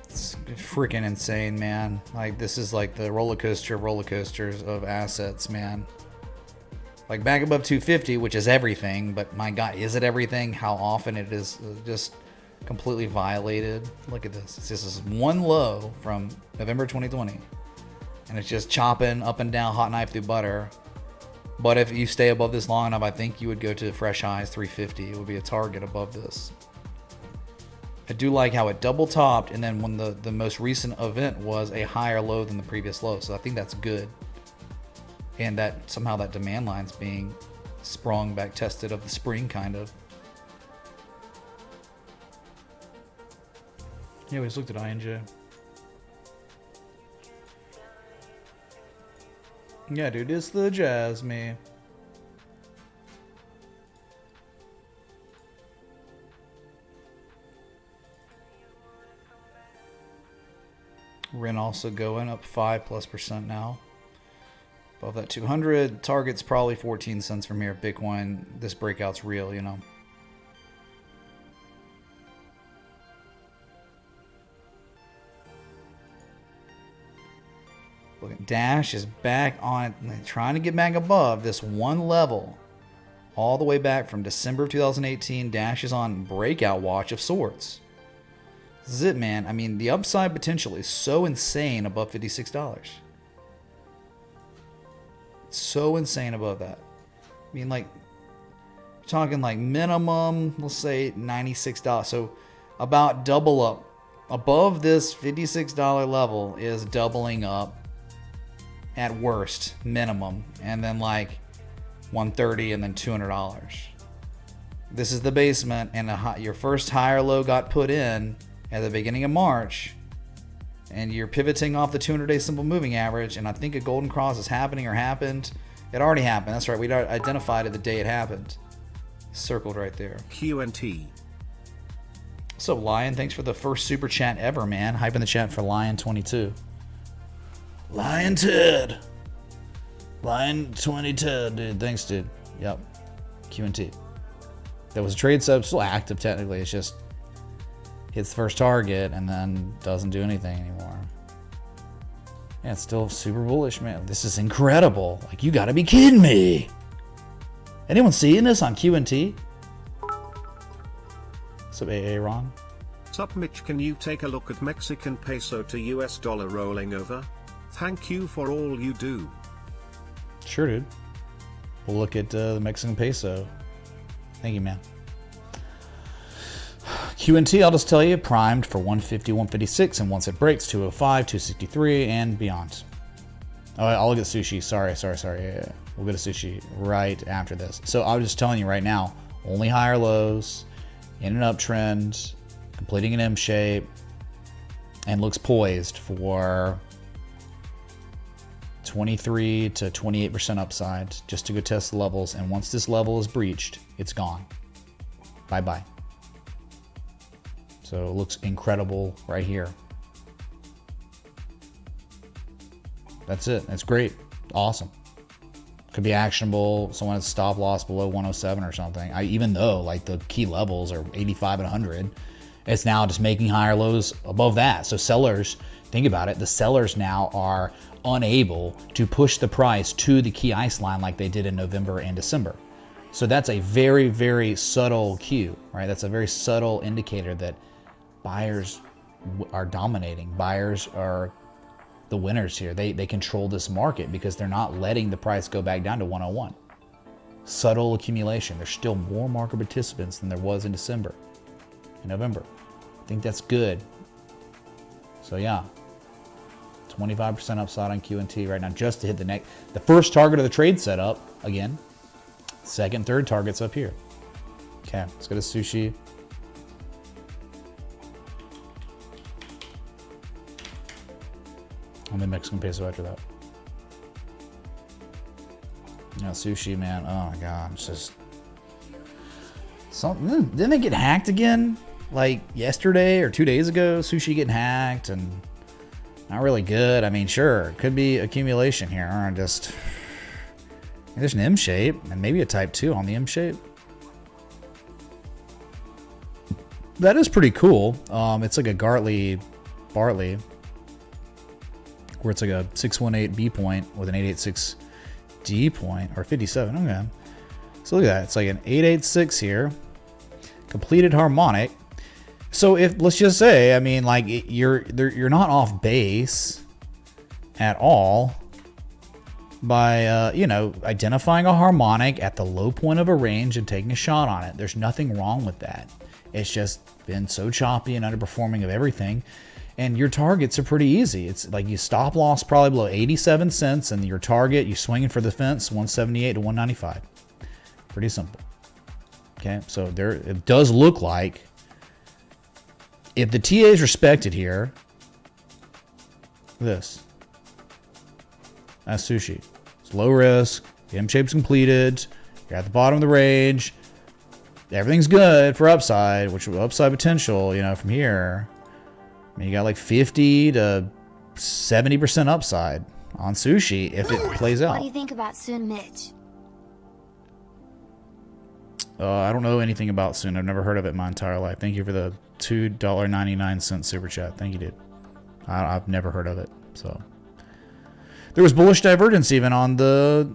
A: It's freaking insane, man. Like, this is like the roller coaster of roller coasters of assets, man. Like, back above 250, which is everything, but my God, is it everything? How often it is just completely violated. Look at this. It's just this one low from November 2020, and it's just chopping up and down, hot knife through butter. But if you stay above this long enough, I think you would go to fresh highs 350. It would be a target above this. I do like how it double topped, and then when the most recent event was a higher low than the previous low, so I think that's good. And that somehow that demand line's being sprung back, tested of the spring, kind of. Yeah, we just looked at INJ. Yeah, dude, it's the jazz, me. Ren also going up 5+% now. Above that 200. Target's probably 14 cents from here. Bitcoin, this breakout's real, you know. Look at Dash is back on it, trying to get back above this one level. All the way back from December of 2018. Dash is on breakout watch of sorts. This is it, man. I mean, the upside potential is so insane above $56. It's so insane above that. I mean, like, talking like minimum, let's say $96. So about double up. Above this $56 level is doubling up at worst, minimum. And then like $130 and then $200. This is the basement, and your first higher low got put in at the beginning of March, and you're pivoting off the 200-day simple moving average, and I think a golden cross is happening or happened. It already happened. That's right. We identified it the day it happened. Circled right there.
E: QNT.
A: So Lion, thanks for the first super chat ever, man. Hype in the chat for Lion22. Lion Ted. Lion 20 Ted, dude. Thanks, dude. Yep. QNT. That was a trade sub, still active technically. It's just hits the first target and then doesn't do anything anymore. Yeah, it's still super bullish, man. This is incredible. Like, you gotta be kidding me. Anyone seeing this on QNT? What's up, AA Ron?
E: Sup Mitch, can you take a look at Mexican peso to US dollar rolling over? Thank you for all you do.
A: Sure, dude. We'll look at the Mexican peso. Thank you, man. QNT, I'll just tell you, primed for 150, 156, and once it breaks, 205, 263, and beyond. Oh, I'll look at sushi. Sorry. Yeah. We'll go to sushi right after this. So I'm just telling you right now, only higher lows, in an uptrend, completing an M shape, and looks poised for 23 to 28% upside just to go test the levels. And once this level is breached, it's gone. Bye-bye. So it looks incredible right here. That's it. That's great. Awesome. Could be actionable. Someone has stop loss below 107 or something. Even though like the key levels are 85 and 100, it's now just making higher lows above that. So sellers, think about it. The sellers now are unable to push the price to the key ice line like they did in November and December. So that's a very, very subtle cue, right? That's a very subtle indicator that buyers are dominating. Buyers are the winners here. They control this market because they're not letting the price go back down to 101. Subtle accumulation. There's still more market participants than there was in December and November. I think that's good. So yeah, 25% upside on QNT right now just to hit the first target of the trade setup again. Second, third targets up here. Okay, let's go to sushi. And then Mexican peso after that. Yeah, sushi, man. Oh my god, it's just something. Didn't they get hacked again? Like yesterday or 2 days ago, sushi getting hacked and not really good. I mean, sure, could be accumulation here. Or just there's an M shape and maybe a type 2 on the M shape. That is pretty cool. It's like a Bartley, where it's like a 618 B point with an 886 D point, or 57. Okay, so look at that. It's like an 886 here, completed harmonic. So if, let's just say, I mean, like you're not off base at all by you know, identifying a harmonic at the low point of a range and taking a shot on it. There's nothing wrong with that. It's just been so choppy and underperforming of everything. And your targets are pretty easy. It's like you stop loss probably below 87 cents, and your target, you swinging for the fence, 178 to 195. Pretty simple. Okay, so there it does look like if the TA is respected here, that's sushi. It's low risk. The M shape's completed. You're at the bottom of the range. Everything's good for upside, which upside potential, you know, from here. I mean, you got like 50 to 70% upside on sushi if it plays out.
J: What do you think about Soon Mitch?
A: I don't know anything about Soon. I've never heard of it in my entire life. Thank you for the $2.99 super chat. Thank you, dude. I've never heard of it. So there was bullish divergence even on the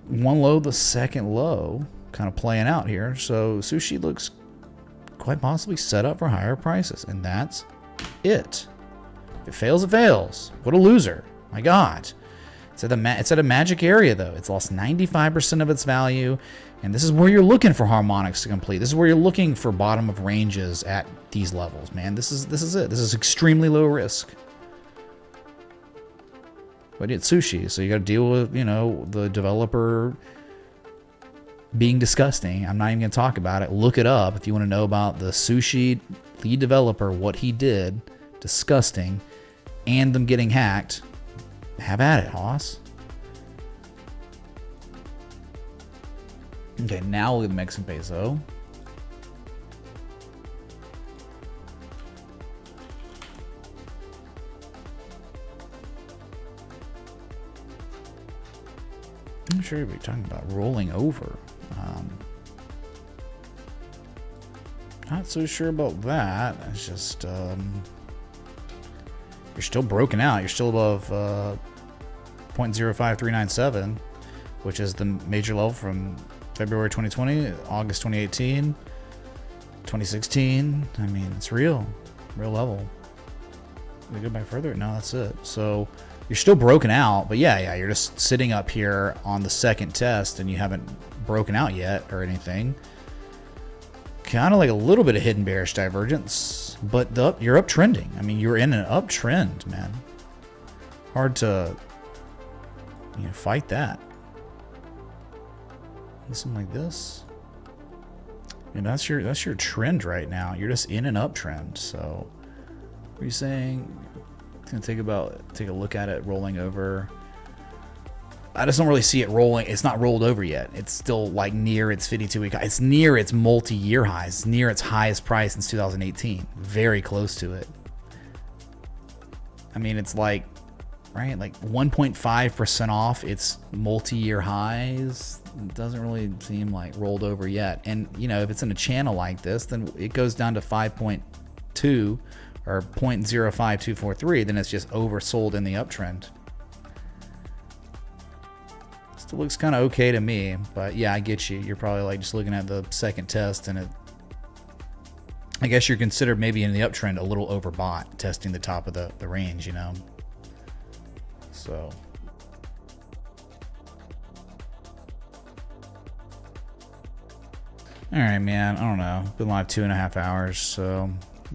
A: one low, the second low, kind of playing out here. So sushi looks quite possibly set up for higher prices, and that's it. If it fails, it fails. What a loser. My God. It's at a magic area, though. It's lost 95% of its value, and this is where you're looking for harmonics to complete. This is where you're looking for bottom of ranges at these levels, man. This is it. This is extremely low risk. But it's sushi, so you got to deal with, you know, the developer being disgusting. I'm not even going to talk about it. Look it up if you want to know about the sushi lead developer, what he did. Disgusting. And them getting hacked. Have at it, Hoss. Okay, now look at the Mexican peso. I'm sure you'll be talking about rolling over. Not so sure about that. It's just you're still broken out. You're still above 0.05397, which is the major level from February 2020, August 2018, 2016. I mean, it's real level. We go back further? No, that's it. So you're still broken out, but yeah, you're just sitting up here on the second test, and you haven't broken out yet or anything. Kind of like a little bit of hidden bearish divergence, but you're uptrending. I mean, you're in an uptrend, man. Hard to, you know, fight that. Something like this. I mean, that's your trend right now. You're just in an uptrend. So, what are you saying? It's gonna take a look at it rolling over. I just don't really see it rolling. It's not rolled over yet. It's still like near its 52-week high. It's near its multi-year highs. It's near its highest price since 2018. Very close to it. I mean, it's like, right, like 1.5% off its multi-year highs. It doesn't really seem like rolled over yet. And, you know, if it's in a channel like this, then it goes down to 5.2 or 0.05243. Then it's just oversold in the uptrend. Still looks kind of okay to me, but yeah, I get you. You're probably like just looking at the second test, and I guess you're considered maybe in the uptrend a little overbought, testing the top of the range, you know. So. All right, man. I don't know. Been live 2.5 hours, so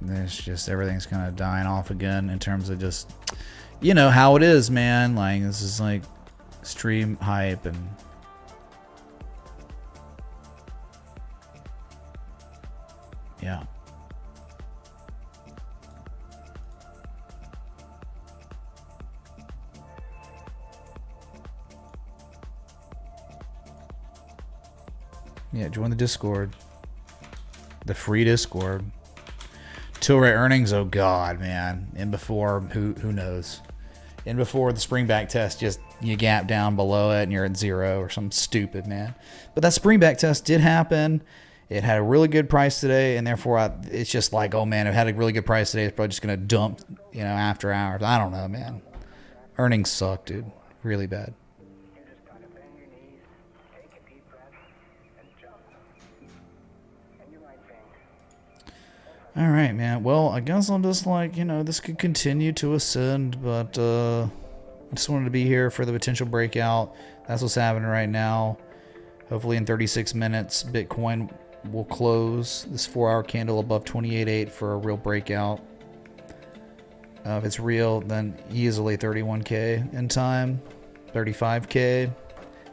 A: it's just everything's kind of dying off again in terms of just, you know, how it is, man. Like, this is like stream hype and yeah. Yeah, join the Discord. The free Discord. Tilray earnings, oh god, man. And before, who knows? And before the spring back test, just you gap down below it and you're at 0 or something stupid, man. But that spring back test did happen. It had a really good price today, and therefore it's just like, oh man, it had a really good price today. It's probably just gonna dump, you know, after hours. I don't know, man. Earnings suck, dude. Really bad. All right, man. Well, I guess I'm just like, you know, this could continue to ascend, but I just wanted to be here for the potential breakout. That's what's happening right now. Hopefully in 36 minutes, Bitcoin will close this 4-hour candle above 28.8 for a real breakout. If it's real, then easily 31K in time. 35K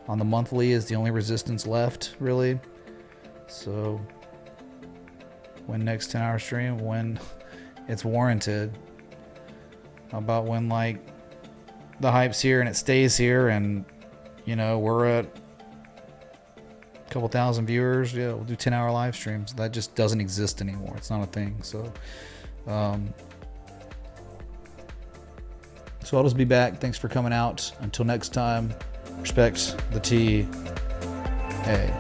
A: on the monthly is the only resistance left, really. So when next 10-hour stream, when it's warranted. How about when like the hype's here and it stays here, and you know we're at a couple thousand viewers? Yeah, we'll do 10-hour live streams. That just doesn't exist anymore. It's not a thing. So I'll just be back. Thanks for coming out. Until next time, respect the T. Hey.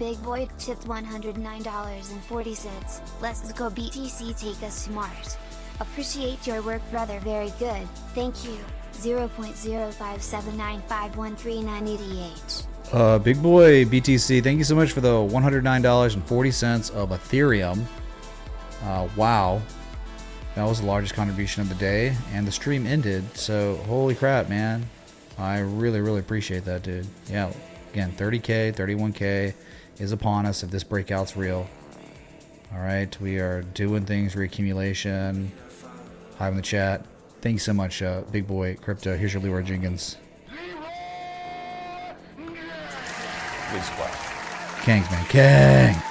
J: Big Boy tipped $109.40. Let's go BTC, take us to Mars. Appreciate your work, brother, very good, thank you. 0.057951398.
A: Big Boy BTC, thank you so much for the $109.40 of Ethereum. Wow. That was the largest contribution of the day, and the stream ended, so holy crap, man. I really, really appreciate that, dude. Yeah, again, 30K, 31K is upon us if this breakout's real. Alright, we are doing things, reaccumulation. Hi in the chat. Thank you so much, Big Boy Crypto. Here's your Leroy Jenkins. Big splash. Kangs, man. Kang!